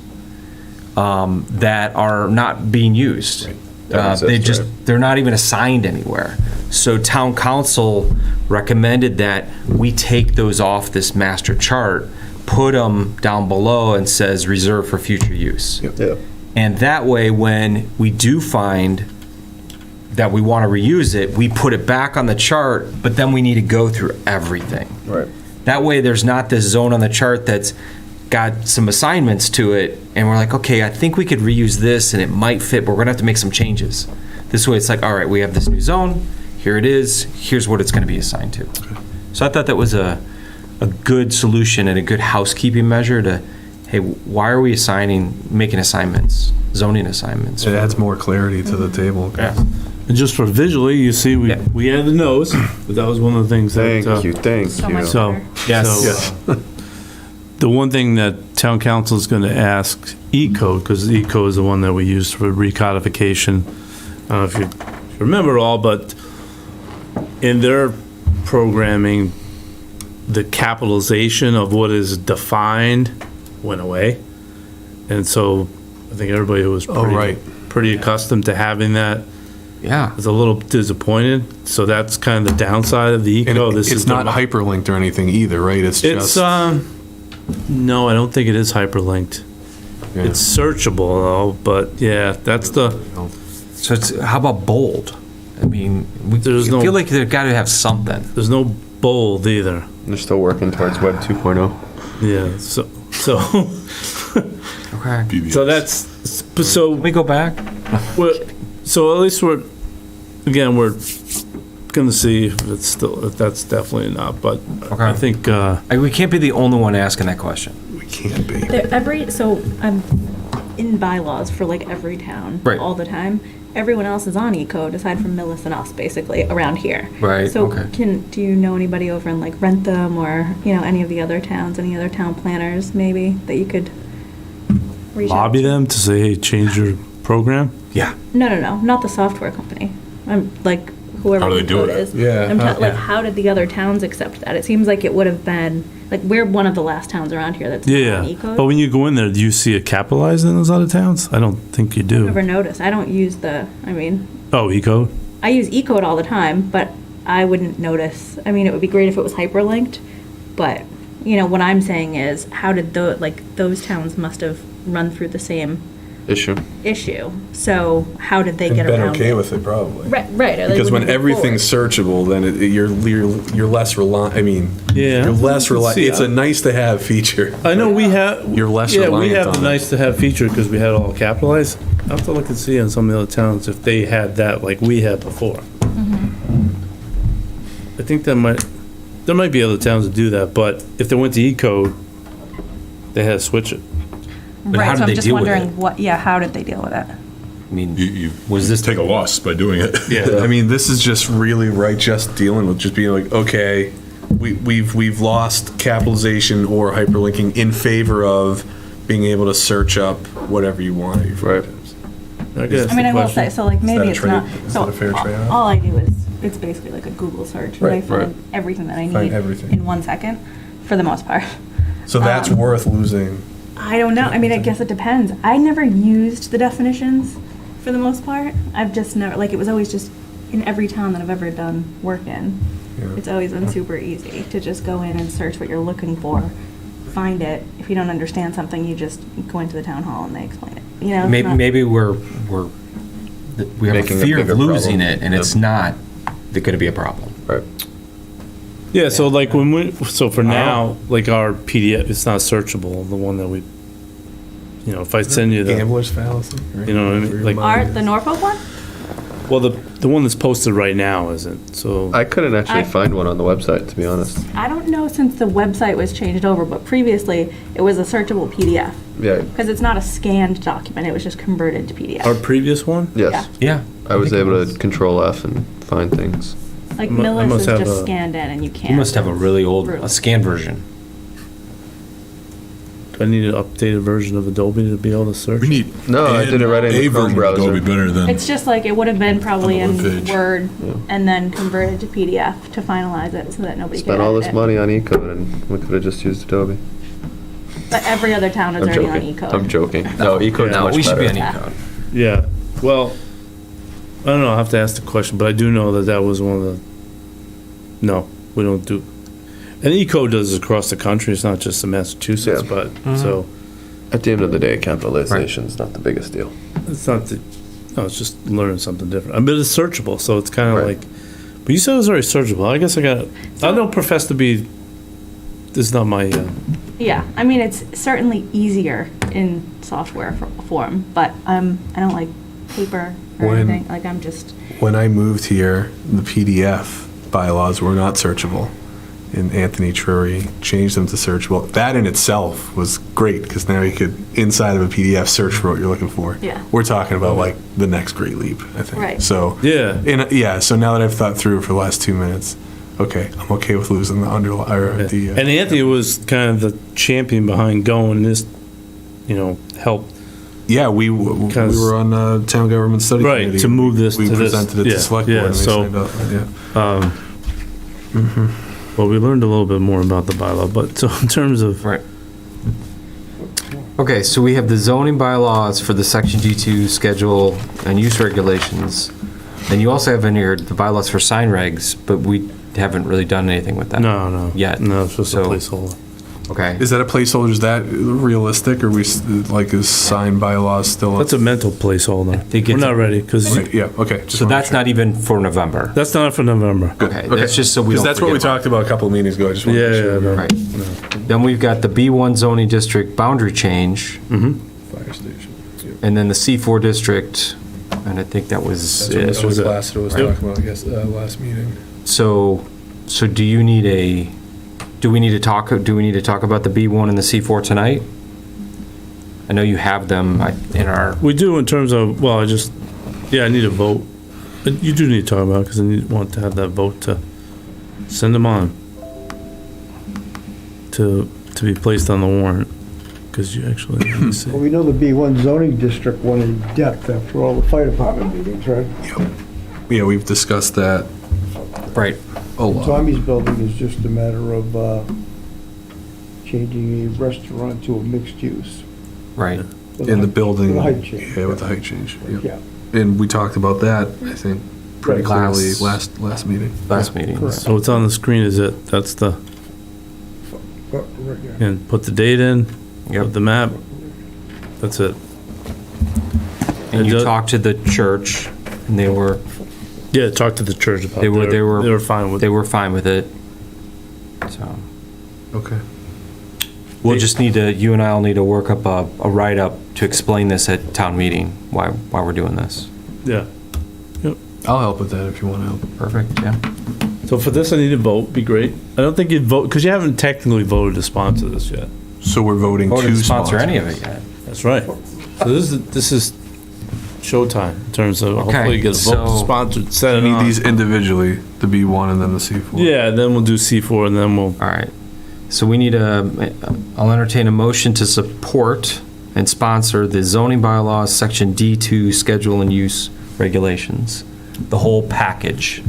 that are not being used. They're not even assigned anywhere. So town council recommended that we take those off this master chart, put them down below and says reserved for future use. Yeah. And that way, when we do find that we want to reuse it, we put it back on the chart, but then we need to go through everything. Right. That way, there's not this zone on the chart that's got some assignments to it, and we're like, okay, I think we could reuse this, and it might fit, but we're gonna have to make some changes. This way, it's like, all right, we have this new zone, here it is, here's what it's gonna be assigned to. So I thought that was a good solution and a good housekeeping measure to, hey, why are we making assignments, zoning assignments? It adds more clarity to the table. Yeah. and just for visually, you see, we added the nose, but that was one of the things that. Thank you. So much So, better. Yes. The one thing that town council is going to ask E-code, because E-code is the one that we use for recodification. I don't know if you remember all, but in their programming, the capitalization of what is defined went away. And so I think everybody was pretty accustomed to having that. Yeah. Was a little disappointed. So that's kind of the downside of the And E-code. it's not hyperlinked or anything either, right? It's just. No, I don't think it is hyperlinked. Yeah. It's searchable though, but yeah, that's the. So how about bold? I mean, I feel like they've got to have something. There's no bold either. They're still working towards Web 2.0. Yeah, so. Okay. So that's, so. Can we go back? So at least we're gonna see if if that's definitely not, but I think. We can't be the only one asking that question. We can't be. So I'm in bylaws for like every town all the time. Everyone else is on E-code aside from Millis and us, basically around here. Right. So okay. do you know anybody over in like Rentham or any of the other towns, any other town planners maybe that you could reach out Lobby to? them to say, hey, change your program? Yeah. No, not the software company. I'm like whoever How do they do E-code it? is. Yeah. I'm like, how did the other towns accept that? It seems like it would have been like we're one of the last towns around here that's not on E-code. But when you go in there, do you see it capitalized in those other towns? I don't think you do. I've never noticed. I don't use Oh, E-code? I use E-code all the time, but I wouldn't notice. I mean, it would be great if it was hyperlinked, but what I'm saying is, how did those towns must have run through the same issue. So how did they get been around? okay with it, probably. Right. Or they Because when wouldn't move everything's searchable, then you're less reliant. I mean, you're less reliant. See, It's a nice to have feature. I know we have. You're less Yeah, reliant we have on the it. nice to have feature because we had it all capitalized. I'll have to look and see in some of the other towns if they had that like we had before. I think there might be other towns that do that, but if they went to E-code, they had to switch it. Right, so I'm just wondering how did they deal with it? I mean, you take a loss by doing it. Yeah, I mean, this is just really just dealing with just being like, okay, we've lost capitalization or hyperlinking in favor of being able to search up whatever you want. Right. I guess. I mean, I will say, so like maybe it's not. Is So that a fair trade-off? all I do is it's basically like a Google search, but I Right, find everything that I Find need everything. in 1 second, for the most part. So that's worth losing. I don't know. I mean, I guess it depends. I never used the definitions for the most part. I've just never, it was always just in every town that I've ever done work in. Yeah. It's always been super easy to just go in and search what you're looking for find it. If you don't understand something, you just go into the town hall and they explain it. You know, it's Maybe, not- maybe we have Making a a fear of bigger losing problem. it, and it's not going to be a problem. Right. Yeah, so like so for now, like our PDF, it's not searchable, the one that we, if I send you the, Gambler's fallacy. Right? you know what I mean? Like, Art, the Norfolk one? well, the one that's posted right now isn't, so. I couldn't actually I- find one on the website, to be honest. I don't know since the website was changed over, but previously it was a searchable PDF. Yeah. Because it's not a scanned document, it was just converted to PDF. Our previous one? Yes. Yeah. I was able to Control F and find things. Like I Millis must is have just a- scanned in and you can't. You must have a really old, Brutal. a scanned version. Do I need an updated version of Adobe to be able to search? We need. No, I did it right in a the Chrome version of browser. Adobe better than. It's just like, it would have been probably On the in webpage. Word and then converted to PDF to finalize it so that nobody can Spent all edit this it. money on Ecode and we could have just used Adobe. But every other town is I'm already joking. on Ecode. I'm joking. No, Ecode's No, much we should be on better. Ecode. Yeah, well, I don't know, I have to ask the question, but I do know that that was one of the, no, we don't do, and Ecode does it across the country, it's not just in Massachusetts, Yeah. but, so, At the end of the day, capitalization's not the biggest deal. it's not, no, it's just learning something different. I mean, it's searchable, so it's kind of Right. like, but you said it was already searchable, I guess I don't profess to be, this is not my, Yeah, I mean, it's certainly easier in software form, but I don't like paper or When- anything. Like, I'm just, When I moved here, the PDF bylaws were not searchable. And Anthony Drury changed them to searchable. That in itself was great, because now you could, inside of a PDF, search for what you're looking for. Yeah. We're talking about like the next great leap, I think. Right. So, yeah. so now that I've thought through it for the last 2 minutes, okay, I'm okay with losing the the. And Anthony was kind of the champion behind going this, help. Yeah, we were on the town government study Right, committee. to move this We to this. presented it Yeah, to select yeah, board and they so, signed up. Yeah. Well, we learned a little bit more about the bylaw, but so in terms of. Right. Okay, so we have the zoning bylaws for the section D2 schedule and use regulations. And you also have in here the bylaws for sign regs, but we haven't really done anything with that. No. Yet. No, it's just a So- placeholder. Okay. Is that a placeholder? Is that realistic, or is sign bylaws still? That's a mental placeholder. We're not ready, because. Okay, yeah, okay. So that's not even for November. That's not for November. Okay, that's just so we Because don't that's what we forget about talked about a couple of meetings ago. I just want to make Yeah, sure. no. Right. Then we've got the B1 zoning district boundary change, Fire station. Yep. and then the C4 district, and I think that was That's what it. Mr. Lassiter was Right. talking about, I guess, last meeting. So do you need do we need to talk about the B1 and the C4 tonight? I know you have them in our, We do in terms of, well, I need a vote. But you do need to talk about it, because I want to have that vote to send them on. To be placed on the warrant, because you actually, let me see. Well, we know the B1 zoning district went in depth after all the fire department meetings, right? Yeah, we've discussed that. right. A lot. Tommy's building is just a matter of changing a restaurant to a mixed use. Right. In the building. With a height change. Yeah, with the height change. Yep. Yeah. And we talked about that, I think, pretty Right. clearly last meeting. Last meeting. Correct. So what's on the screen is that's the, Right, yeah. and put the date in, Yep. put the map, that's it. And you ju- talked to the church, and they were Yeah, talk to the church about they were fine with they it. were fine with it. So Okay. we'll just need to, you and I'll need to work up a write-up to explain this at town meeting, why we're doing this. Yeah. I'll help with that if you want to help. Perfect, yeah. So for this, I need a vote, be great. I don't think you'd vote, because you haven't technically voted to sponsor this yet. So we're voting Or to to sponsor any of it yet. That's right. So this is showtime in terms of hopefully you get a vote so- sponsored, set I it need on. these individually, the B1 and then the C4. Yeah, then we'll do C4 and then we'll, All right. So we need I'll entertain a motion to support and sponsor the zoning bylaws, section D2, schedule and use regulations. The whole package.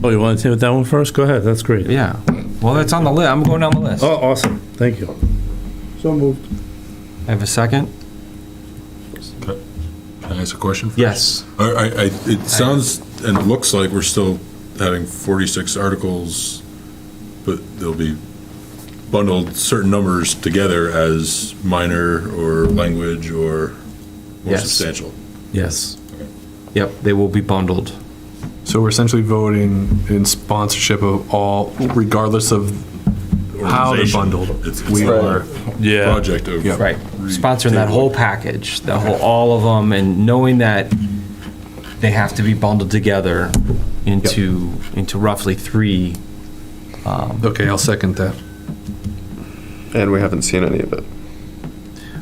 oh, you want to take with that one first? Go ahead, that's great. Yeah. Well, that's on the list. I'm going down the list. Oh, awesome, thank you. So moved. I have a second? Can I ask a question? first? Yes. It sounds and it looks like we're still having 46 articles, but there'll be bundled certain numbers together as minor or language or more Yes. substantial. Yes. Yep, they will be bundled. So we're essentially voting in sponsorship of all, regardless of how they're Organization. bundled. It's We a are, project of. Right, sponsoring that whole package, the whole, all of them, and knowing that they have to be bundled together into roughly 3. okay, I'll second that. And we haven't seen any of it.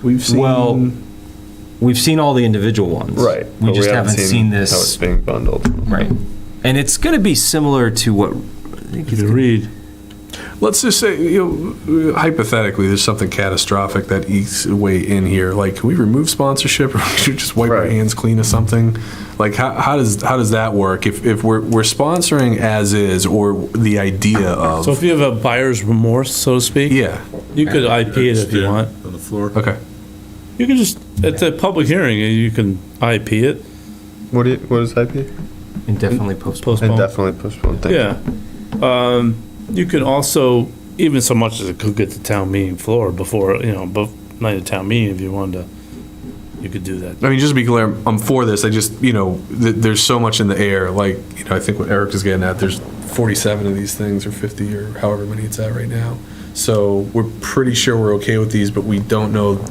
We've seen. Well, we've seen all the individual ones. Right. We but just haven't seen how it's this. being bundled. Right. And it's going to be similar to what, I think it's read. Let's just say, hypothetically, there's something catastrophic that eats away in here. Like, can we remove sponsorship, or should we just wipe our hands clean of something? Like, how does that work? If we're sponsoring as is, or the idea of. So if you have a buyer's remorse, so to speak. Yeah. You could IP it if you want. On the floor. Okay. You can just, it's a public hearing, and you can IP it. What is IP? Indefinitely postponed. Indefinitely postponed. Thank you. Yeah. You can also, even so much as it could get to town meeting floor before, night of town meeting, if you wanted to, you could do that. I mean, just to be clear, I'm for this. I just, there's so much in the air. Like, I think what Eric is getting at, there's 47 of these things, or 50, or however many it's at right now. So we're pretty sure we're okay with these, but we don't know,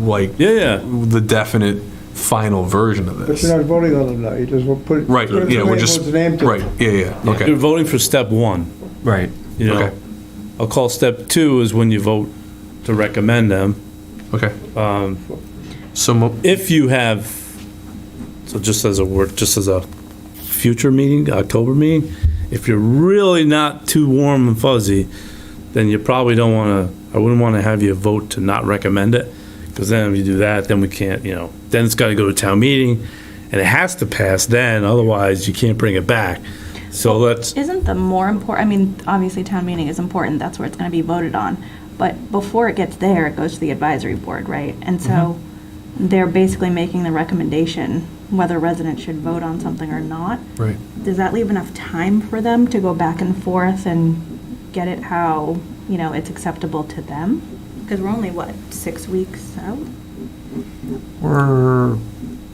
like, the definite final version of But this. you're not voting on them now, you just will put. Right, put yeah, the we're name, just, what's the name to it. right, yeah, okay. You're voting for step 1. Right. Okay. I'll call step 2 is when you vote to recommend them. Okay. If you have, so just as a future meeting, October meeting, if you're really not too warm and fuzzy, then you probably don't want to, I wouldn't want to have you vote to not recommend it, because then if you do that, then we can't, then it's got to go to town meeting, and it has to pass then, otherwise you can't bring it back. So Isn't the more important, I mean, obviously town meeting is important, that's where it's going to be voted on, but before it gets there, it goes to the advisory board, right? And so they're basically making the recommendation whether residents should vote on something or not. Right. Does that leave enough time for them to go back and forth and get it how, it's acceptable to them? Because we're only, 6 weeks out? We're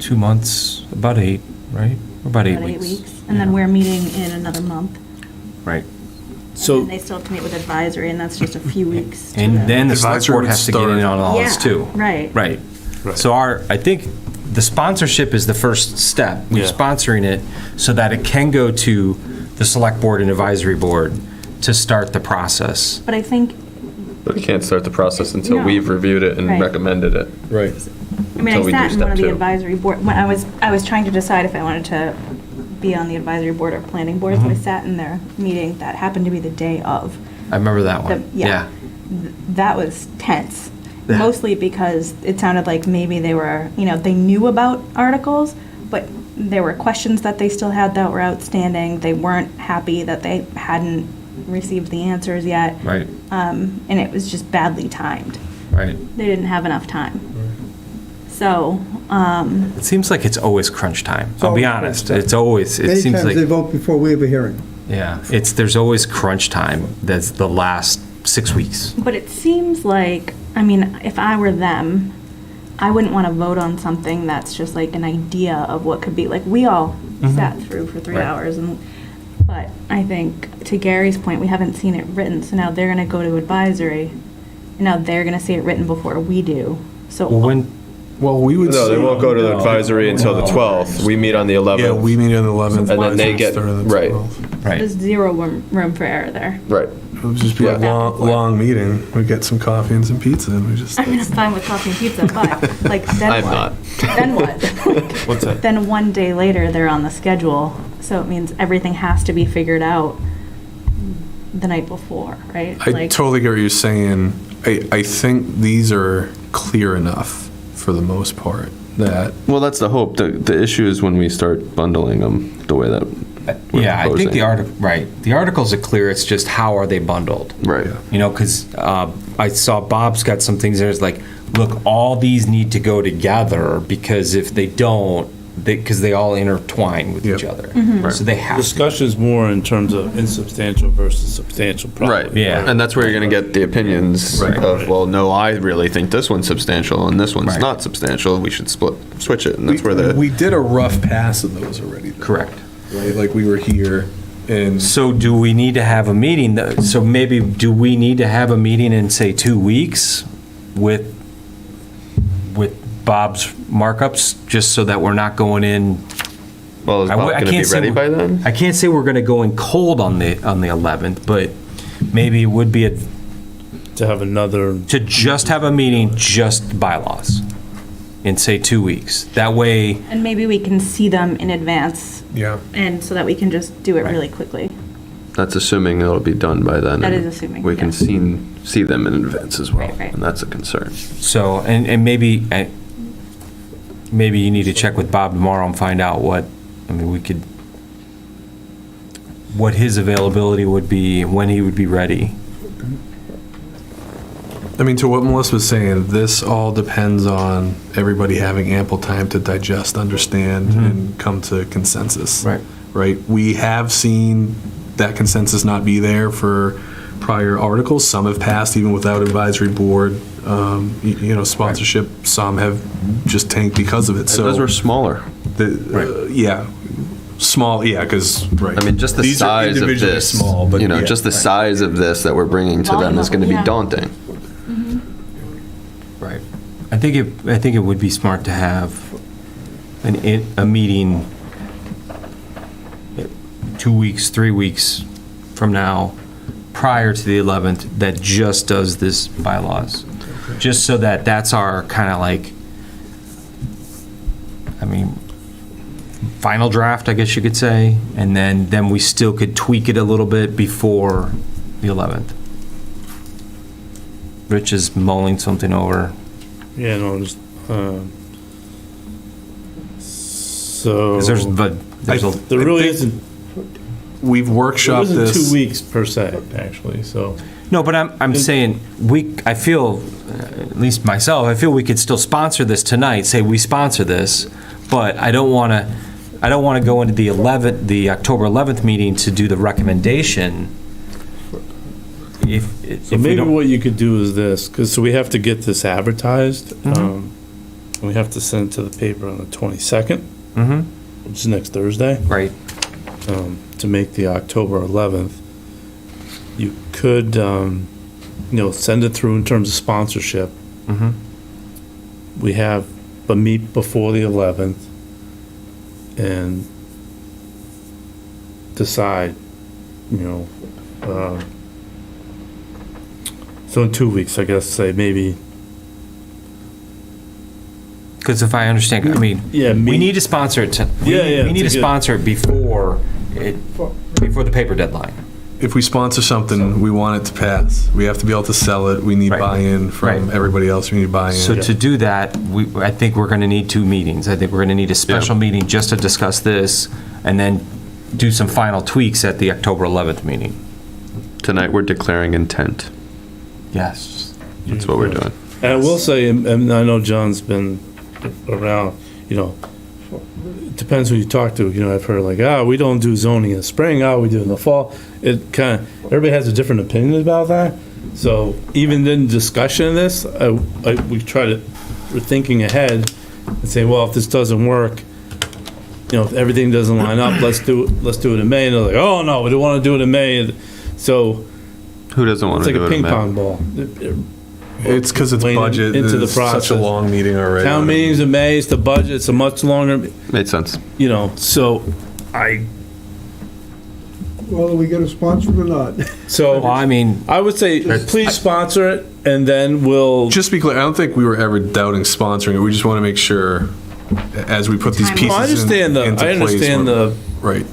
2 months, about 8, right? We're about 8 weeks. And then we're meeting in another month. Right. So And they still have to meet with advisory, and that's just a few weeks. to And them. then the select Advisory board would has to get in on all this Yeah, too. right. Right. So I think the sponsorship is the first step. We're Yeah. sponsoring it so that it can go to the select board and advisory board to start the process. But I think, But we can't start the process until No. we've reviewed it and Right. recommended it. Right. I mean, I Until we do sat in step one of the 2. advisory board, when I was trying to decide if I wanted to be on the advisory board or planning board, so I sat in their meeting that happened to be the day of. I remember that one. Yeah. That was tense. Yeah. Mostly because it sounded like maybe they were, they knew about articles, but there were questions that they still had that were outstanding. They weren't happy that they hadn't received the answers yet. Right. And it was just badly timed. Right. They didn't have enough time. So, It seems like it's always crunch time. I'll always be crunch honest. time. It's always, it Many seems times they like, vote before we have a hearing. yeah, there's always crunch time. That's the last 6 weeks. but it seems like, I mean, if I were them, I wouldn't want to vote on something that's just like an idea of what could be. Like, we all sat through for 3 Right. hours, but I think, to Gary's point, we haven't seen it written, so now they're going to go to advisory, and now they're going to see it written before we do. So, Well, we would. No, they won't go to the advisory until the 12th. We meet on the 11th. Yeah, we meet on the 11th. And then they get, Start of the right, 12th. Right. there's zero room for error there. right. It would just be a long meeting. We get some coffee and some pizza, and we just. I mean, I'm fine with coffee and pizza, but, like, then I'm what? not. Then what? what's that? Then one day later, they're on the schedule, so it means everything has to be figured out the night before, right? I totally get what you're saying. I think these are clear enough for the most part that. Well, that's the hope. The issue is when we start bundling them the way that we're Yeah, I think proposing. the articles are clear. It's just how are they bundled? Right. Because I saw Bob's got some things there. It's like, look, all these need to go together because if they don't, because they all intertwine with each other. So they have. Discussion's more in terms of insubstantial versus substantial Right. probably. Yeah. And that's where you're going to get the opinions of, well, no, I really think this one's substantial and this one's Right. not substantial. We should switch it. And that's where the. We did a rough pass of those already. though, Correct. Right, like we were here and. So do we need to have a meeting? So maybe, do we need to have a meeting in, say, 2 weeks with Bob's markups, just so that we're not going in? Well, is Bob going to be ready by then? I can't say we're going to go in cold on the 11th, but maybe it would be To have another. to just have a meeting, just bylaws, in, say, 2 weeks. That way, And maybe we can see them in advance, Yeah. and so that we can just do it really quickly. That's assuming it'll be done by then. That and is assuming, We can yeah. see them in advance as well. Right, right. And that's a concern. so, and maybe, maybe you need to check with Bob tomorrow and find out what his availability would be, when he would be ready. I mean, to what Melissa was saying, this all depends on everybody having ample time to digest, understand, and come to consensus. Right. Right? We have seen that consensus not be there for prior articles. Some have passed even without advisory board, sponsorship. Some have just tanked because of it. So Those were smaller. yeah. Small, yeah, because, right. I mean, just the These are size of individually this, small, but yeah, just the right. size of this that we're bringing to them is going to be daunting. Right. I think it would be smart to have a meeting 2 weeks, 3 weeks from now, prior to the 11th, that just does this bylaws. Just so that that's our kind of like, final draft, I guess you could say, and then we still could tweak it a little bit before the 11th. Rich is mulling something over. Yeah, no, just, so. There really isn't. We've workshopped There this. isn't 2 weeks per se, actually, so. No, but I'm saying, I feel, at least myself, I feel we could still sponsor this tonight, say we sponsor this, but I don't want to go into the October 11th meeting to do the recommendation. If So we maybe don't- what you could do is this, so we have to get this advertised. And we have to send it to the paper on the 22nd, which is next Thursday. Right. To make the October 11th. You could, send it through in terms of sponsorship. We have, but meet before the 11th and decide, so in 2 weeks, I guess, say maybe. Because if I understand, we need to sponsor it. We need to sponsor it before the paper deadline. If we sponsor something, we want it to pass. We have to be able to sell it. We need buy-in from everybody else. We need buy-in. So to do that, I think we're going to need 2 meetings. I think we're going to need a special meeting just to discuss this, and then do some final tweaks at the October 11th meeting. Tonight, we're declaring intent. Yes. That's what we're doing. And I will say, and I know John's been around, it depends who you talk to. I've heard like, we don't do zoning in the spring, we do it in the fall. It kind of, everybody has a different opinion about that. So even in discussion of this, we're thinking ahead and saying, well, if this doesn't work, if everything doesn't line up, let's do it in May. And they're like, oh no, we don't want to do it in May. So who doesn't want to do it in May? It's like a ping pong ball. It's because it's budget. Into the It's process. such a long meeting already. Town meetings in May, it's the budget, it's a much longer. Made sense. So Well, are we going to sponsor it or not? So, I would say, please sponsor it, and then we'll. Just be clear, I don't think we were ever doubting sponsoring it. We just want to make sure, as we put these pieces I understand into place, right.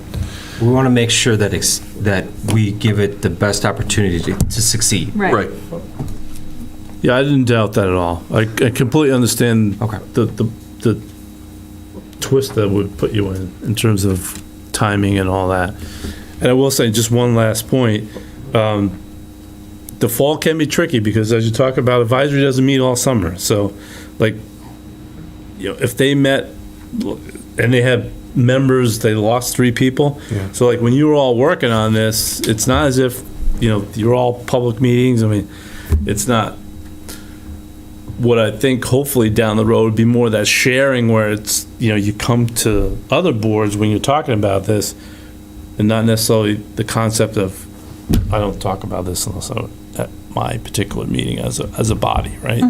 We want to make sure that that we give it the best opportunity to succeed. Right. Yeah, I didn't doubt that at all. I completely understand the twist that would put you in terms of timing and all that. And I will say, just one last point, the fall can be tricky because as you talk about, advisory doesn't meet all summer. So, if they met and they had members, they lost 3 people. Yeah. So like when you were all working on this, it's not as if, you're all public meetings. I mean, it's not, what I think hopefully down the road would be more that sharing where it's, you come to other boards when you're talking about this and not necessarily the concept of, I don't talk about this unless I'm at my particular meeting as a body, right?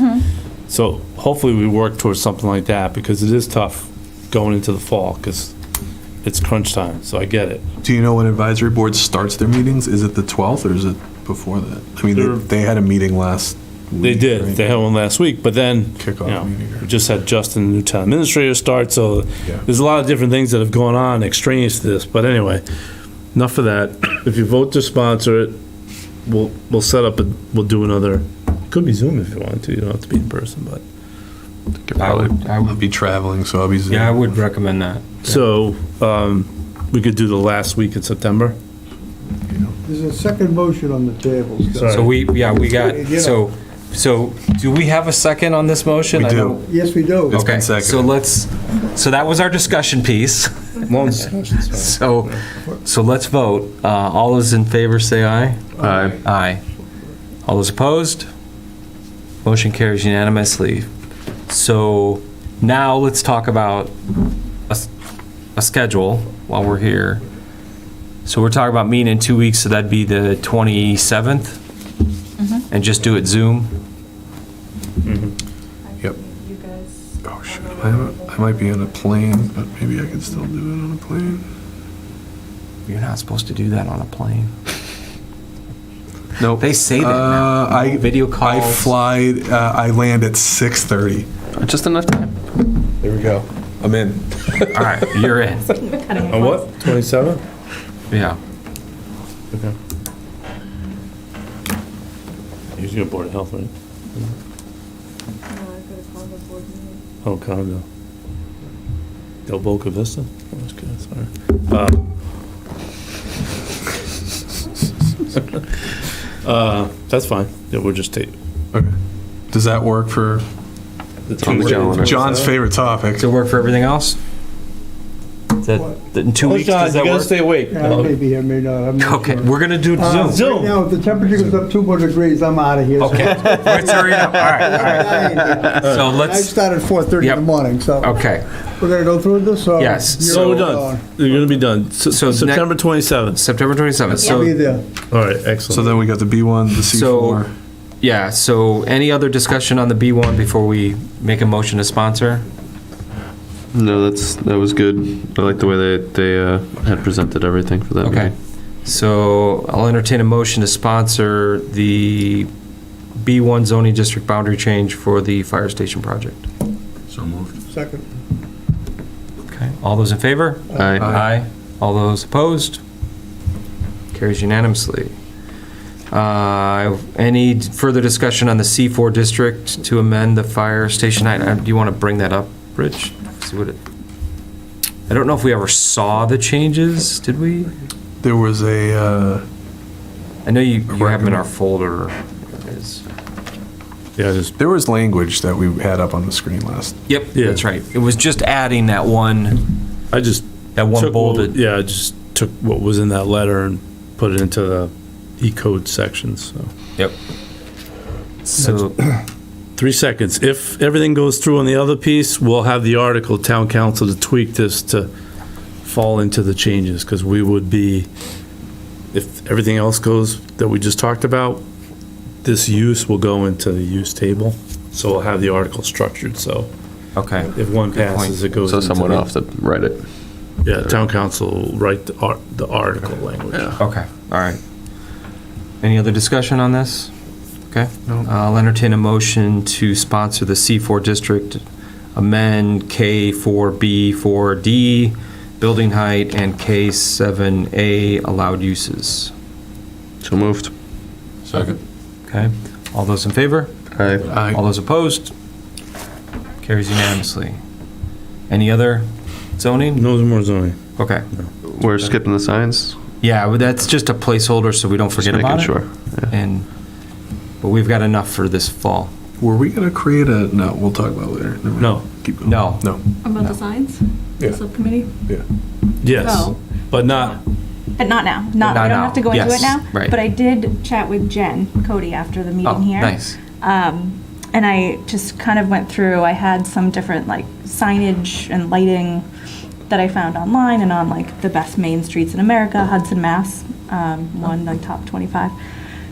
So hopefully we work towards something like that because it is tough going into the fall because it's crunch time. So I get it. Do you know when advisory board starts their meetings? Is it the 12th or is it before that? I mean, they had a meeting last week. They did. Right? They had one last week, but then Kickoff meeting. we just had Justin, the new town administrator, start. So there's a lot of different things that have gone on extraneous to this. But anyway, enough of that. If you vote to sponsor it, we'll set up we'll do another. Could be Zoom if you want to. You don't have to be in person, but I would be traveling, so I'll be Zoom. Yeah, I would recommend that. So we could do the last week in September. There's a second motion on the table. So we got, so do we have a second on this motion? We I do. know- Yes, we do. It's Okay, been seconded. so that was our discussion piece. Long discussion, sorry. So let's vote. All those in favor say aye. Aye. Aye. All those opposed? Motion carries unanimously. So now let's talk about a schedule while we're here. So we're talking about meeting in 2 weeks, so that'd be the 27th? And just do it Zoom? Yep. Oh, shit. I might be on a plane, but maybe I can still do it on a plane. You're not supposed to do that on a plane. Nope. They say that now. Video calls. I land at 6:30. Just enough time. There we go. I'm in. All right, you're in. On what? 27? Yeah. Okay. Usually a Board of Health, right? Oh, condo. Del Boca Vista? Oh, that's good, sorry. That's fine. Yeah, we'll just take. Okay. Does that work for It's on the calendar. John's favorite topic? Does it work for everything else? Is that in 2 weeks? Does that work? stay awake. Yeah, I may be here, may not. I'm not Okay, sure. we're gonna do Zoom. Right now, if the temperature goes up 2 more degrees, I'm out of here. Okay, let's hurry up. All right. So I let's. start at 4:30 in the morning, so. Okay. We're gonna go through this, or? Yes. you're So we're all done. You're gonna be done. So So September 27th. September 27th. I'll be So there. All right, excellent. So then we got the B1, the C4. yeah. So any other discussion on the B1 before we make a motion to sponsor? No, that was good. I like the way they had presented everything for that Okay. meeting. So I'll entertain a motion to sponsor the B1 zoning district boundary change for the fire station project. So moved. Second. Okay. All those in favor? Aye. Aye. All those opposed? Carries unanimously. Any further discussion on the C4 district to amend the fire station? Do you want to bring that up, Rich? See what I don't know if we ever saw the changes, did we? There was a, I know you have them in our folder. There it is. Yeah, there was language that we had up on the screen last. Yep, that's right. It was just adding that one. I just that one took bolded. Yeah, I just took what was in that letter and put it into the E-code section. So. Yep. So. 3 seconds. If everything goes through on the other piece, we'll have the article, town council, to tweak this to fall into the changes, because we would be, if everything else goes that we just talked about, this use will go into the use table, so we'll have the article structured, so. Okay. If one passes, it goes So into someone the- will have to write it. Yeah, town council will write the article language. Okay, all right. Any other discussion on this? Okay. I'll entertain a motion to sponsor the C4 district, amend K4B, 4D, building height, and K7A allowed uses. So moved. Second. Okay. All those in favor? Aye. All those opposed? Carries unanimously. Any other zoning? No more zoning. Okay. We're skipping the signs? Yeah, but that's just a placeholder so we don't forget Just about making it. sure. Yeah. But we've got enough for this fall. Were we going to create a, no, we'll talk about it later. Never mind. No. Keep going. No. No. About the signs? Yeah. subcommittee? Yeah. Yes, Oh. but not, But not now. Not We don't now. have to go into Yes, it now. right. But I did chat with Jen Cody after the meeting Oh, here. nice. And I just kind of went through, I had some different like signage and lighting that I found online and on like the best main streets in America, Hudson, Mass, one like top 25.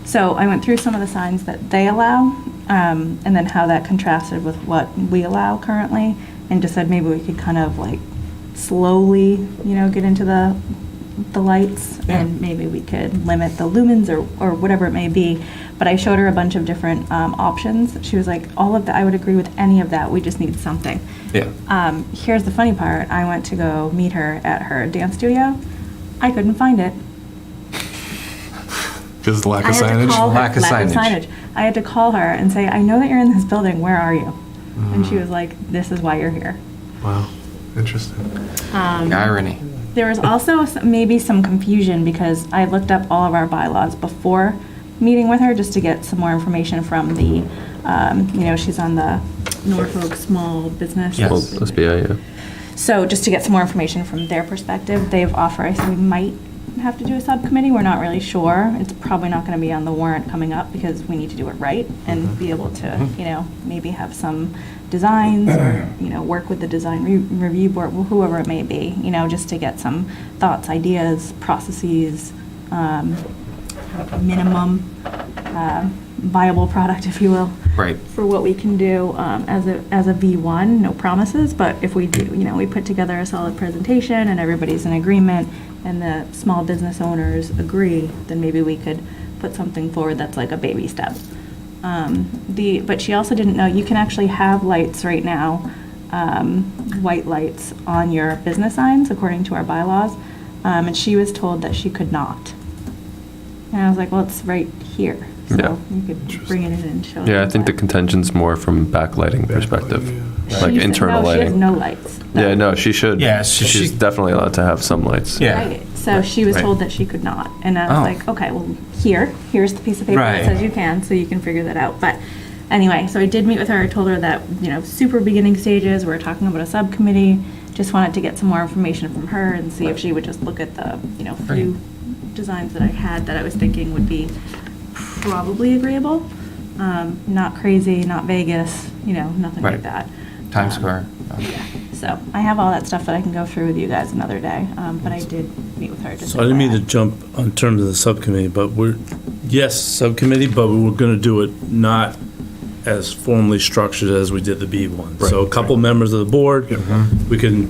So I went through some of the signs that they allow, and then how that contrasted with what we allow currently, and just said maybe we could kind of like slowly, get into the lights, and maybe we could limit the lumens or whatever it may be. But I showed her a bunch of different options. She was like, all of that, I would agree with any of that. We just need something. Yeah. Here's the funny part. I went to go meet her at her dance studio. I couldn't find it. Because lack of I had to signage? call her- Lack of signage. I had to call her and say, I know that you're in this building. Where are you? And she was like, this is why you're here. Wow. Interesting. Irony. There was also maybe some confusion because I looked up all of our bylaws before meeting with her just to get some more information from the, she's on the Norfolk Small Business. Yes. Well, SBA, yeah. So just to get some more information from their perspective, they've offered, I said we might have to do a subcommittee. We're not really sure. It's probably not going to be on the warrant coming up because we need to do it right and be able to, maybe have some designs or, work with the design review board, whoever it may be, just to get some thoughts, ideas, processes, minimum viable product, if you will. Right. For what we can do as a V1, no promises, but if we do, we put together a solid presentation and everybody's in agreement and the small business owners agree, then maybe we could put something forward that's like a baby step. But she also didn't know, you can actually have lights right now, white lights on your business signs according to our bylaws, and she was told that she could not. And I was like, well, it's right here. So Yeah. you could bring it in and show Yeah, I them think the contention's more from backlighting perspective, like She said, internal no, she has lighting. no lights. Yeah, no, she should. Yeah, She's definitely allowed to have some lights. Right. So she was Right. told that she could not. And I was Oh. like, okay, well, here's the piece of paper Right. that says you can, so you can figure that out. But anyway, so I did meet with her. I told her that, super beginning stages, we're talking about a subcommittee. Just wanted to get some more information from her and see if she would just look at the, few designs that I had that I was thinking would be probably agreeable. Not crazy, not Vegas, nothing like Right. that. Times Square. So I have all that stuff that I can go through with you guys another day, but I did meet with her. Just so I didn't mean to jump on terms of the subcommittee, but yes, subcommittee, but we were going to do it not as formally structured as we did the B1. So a couple members of the board, we can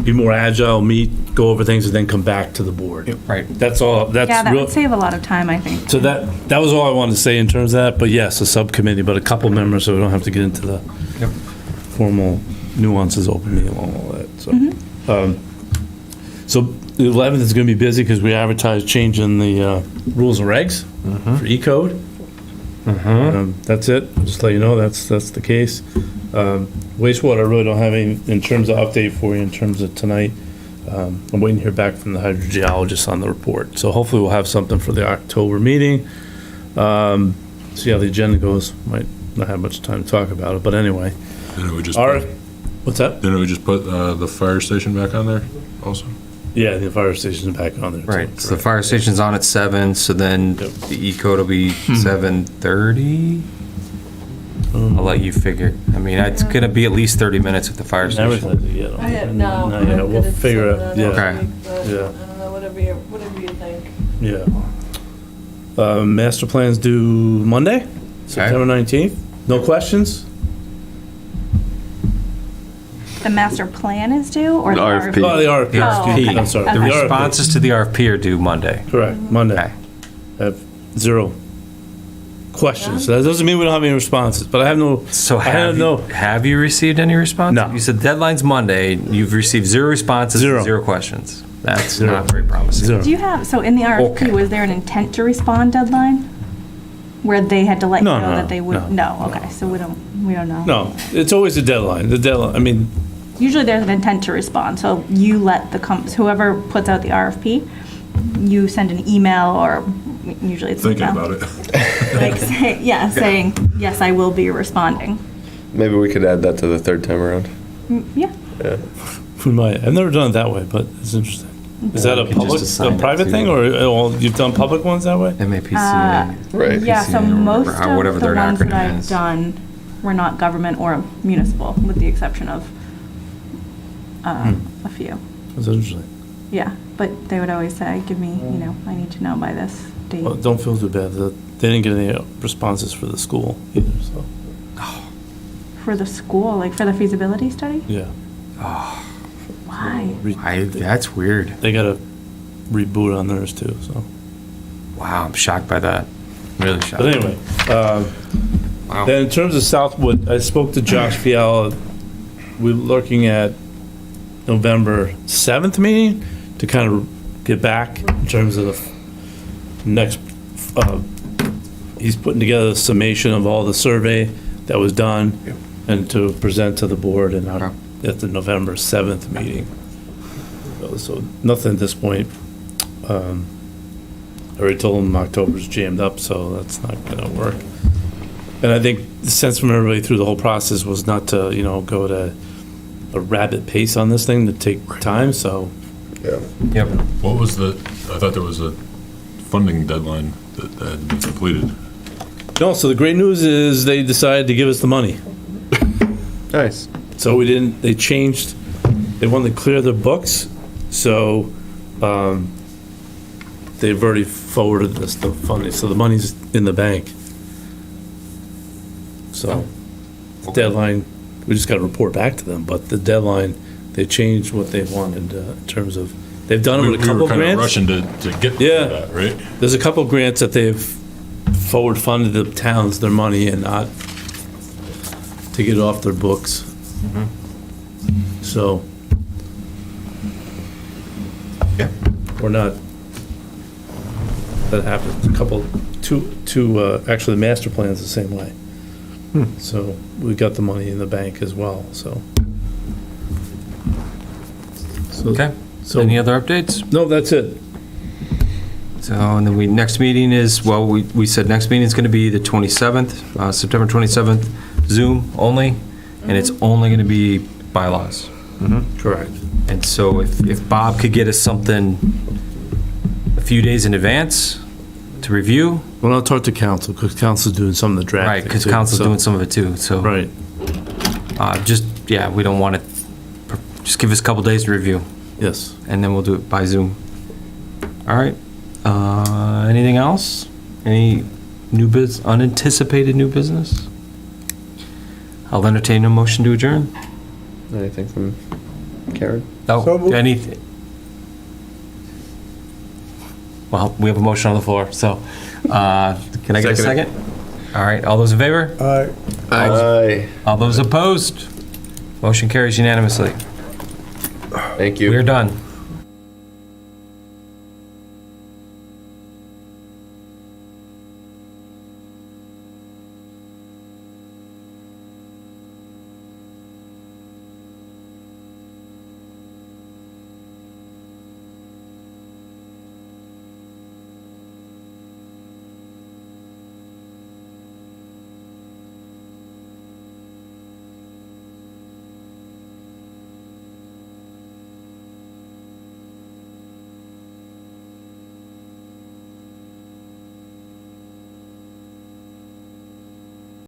be more agile, meet, go over things, and then come back to the board. Right. That's all. That's Yeah, that real. would save a lot of time, I think. So that was all I wanted to say in terms of that, but yes, a subcommittee, but a couple members, so we don't have to get into the formal nuances, open meeting, all that, so. So the 11th is gonna be busy because we advertised changing the rules and regs for E-code. That's it, just let you know, that's the case. Wastewater, I really don't have any, in terms of update for you, in terms of tonight. I'm waiting to hear back from the hydrogeologist on the report, so hopefully we'll have something for the October meeting. See how the agenda goes, might not have much time to talk about it, but anyway. Didn't we just What's that? Didn't we just put the fire station back on there also? Yeah, the fire station's back on there. Right, so the fire station's on at 7, so then the E-code will be 7:30? I'll let you figure. I mean, it's gonna be at least 30 minutes at the fire station. No. Yeah, we'll figure it, yeah. Okay. Yeah. I don't know, whatever you think. Yeah. Master plans due Monday, September 19th. No questions? The master plan is due, or the RFP. Oh, the RFP. The RFP. I'm sorry. The The RFP. responses to the RFP are due Monday. Correct, Monday. Okay. I have 0 questions. That doesn't mean we don't have any responses, but I have no. So I have no. have you received any response? No. You said deadline's Monday, you've received 0 responses, 0 questions. That's not very promising. 0. Do you have, so in the RFP, was there an intent to respond deadline? Where they had to let you No, know no, that they would? no. Okay, so we don't know. No, it's always a deadline. The deadline, I mean, Usually there's an intent to respond, so you let whoever puts out the RFP, you send an email, or usually it's an Thinking email. about it. Like, saying, yes, I will be responding. Maybe we could add that to the third time around. Yeah. Yeah. We might. I've never done it that way, but it's interesting. Is that a We could just public, assign a it private to- thing, or you've done public ones that way? MAPCA. Right. Yeah, so PCA or most whatever- of whatever the their ones that acronym I've is. done were not government or municipal, with the exception of a few. That's interesting. Yeah, but they would always say, give me, I need to know by this date. Well, don't feel too bad. They didn't get any responses for the school either, so, For the school, like for the feasibility study? yeah. Why? That's weird. They got to reboot on theirs too, so. Wow, I'm shocked by that. Really shocked. But anyway, then in terms of Southwood, I spoke to Josh Fiala. We're looking at November 7th meeting to kind of get back in terms of the next, he's putting together a summation of all the survey that was done and to present to the board and at the November 7th meeting. So nothing at this point. I already told him October's jammed up, so that's not gonna work. And I think the sense from everybody through the whole process was not to, go to a rapid pace on this thing, to take time, so. Yeah. Yep. What was I thought there was a funding deadline that had to be completed. No, so the great news is they decided to give us the money. Nice. So they changed, they wanted to clear their books, so, they've already forwarded us the funding, so the money's in the bank. So, the deadline, we just gotta report back to them, but the deadline, they changed what they wanted, in terms of, they've done it with a couple We were kind of grants. rushing to get to Yeah. that, right? There's a couple grants that they've forward funded the towns their money and not to get it off their books. So. Yeah. We're not, that happened, actually the master plan's the same way. So we got the money in the bank as well, so. Okay. So. Any other updates? No, that's it. So, and then next meeting is, well, we said next meeting is going to be the 27th, September 27th, Zoom only, and it's only going to be bylaws. Correct. And so if Bob could get us something a few days in advance to review. Well, I'll talk to council, because council's doing some of the drafting. Right, because too, council's so- doing some of it too, so. Right. We don't want it, just give us a couple days to review. Yes. And then we'll do it by Zoom. All right. Anything else? Any unanticipated new business? I'll entertain a motion to adjourn. Anything from Karen? Oh, anything? Well, we have a motion on the floor, so, can I get a Second. second? All right, all those in favor? Aye. All those opposed? Motion carries unanimously. Thank you. We're done.